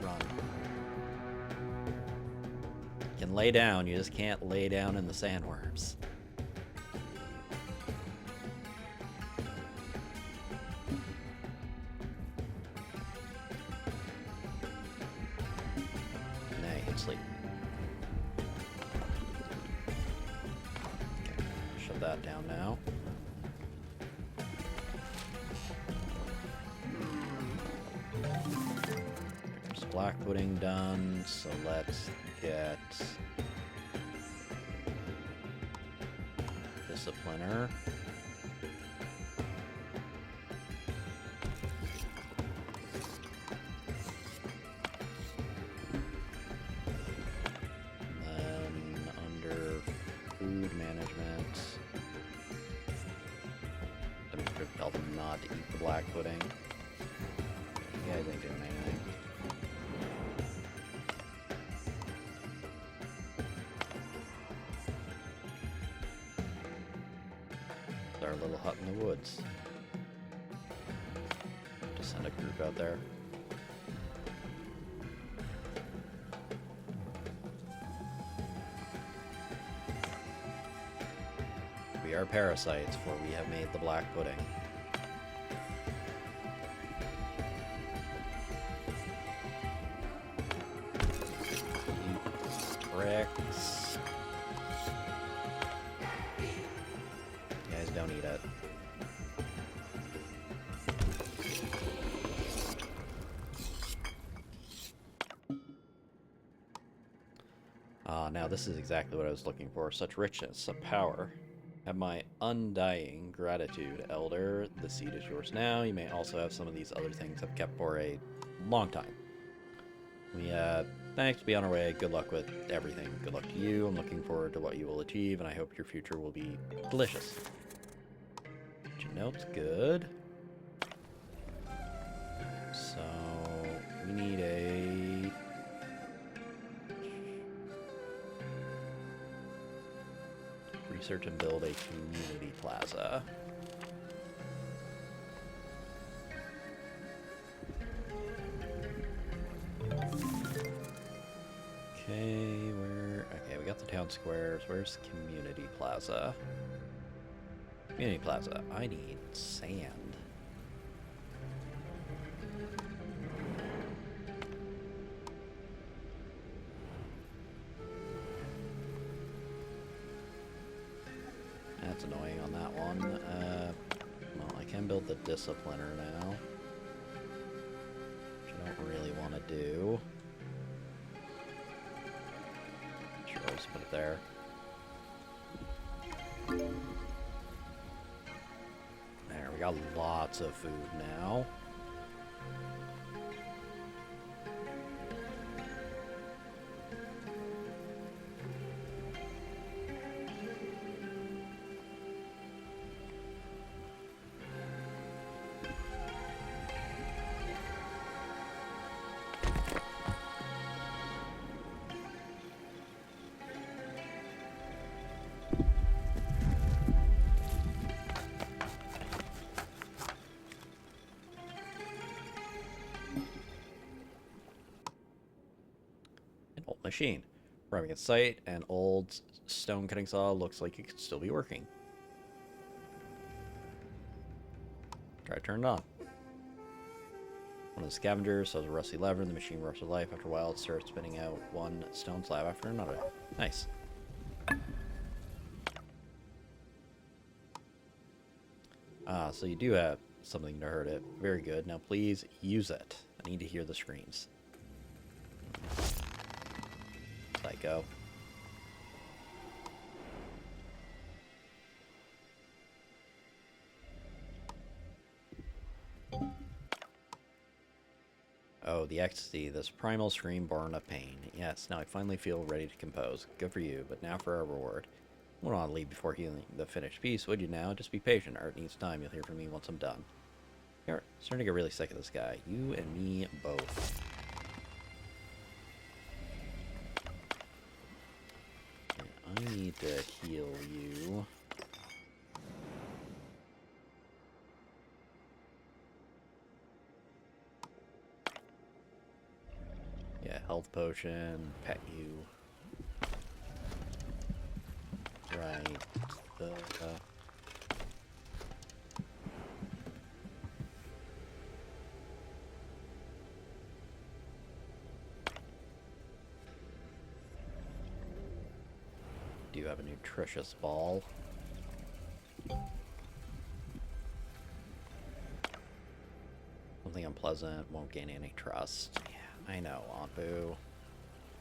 Run. You can lay down, you just can't lay down in the sandworms. Nah, you can sleep. Okay, shove that down now. There's black pudding done, so let's get discipliner. And then under food management, I'm going to tell them not to eat the black pudding. You guys ain't doing anything. Our little hut in the woods. Just send a group out there. We are parasites, for we have made the black pudding. Eat bricks. Don't eat it. Now this is exactly what I was looking for. Such richness of power. Have my undying gratitude, Elder. The seat is yours now. You may also have some of these other things I've kept for a long time. Thanks, be on our way. Good luck with everything. Good luck to you. I'm looking forward to what you will achieve, and I hope your future will be delicious. Nope's good. So we need a research and build a community plaza. Okay, we got the town squares. Where's community plaza? Community plaza. I need sand. That's annoying on that one. Well, I can build the discipliner now, which I don't really want to do. Sure, I'll just put it there. There, we got lots of food now. Machine. Arriving at site, an old stone cutting saw looks like it could still be working. Try to turn it on. One of the scavengers has a rusty lever and the machine roars to life. After a while, it starts spinning out one stone slab after another. Nice. Ah, so you do have something to hurt it. Very good. Now please use it. I need to hear the screams. Psycho. Oh, the ecstasy, this primal scream born of pain. Yes, now I finally feel ready to compose. Good for you, but now for our reward. I wouldn't want to leave before healing the finished piece, would you now? Just be patient. Art needs time. You'll hear from me once I'm done. You're starting to get really sick of this guy. You and me both. I need to heal you. Yeah, health potion, pet you. Right. Do you have a nutritious ball? Something unpleasant, won't gain any trust. Yeah, I know, Anpu.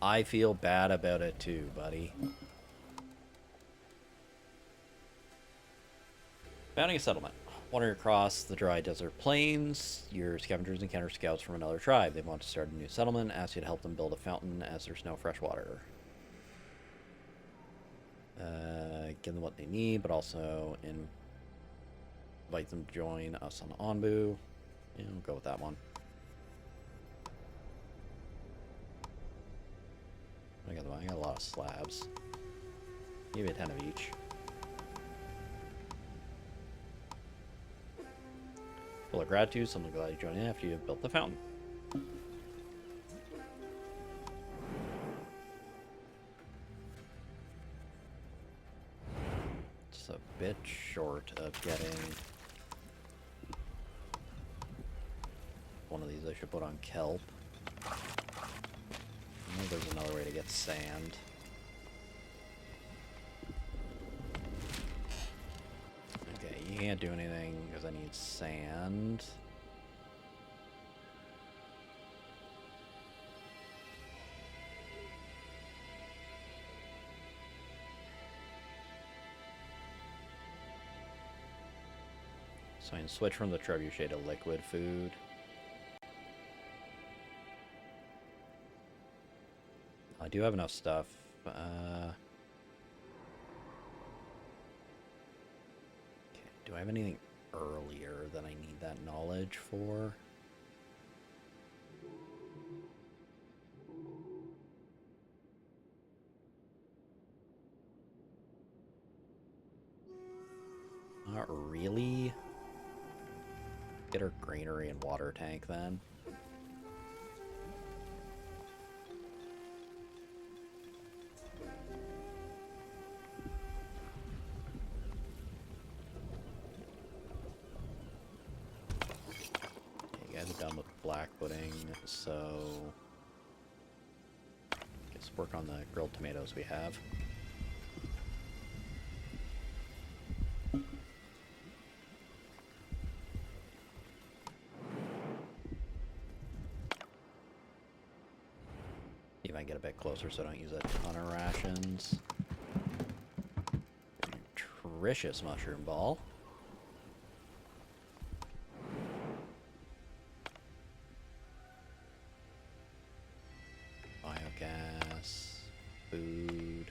I feel bad about it too, buddy. Founding a settlement. Wandering across the dry desert plains, your scavengers encounter scouts from another tribe. They want to start a new settlement, ask you to help them build a fountain as there's no fresh water. Give them what they need, but also invite them to join us on Anbu. Yeah, we'll go with that one. I got a lot of slabs. Give me 10 of each. Full of gratitude, so I'm glad you joined in after you've built the fountain. It's a bit short of getting one of these. I should put on kelp. I know there's another way to get sand. Okay, you can't do anything because I need sand. So I can switch from the trebuchet to liquid food. I do have enough stuff. Okay. Do I have anything earlier that I need that knowledge for? Not really. Get our granary and water tank then. Done with black pudding, so let's work on the grilled tomatoes we have. See if I can get a bit closer so I don't use a ton of rations. Nutritious mushroom ball. Biogas, food.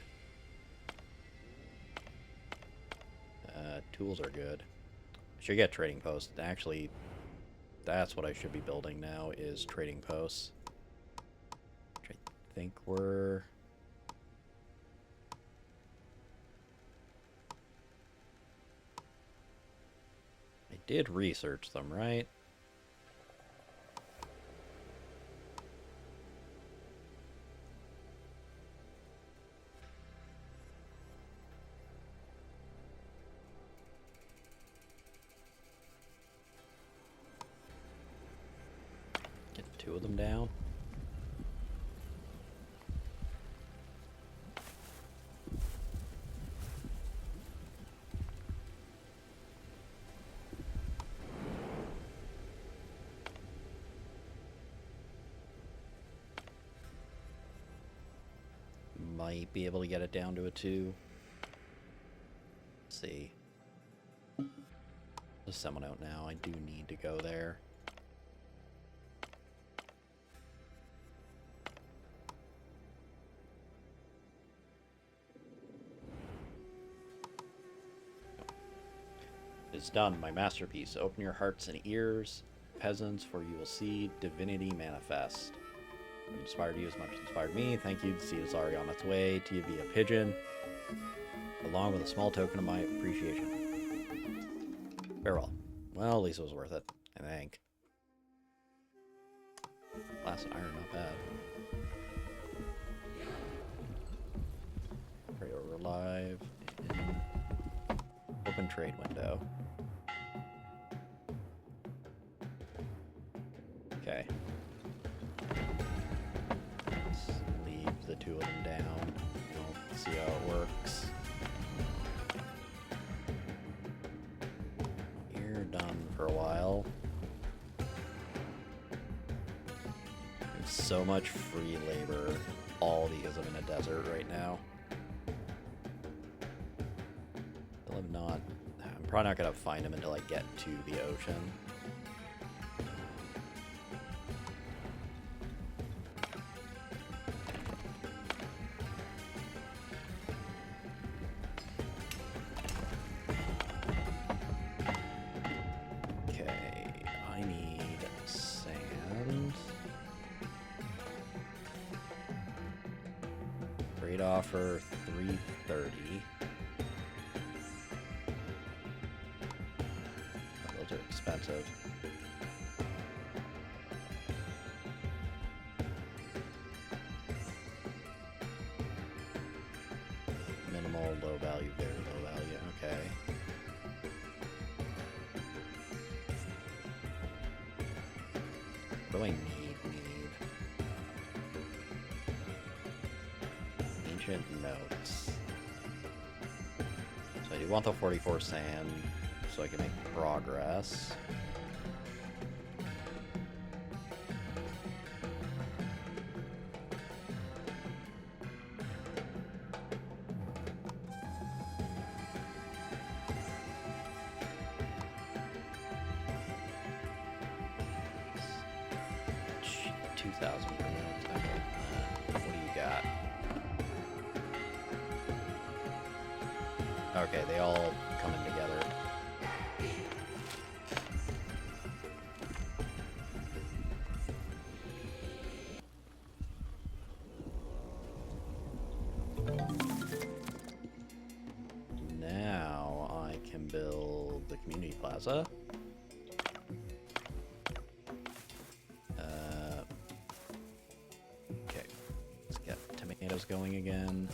Tools are good. I should get trading posts. Actually, that's what I should be building now, is trading posts. Which I think we're... I did research them, right? Get 2 of them down. might be able to get it down to a 2. Let's see. Let's send one out now. I do need to go there. It's done, my masterpiece. Open your hearts and ears, peasants, for you will see divinity manifest. It inspired you as much as inspired me. Thank you. The seed is already on its way to you via pigeon, along with a small token of my appreciation. Farewell. Well, at least it was worth it, I think. Glass and iron, not bad. Pray we're live. Open trade window. Okay. Let's leave the 2 of them down. We'll see how it works. You're done for a while. There's so much free labor, all because I'm in a desert right now. I'm probably not gonna find him until I get to the ocean. Okay, I need sand. Trade offer 330. Expensive. Minimal, low value, very low value. Okay. What do I need? Ancient notes. So I do want the 44 sand so I can make progress. Okay, they all come in together. Now I can build the community plaza. Okay, let's get tomatoes going again.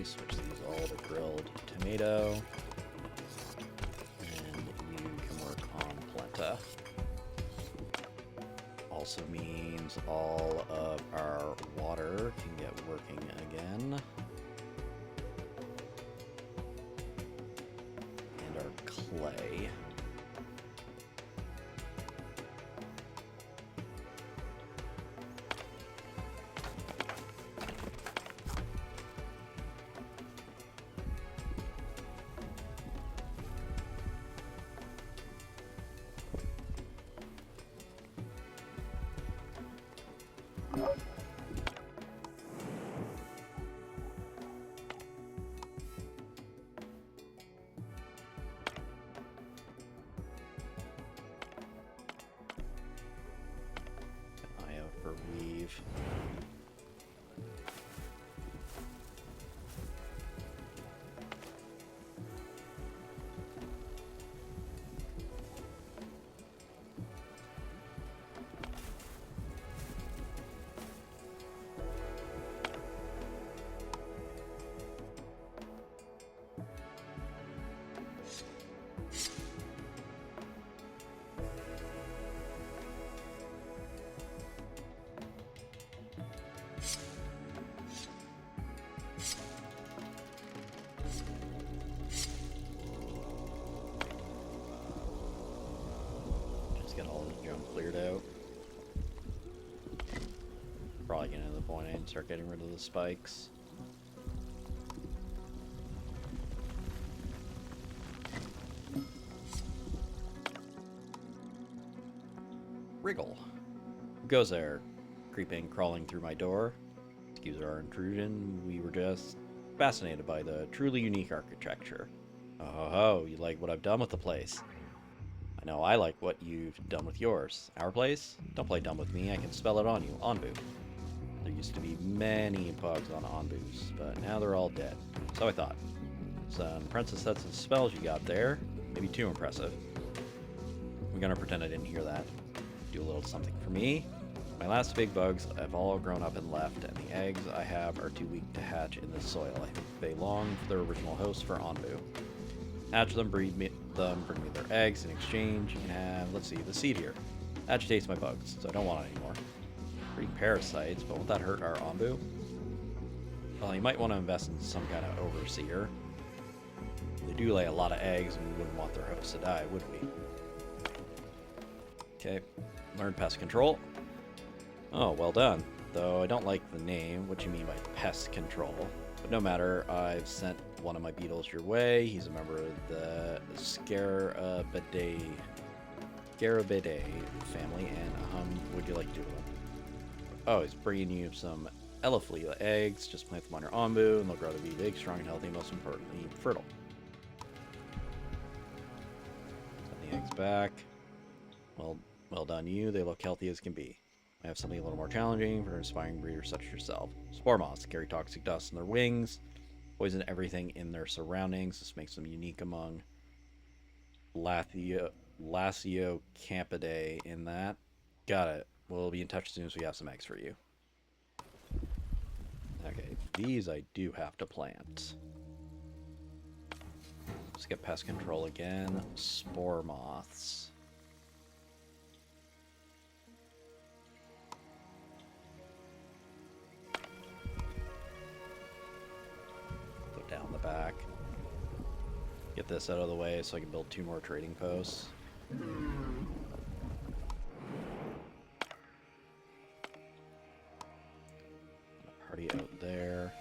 Switch these all to grilled tomato, and you can work on polenta. Also means all of our water can get working again, and our clay. get all this junk cleared out. Probably getting to the point I need to start getting rid of the spikes. Wriggle. Who goes there? Creeping, crawling through my door. Excuse our intrusion. We were just fascinated by the truly unique architecture. Oh, you like what I've done with the place? I know I like what you've done with yours. Our place? Don't play dumb with me, I can spell it on you. Onbu. There used to be many pugs on Onbus, but now they're all dead. So I thought. Some impressive sets of spells you got there. Maybe too impressive. I'm gonna pretend I didn't hear that. Do a little something for me. My last big bugs have all grown up and left, and the eggs I have are too weak to hatch in this soil. I think they long for their original host for Onbu. Hatch them, breed them, bring me their eggs in exchange. You can have, let's see, the seed here. Agitates my bugs, so I don't want it anymore. Breeding parasites, but won't that hurt our Onbu? Well, you might want to invest in some kind of overseer. They do lay a lot of eggs, and we wouldn't want their hosts to die, would we? Okay, learn pest control. Oh, well done. Though I don't like the name, what you mean by pest control. But no matter, I've sent one of my beetles your way. He's a member of the Scarabidae family, and what'd you like to do with him? Oh, he's bringing you some Eliphalia eggs. Just plant them on your Onbu, and they'll grow to be big, strong, and healthy, most importantly, fertile. Send the eggs back. Well done you. They look healthy as can be. I have something a little more challenging for inspiring breeders such as yourself. Spore moths carry toxic dust in their wings, poison everything in their surroundings. This makes them unique among Lasiocampidae in that. Got it. We'll be in touch as soon as we have some eggs for you. Okay, these I do have to plant. Let's get pest control again. Spore moths. Down the back. Get this out of the way so I can build 2 more trading posts. Party out there.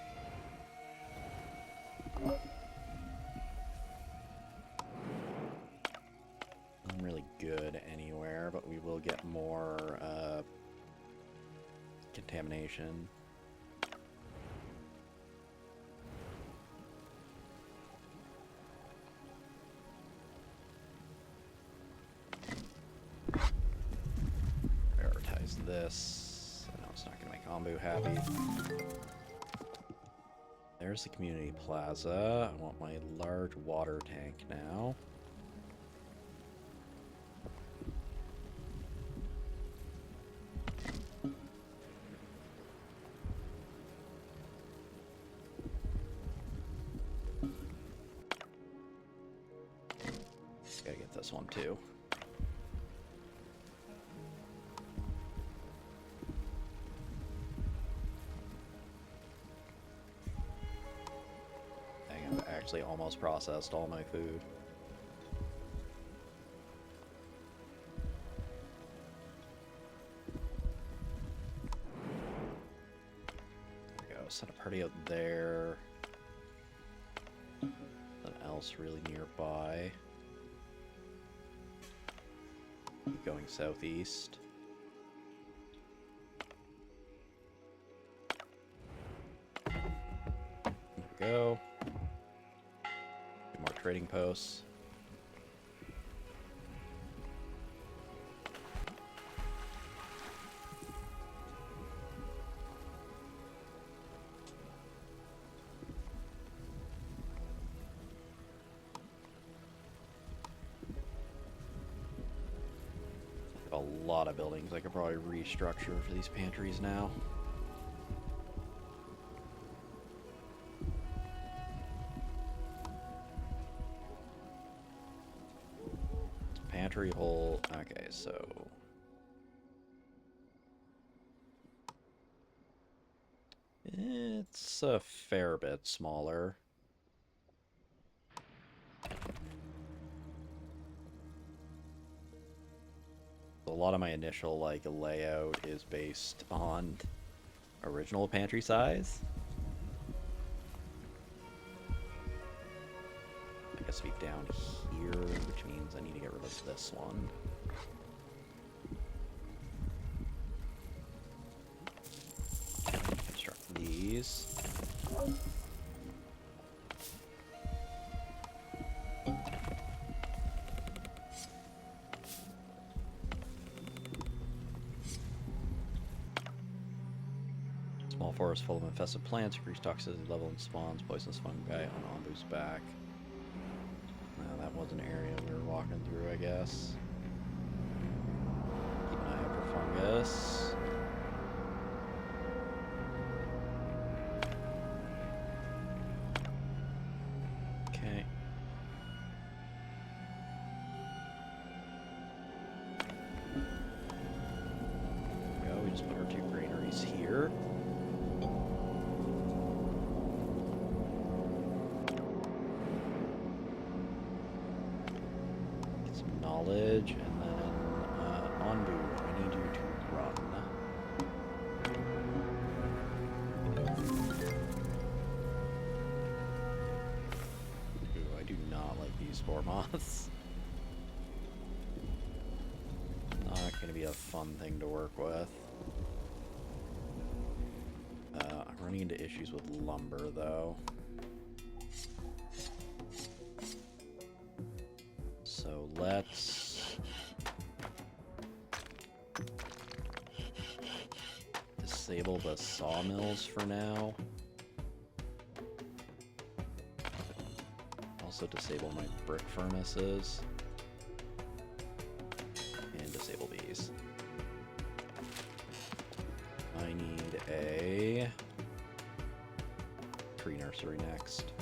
Not really good anywhere, but we will get more contamination. This. I know it's not going to make Onbu happy. There's the community plaza. I want my large water tank now. Gotta get this one too. Actually almost processed all my food. There we go. Set a party out there. Nothing else really nearby. Keep going southeast. There we go. More trading posts. A lot of buildings I could probably restructure for these pantries now. Pantry hole. Okay, so it's a fair bit smaller. A lot of my initial like layout is based on original pantry size. I guess be down here, which means I need to get rid of this one. Construct these. Small forest full of infested plants, increase toxicity level and spawns poisonous fungi on Ombu's back. That was an area we were walking through, I guess. Keep an eye out for fungus. Okay. There we go. We just put our 2 granaries here. Knowledge, and then Onbu, I need you to run. Ooh, I do not like these spore moths. Not gonna be a fun thing to work with. I'm running into issues with lumber though. So let's disable the sawmills for now. Also disable my brick furnaces. And disable these. I need a tree nursery next.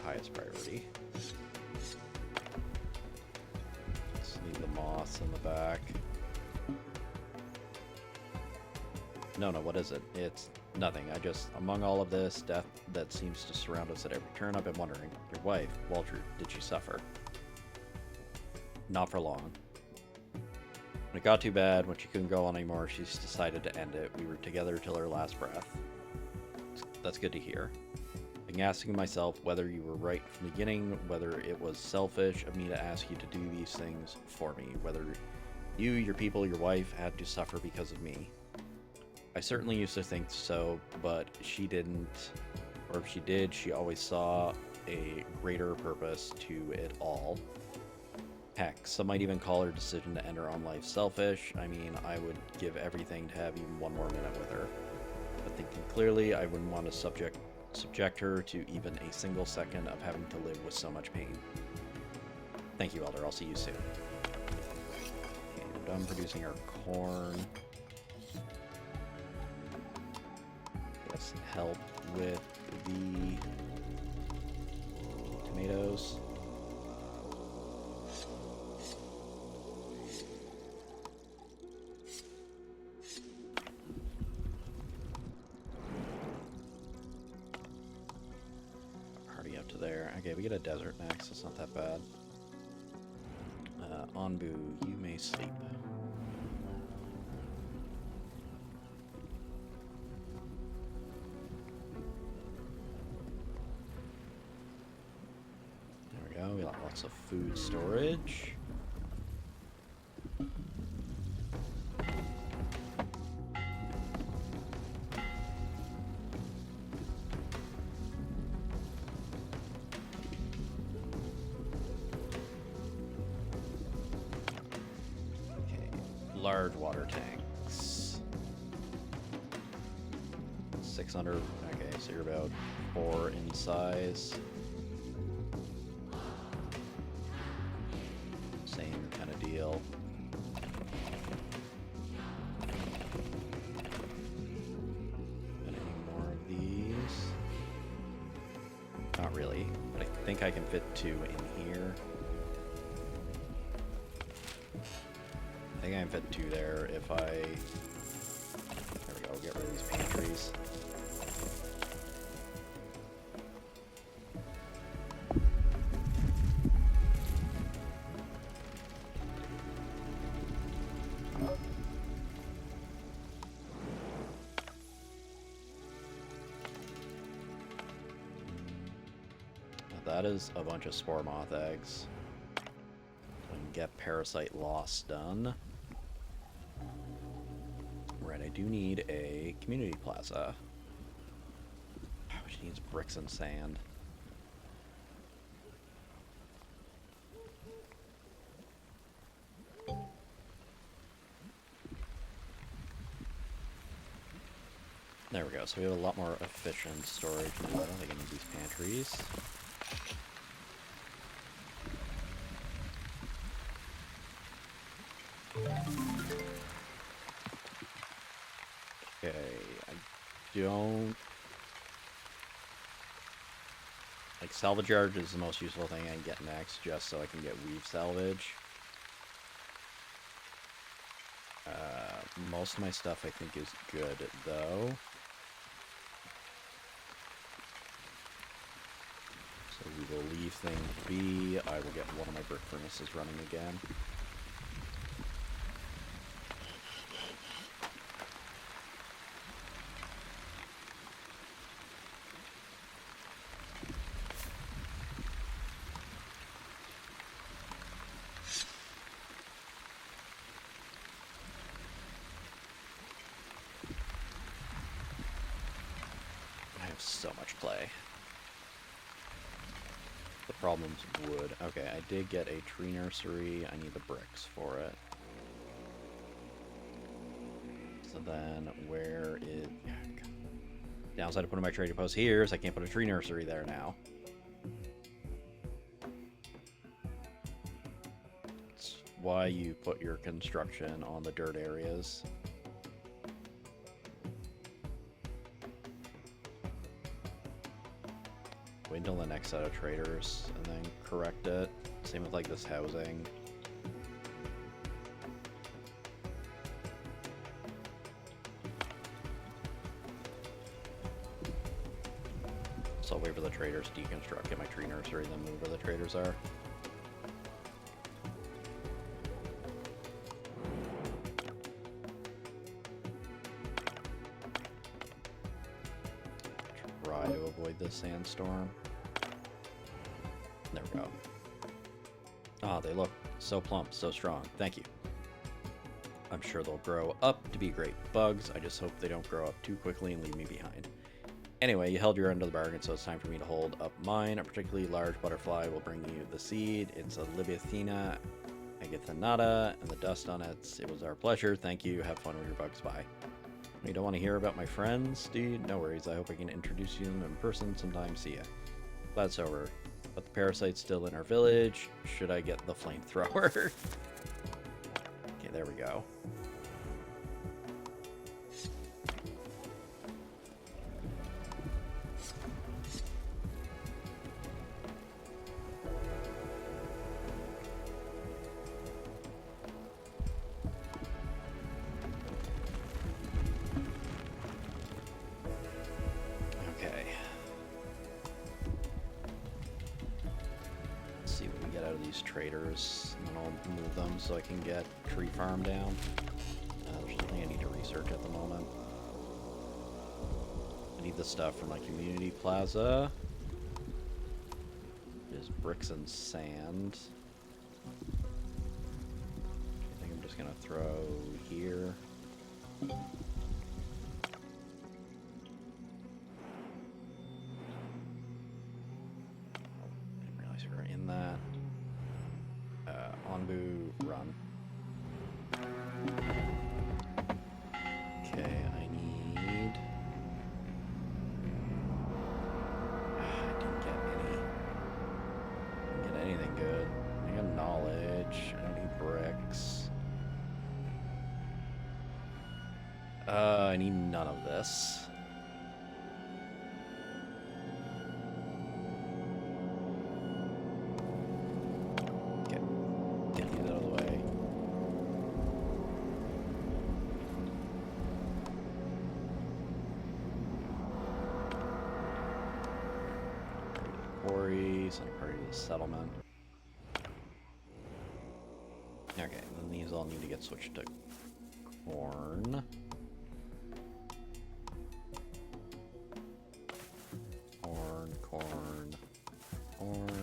Highest priority. Just leave the moss in the back. No, what is it? It's nothing. Among all of this death that seems to surround us at every turn, I've been wondering, your wife, Walter, did she suffer? Not for long. When it got too bad, when she couldn't go on anymore, she's decided to end it. We were together till her last breath. That's good to hear. I'm asking myself whether you were right from the beginning, whether it was selfish of me to ask you to do these things for me, whether you, your people, your wife had to suffer because of me. I certainly used to think so, but she didn't, or if she did, she always saw a greater purpose to it all. Heck, some might even call her decision to end her own life selfish. I mean, I would give everything to have even one more minute with her. But thinking clearly, I wouldn't want to subject her to even a single second of having to live with so much pain. Thank you, Elder. I'll see you soon. Okay, we're done producing our corn. Let's help with the tomatoes. There. Okay, we get a desert next. It's not that bad. Onbu, you may sleep. There we go. We got lots of food storage. Large water tanks. 600. Okay, so you're about 4 in size. Same kind of deal. Any more of these? Not really, but I think I can fit 2 in here. I think I can fit 2 there if I... There we go, get rid of these pantries. that is a bunch of spore moth eggs. So I can get parasite loss done. Right, I do need a community plaza, which needs bricks and sand. There we go, so we have a lot more efficient storage now. I can use these pantries. Okay, I don't... Like, salvage yard is the most useful thing I can get next, just so I can get weave salvage. Most of my stuff I think is good, though. So we will leave things be. I will get one of my brick furnaces running again. I have so much clay. The problem's wood. Okay, I did get a tree nursery. I need the bricks for it. So then, where is... Downside of putting my trading post here is I can't put a tree nursery there now. That's why you put your construction on the dirt areas. Wait until the next set of traders and then correct it. Same with like this housing. So I'll wait for the traders to deconstruct, get my tree nursery, then move where the traders are. Try to avoid this sandstorm. There we go. Ah, they look so plump, so strong. Thank you. I'm sure they'll grow up to be great bugs. I just hope they don't grow up too quickly and leave me behind. Anyway, you held your end of the bargain, so it's time for me to hold up mine. A particularly large butterfly will bring you the seed. It's a Libythina agathanata, and the dust on it. It was our pleasure. Thank you. Have fun with your bugs. Bye. You don't want to hear about my friends, dude? No worries. I hope I can introduce you to them in person sometime. See ya. Glad it's over. But the parasite's still in our village. Should I get the flamethrower? Okay, there we go. Traders, and then I'll move them so I can get tree farm down. There's nothing I need to research at the moment. I need the stuff from my community plaza. There's bricks and sand. I think I'm just gonna throw here. Didn't realize we were in that. Onbu, run. Okay, I need... I didn't get any. Didn't get anything good. I got knowledge. I don't need bricks. I need none of this. Send a party to the settlement. Okay, and then these all need to get switched to corn. Corn, corn, corn.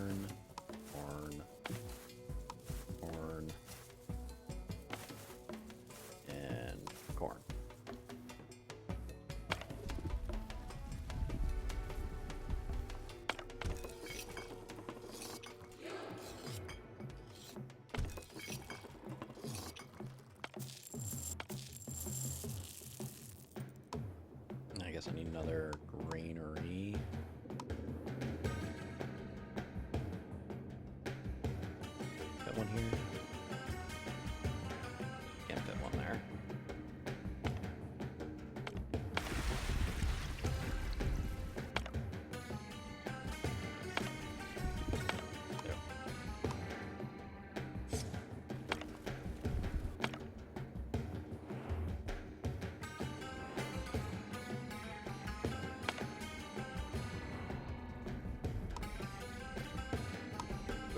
guess I need another granary. Got one here. Can't fit one there.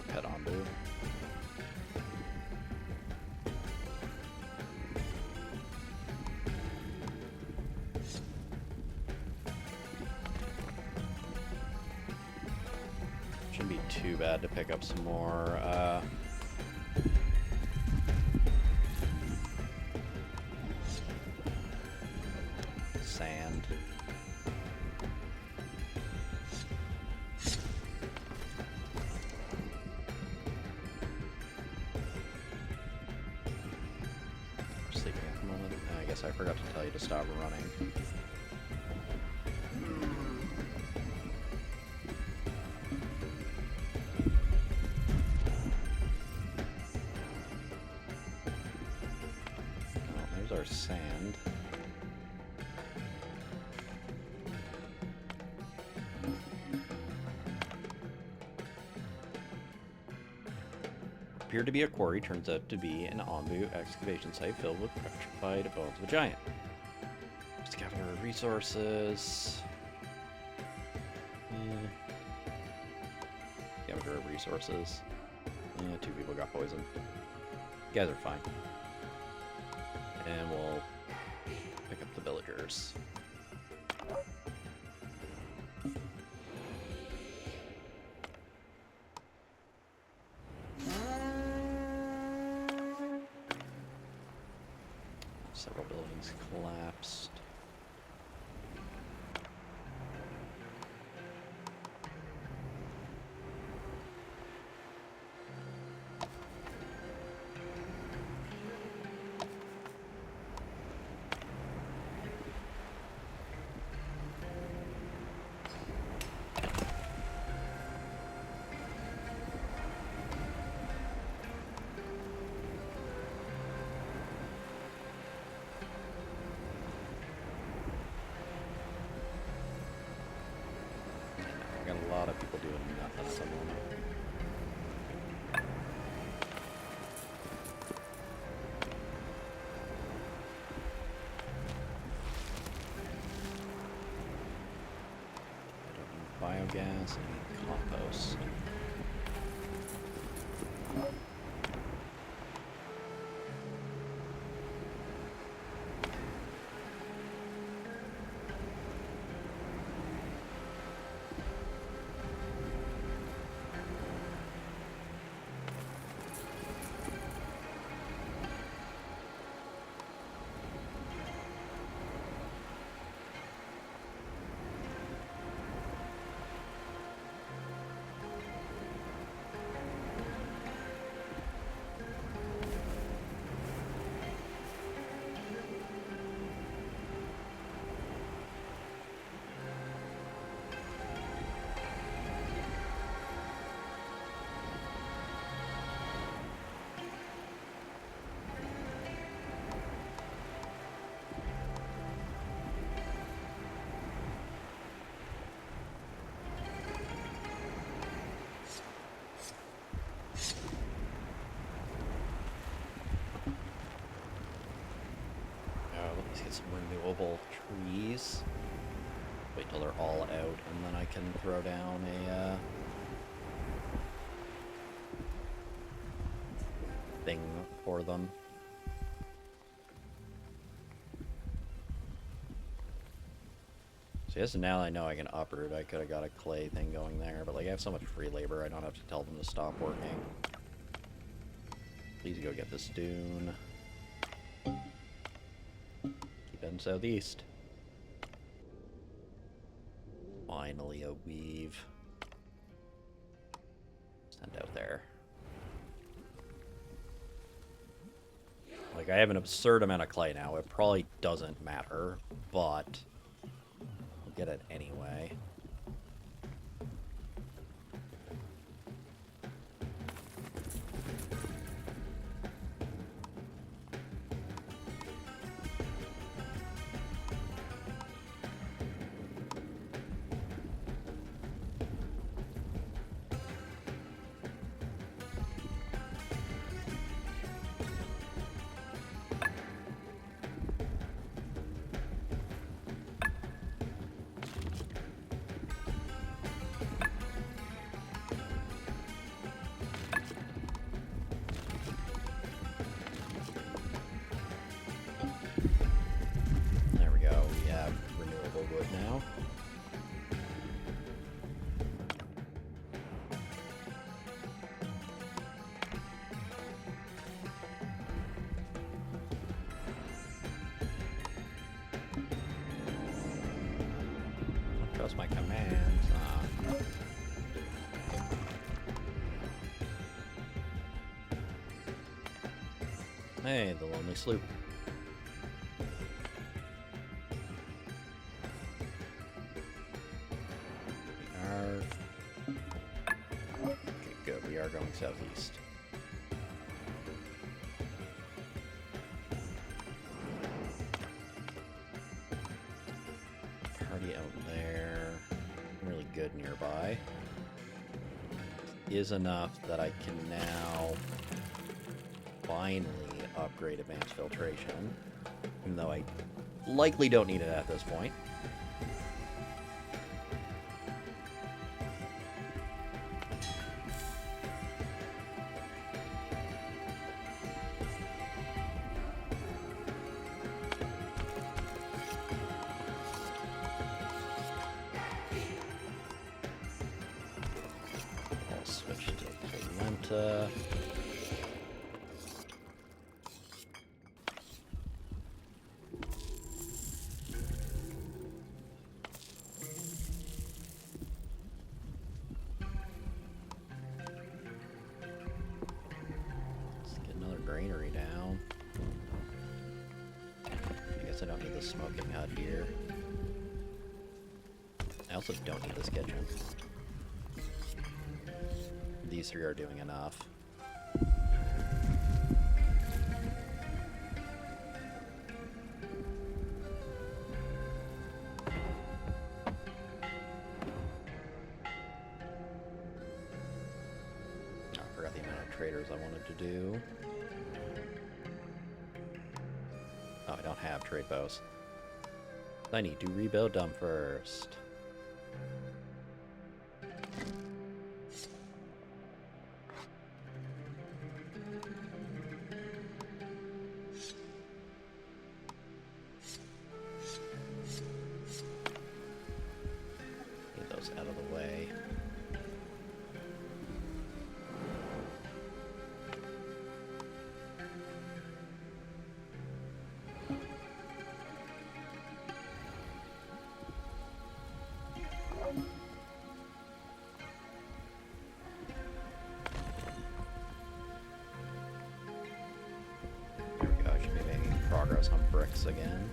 Pet Ombu. Shouldn't be too bad to pick up some more sand. Sleeping at the moment. I guess I forgot to tell you to stop running. Oh, there's our sand. Appeared to be a quarry, turns out to be an Ombu excavation site filled with petrified bones of a giant. Scavenger resources. Scavenger resources. 2 people got poisoned. You guys are fine. And we'll pick up the villagers. Several buildings collapsed. I got a lot of people doing nothing at the moment. I don't need biogas, I need compost. Let's get some renewable trees. Wait till they're all out, and then I can throw down a thing for them. So yes, now I know I can uproot. I could have got a clay thing going there, but like I have so much free labor, I don't have to tell them to stop working. Please go get this dune. Keep heading southeast. Finally a weave. Send out there. Like, I have an absurd amount of clay now. It probably doesn't matter, but get it anyway. Now. Don't trust my commands. Hey, the lonely sloop. We are going southeast. Party out there. Really good nearby. Is enough that I can now finally upgrade advanced filtration. Even though I likely don't need it at this point. Let's get another granary down. I guess I don't need the smoking hut here. I also don't need this kitchen. These three are doing enough. I forgot the amount of traders I wanted to do. Oh, I don't have trade bows. I need to rebuild them first. Out of the way. There we go. I should be making progress on bricks again.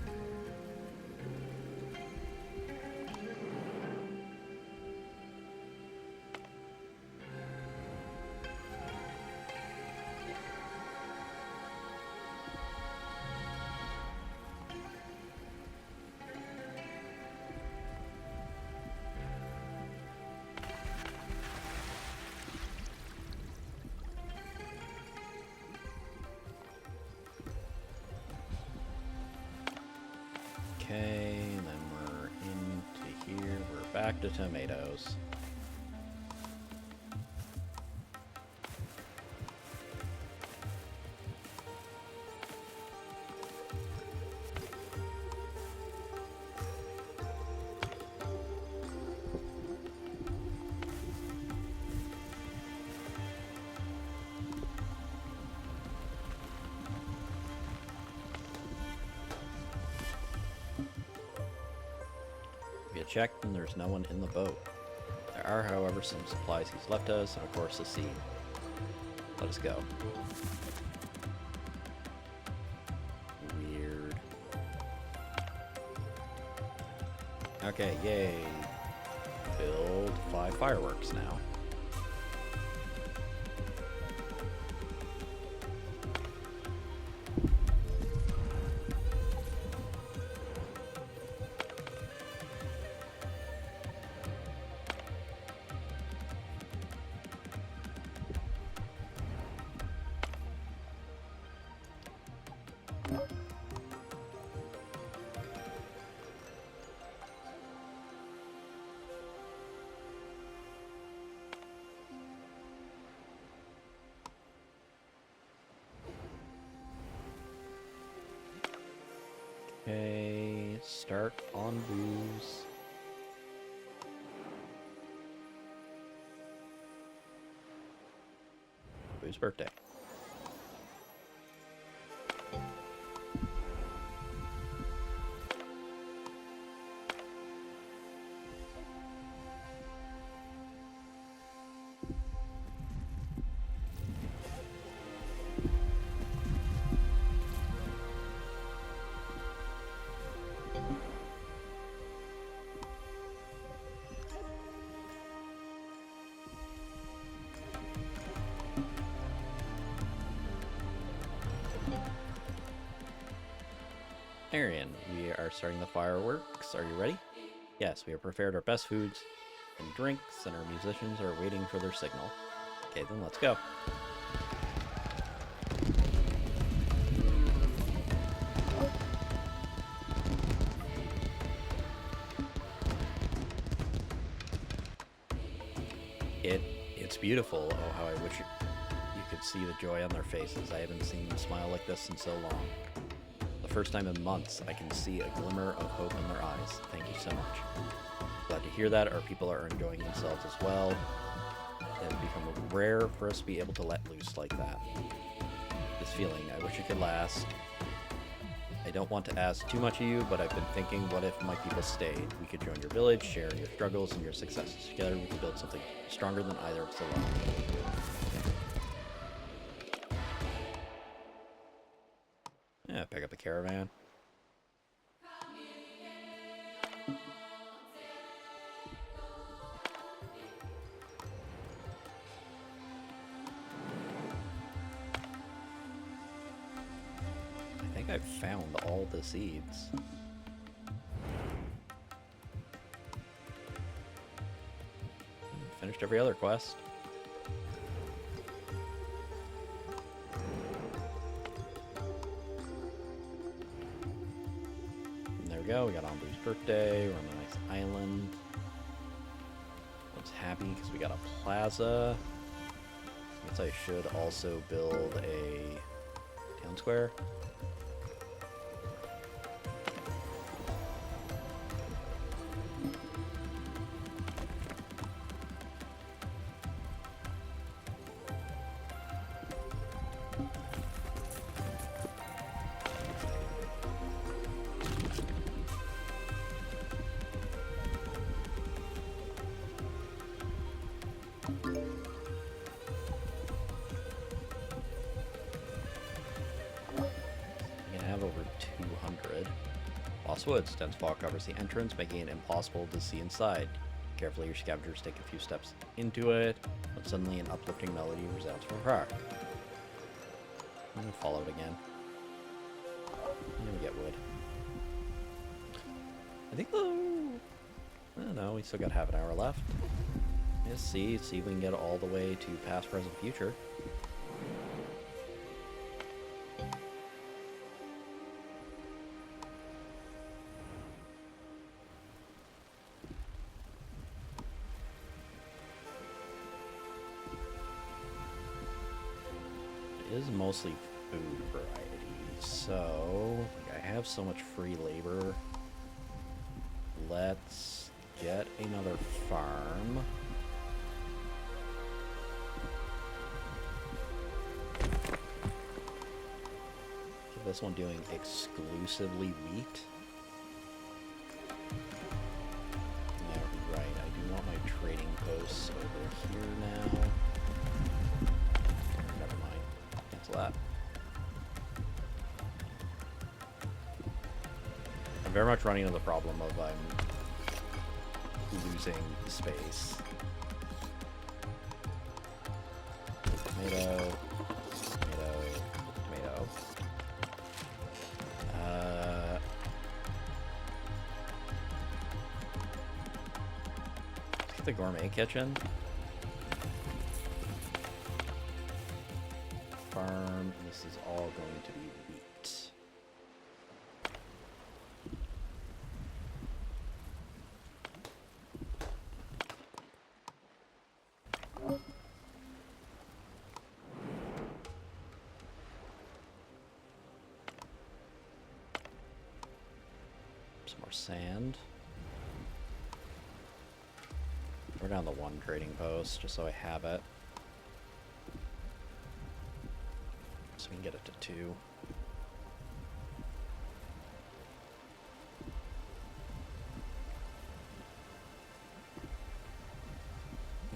Okay, and then we're into here. We're back to tomatoes. We checked and there's no one in the boat. There are, however, some supplies he's left us, and of course the sea. Let us go. Weird. Okay, yay. Build 5 fireworks now. Okay, start on booze. Boo's birthday. Arian, we are starting the fireworks. Are you ready? Yes, we have prepared our best foods and drinks, and our musicians are waiting for their signal. Okay, then let's go. It's beautiful. Oh, how I wish you could see the joy on their faces. I haven't seen them smile like this in so long. The first time in months, I can see a glimmer of hope in their eyes. Thank you so much. Glad to hear that our people are enjoying themselves as well. It has become rare for us to be able to let loose like that. This feeling, I wish it could last. I don't want to ask too much of you, but I've been thinking, what if my people stayed? We could join your village, share your struggles and your successes. Together we could build something stronger than either of us alone. Yeah, pick up a caravan. I think I've found all the seeds. Finished every other quest. And there we go, we got Ambu's birthday, we're on a nice island. Everyone's happy because we got a plaza. I guess I should also build a town square. Over 200. Lost Woods. Dense fog covers the entrance, making it impossible to see inside. Carefully, your scavengers take a few steps into it, but suddenly an uplifting melody resounds from afar. I'm gonna follow it again. And we get wood. I think I don't know, we still got half an hour left. Let's see if we can get all the way to past, present, future. Is mostly food variety, so I have so much free labor. Let's get another farm. Get this one doing exclusively wheat. Yeah, right. I do want my trading posts over here now. That. I'm very much running into the problem of I'm losing space. Tomato, tomato, tomato. Let's get the gourmet kitchen. Farm, and this is all going to be wheat. Some more sand. We're down to 1 trading post, just so I have it. So we can get it to 2.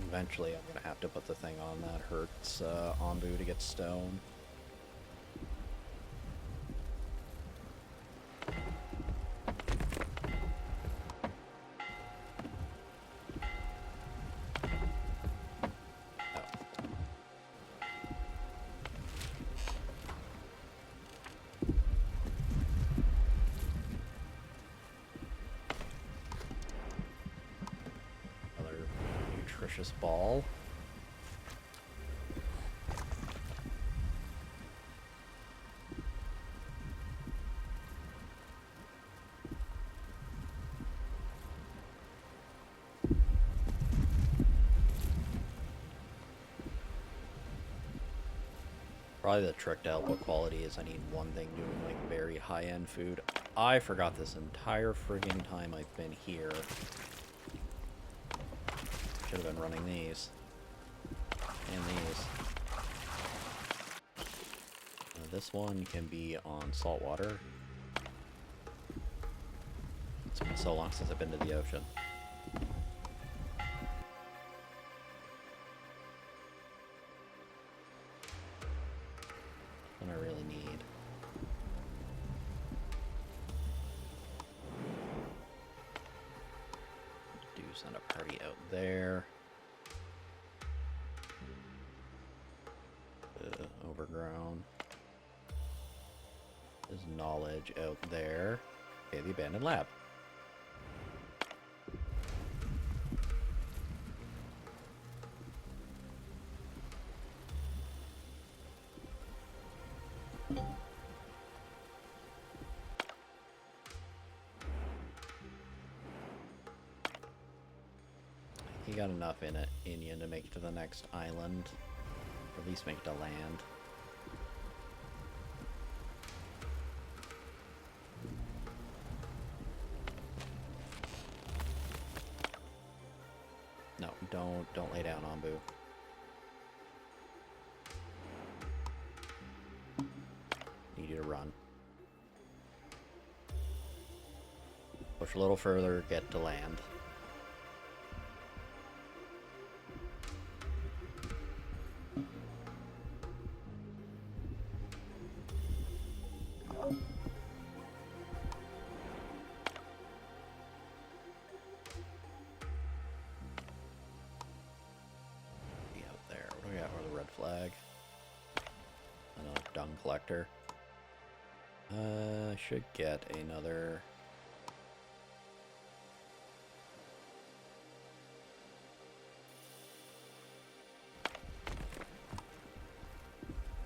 Eventually I'm gonna have to put the thing on that hurts Anbu to get stone. Nutritious ball. Probably the trick to help with quality is I need one thing doing like very high-end food. I forgot this entire friggin' time I've been here. Should have been running these. And these. This one can be on salt water. It's been so long since I've been to the ocean. What I really need. Do send a party out there. Overgrown. There's knowledge out there. Okay, the abandoned lab. You got enough in you to make it to the next island. Or at least make it to land. No, don't lay down, Anbu. Need you to run. Push a little further, get to land. Flag. Another dung collector. I should get another.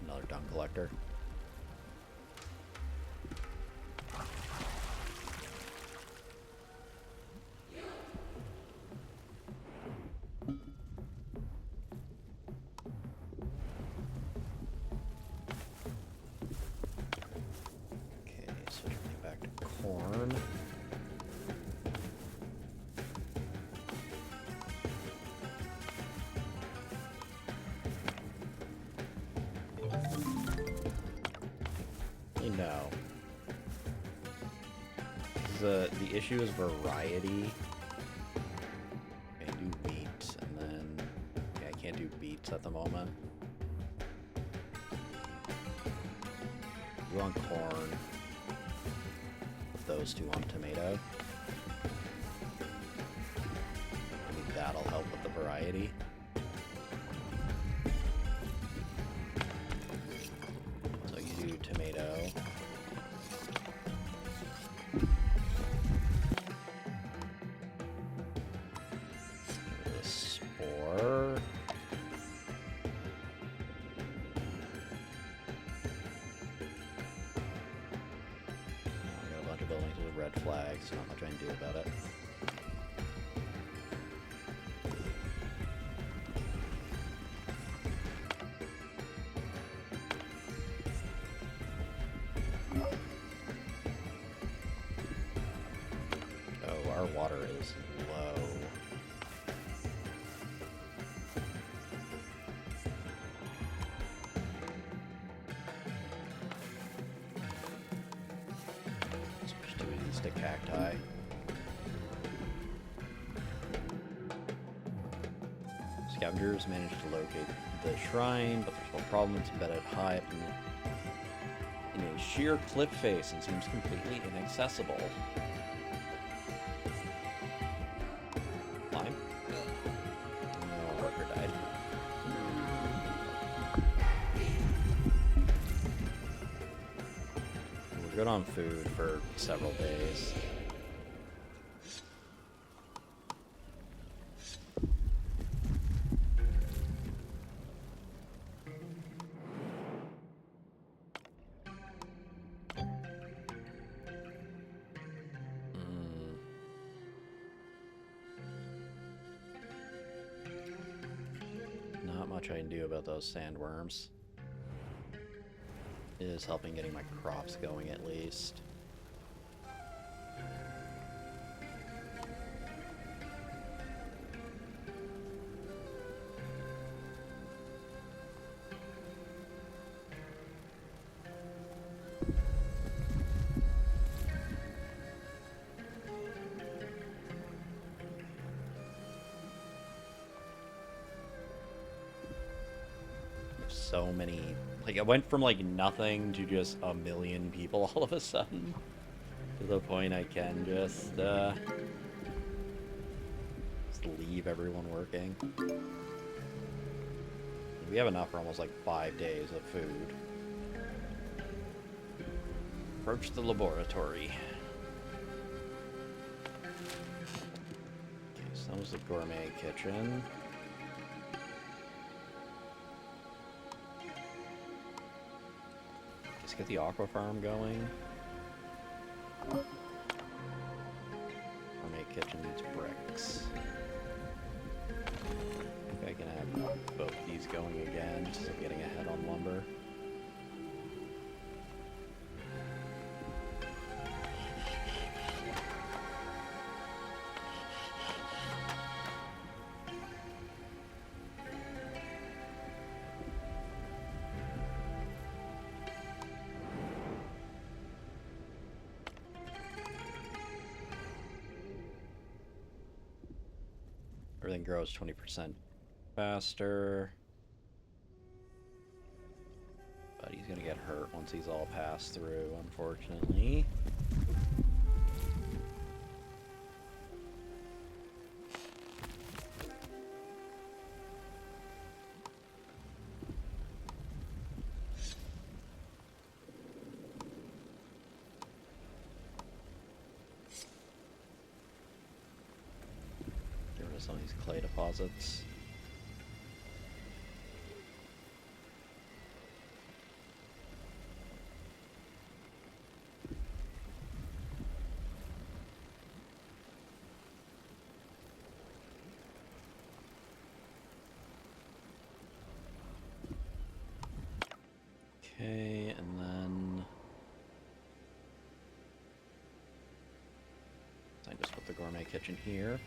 Another dung collector. Corn. You know, the issue is variety. I do wheat, and then yeah, I can't do beets at the moment. You want corn. Those two on tomato. There's not much I can do about it. Oh, our water is low. Switch to Insta cacti. Scavengers managed to locate the shrine, but there's no problem. It's embedded high up in a sheer cliff face and seems completely inaccessible. Climb. No, worker died. We're good on food for several days. Not much I can do about those sandworms. It is helping getting my crops going at least. So many, like, it went from like nothing to just a million people all of a sudden, to the point I can just leave everyone working. We have enough for almost like 5 days of food. Approach the laboratory. Okay, so that was the gourmet kitchen. Let's get the aqua farm going. Gourmet kitchen needs bricks. I think I can have both these going again, just so I'm getting ahead on lumber. Everything grows 20% faster. But he's gonna get hurt once he's all passed through, unfortunately. Some of these clay deposits. Okay, and then I just put the gourmet kitchen here.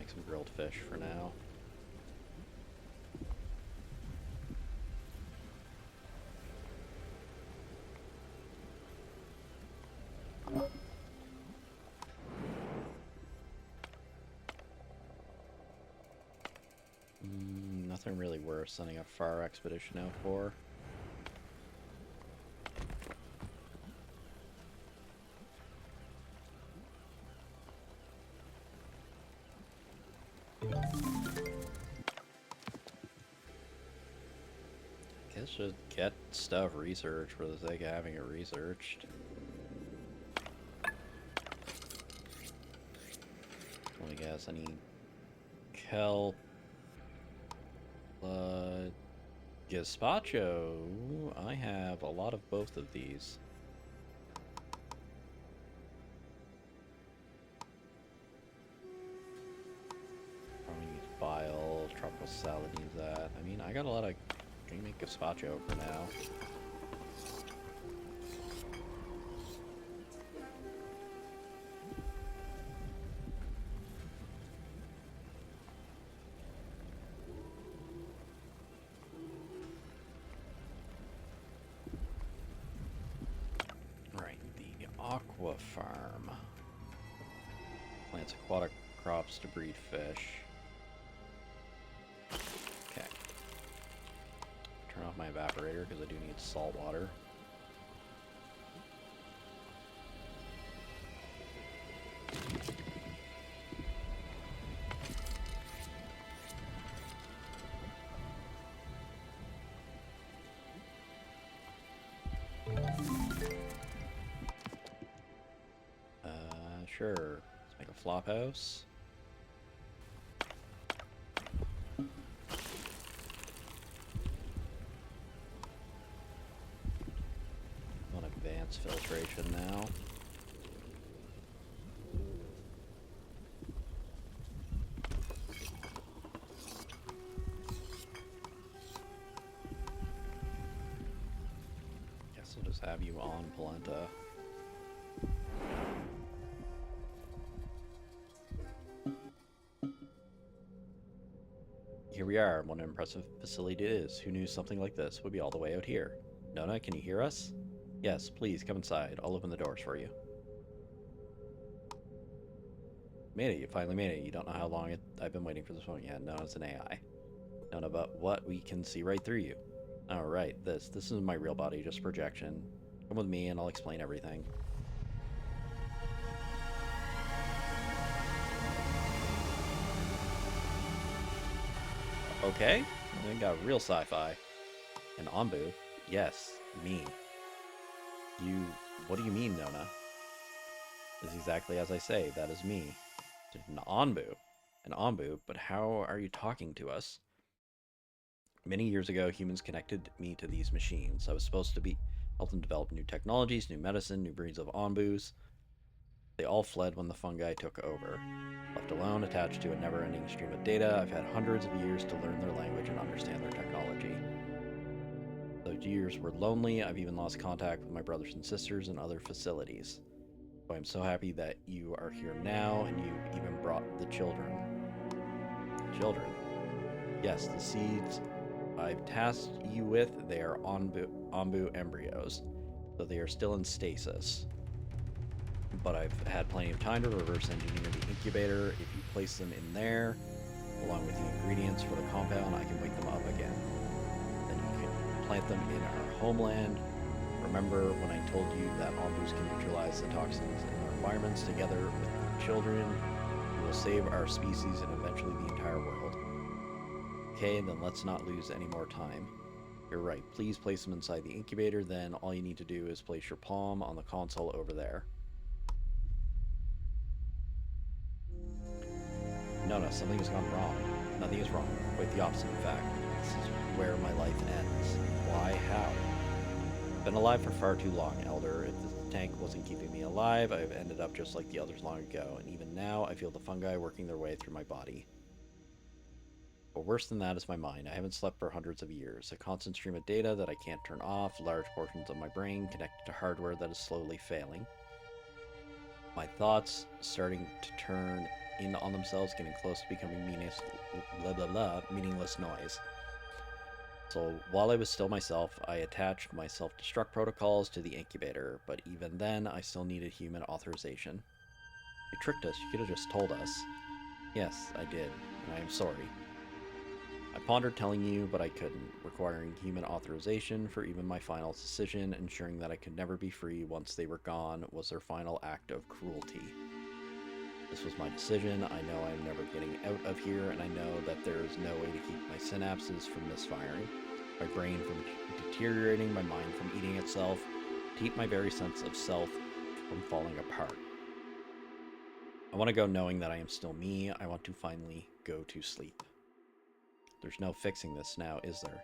Some grilled fish for now. Nothing really worth sending a far expedition out for. guess just get stuff researched for the sake of having it researched. Let me guess, I need kelp, gazpacho. I have a lot of both of these. Probably use bile, tropical salad, use that. I mean, I got a lot of... Can you make gazpacho for now? Right, the aqua farm. Plants aquatic crops to breed fish. Okay. Turn off my evaporator because I do need salt water. Sure. Let's make a flop house. I want advanced filtration now. Guess I'll just have you on polenta. Here we are. What an impressive facility it is. Who knew something like this would be all the way out here? Nona, can you hear us? Yes, please, come inside. I'll open the doors for you. Made it. You finally made it. You don't know how long I've been waiting for this moment yet. Nona's an AI. Nona, but what? We can see right through you. Alright, this is my real body, just projection. Come with me and I'll explain everything. Okay, then got real sci-fi. An Ombu? Yes, me. What do you mean, Nona? It's exactly as I say, that is me. An Onbu. An Ombu, but how are you talking to us? Many years ago, humans connected me to these machines. I was supposed to help them develop new technologies, new medicine, new breeds of Onbus. They all fled when the fungi took over. Left alone, attached to a never-ending stream of data, I've had hundreds of years to learn their language and understand their technology. Those years were lonely. I've even lost contact with my brothers and sisters in other facilities. So I'm so happy that you are here now, and you even brought the children. Children? Yes, the seeds I've tasked you with, they are Ombu embryos, so they are still in stasis. But I've had plenty of time to reverse engineer the incubator. If you place them in there, along with the ingredients for the compound, I can wake them up again. Then you can plant them in our homeland. Remember when I told you that Ombus can neutralize the toxins in our environments? Together with the children, we will save our species and eventually the entire world. Okay, then let's not lose any more time. You're right, please place them inside the incubator, then all you need to do is place your palm on the console over there. No, something has gone wrong. Nothing is wrong. Quite the opposite, in fact. This is where my life ends. Why? How? I've been alive for far too long, Elder. If the tank wasn't keeping me alive, I've ended up just like the others long ago, and even now, I feel the fungi working their way through my body. But worse than that is my mind. I haven't slept for hundreds of years. A constant stream of data that I can't turn off, large portions of my brain connected to hardware that is slowly failing. My thoughts starting to turn in on themselves, getting close to becoming meaningless noise. So while I was still myself, I attached my self-destruct protocols to the incubator, but even then, I still needed human authorization. You tricked us. You could have just told us. Yes, I did, and I am sorry. I pondered telling you, but I couldn't, requiring human authorization for even my final decision, ensuring that I could never be free once they were gone, was their final act of cruelty. This was my decision. I know I'm never getting out of here, and I know that there is no way to keep my synapses from misfiring. my brain from deteriorating, my mind from eating itself, to keep my very sense of self from falling apart. I want to go knowing that I am still me. I want to finally go to sleep. There's no fixing this now, is there?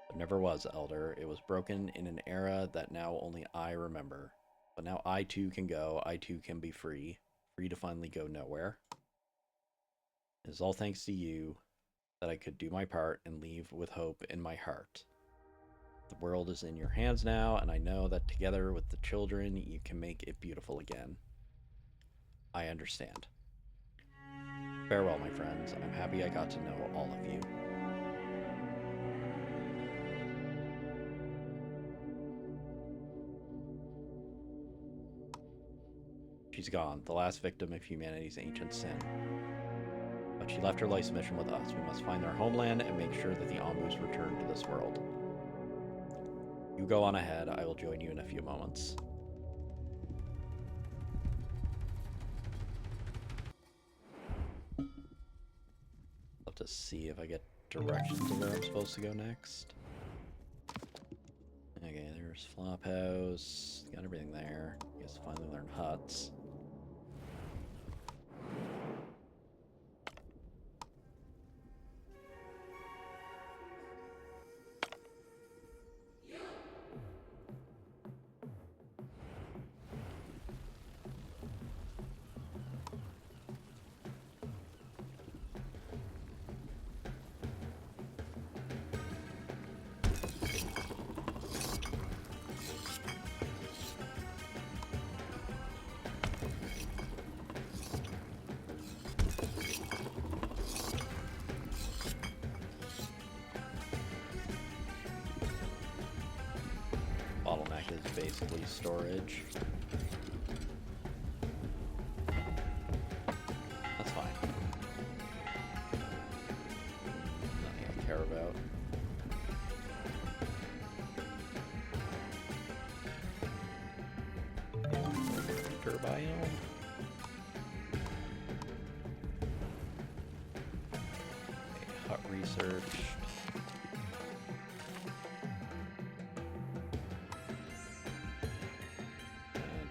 There never was, Elder. It was broken in an era that now only I remember. But now I too can go. I too can be free. Free to finally go nowhere. It is all thanks to you that I could do my part and leave with hope in my heart. The world is in your hands now, and I know that together with the children, you can make it beautiful again. I understand. Farewell, my friends. I'm happy I got to know all of you. She's gone, the last victim of humanity's ancient sin. But she left her life's mission with us. We must find their homeland and make sure that the Ombus return to this world. You go on ahead. I will join you in a few moments. Love to see if I get directions of where I'm supposed to go next. Okay, there's Flophouse. Got everything there. I guess finally learn huts. Bottleneck is basically storage. That's fine. Nothing I care about. Biome. Okay, hut research.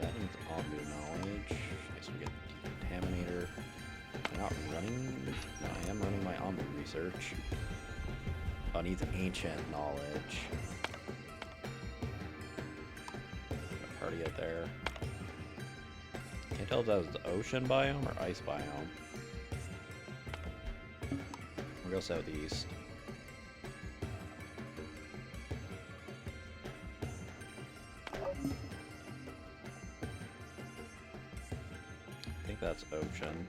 That needs Ombu knowledge. I guess we get Contaminator. I'm not running. No, I am running my Ombu research. Oh, it needs ancient knowledge. Got party out there. Can't tell if that was the ocean biome or ice biome. We'll go southeast. I think that's ocean.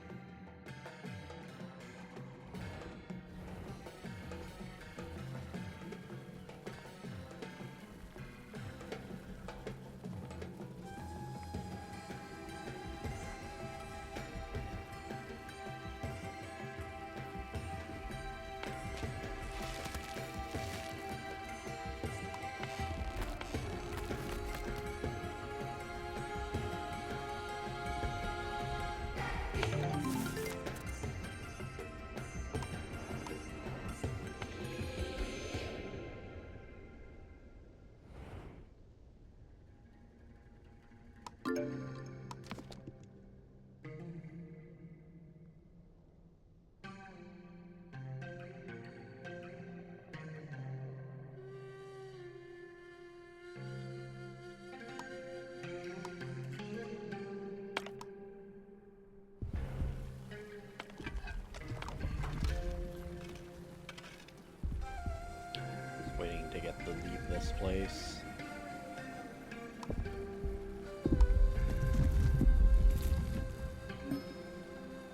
Waiting to get to leave this place.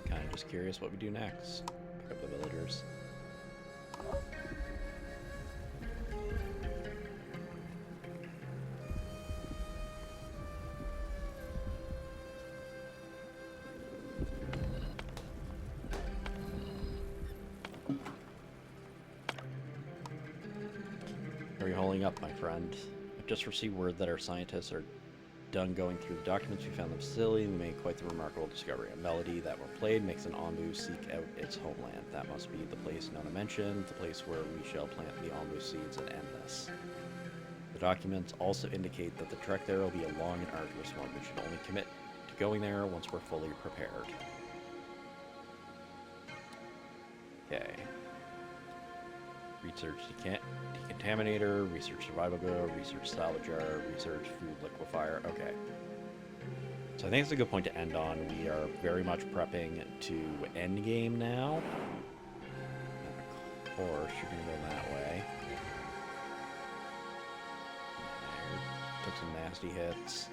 Kind of just curious what we do next. Pick up the villagers. How are you holding up, my friend? I've just received word that our scientists are done going through the documents, we found them silly and made quite the remarkable discovery. A melody that, when played, makes an Ombu seek out its homeland. That must be the place Nona mentioned, the place where we shall plant the Ombu seeds and end this. The documents also indicate that the trek there will be a long and arduous one. We should only commit to going there once we're fully prepared. Okay. Research decontaminator, research survival go, research salvager, research food liquefier. Okay. So I think it's a good point to end on. We are very much prepping to endgame now. And of course, you're going to go that way. Took some nasty hits.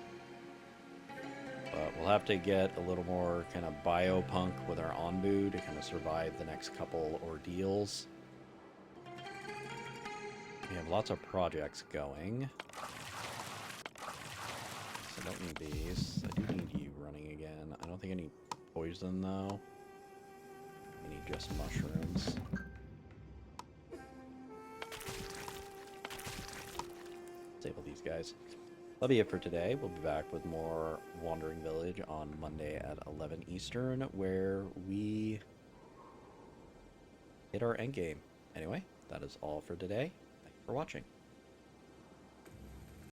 But we'll have to get a little more kind of biopunk with our Onbu to kind of survive the next couple ordeals. We have lots of projects going. So I don't need these. I do need you running again. I don't think I need poison though. I need just mushrooms. Disable these guys. That'll be it for today. We'll be back with more Wandering Village on Monday at 11 Eastern, where we hit our endgame. Anyway, that is all for today. Thank you for watching.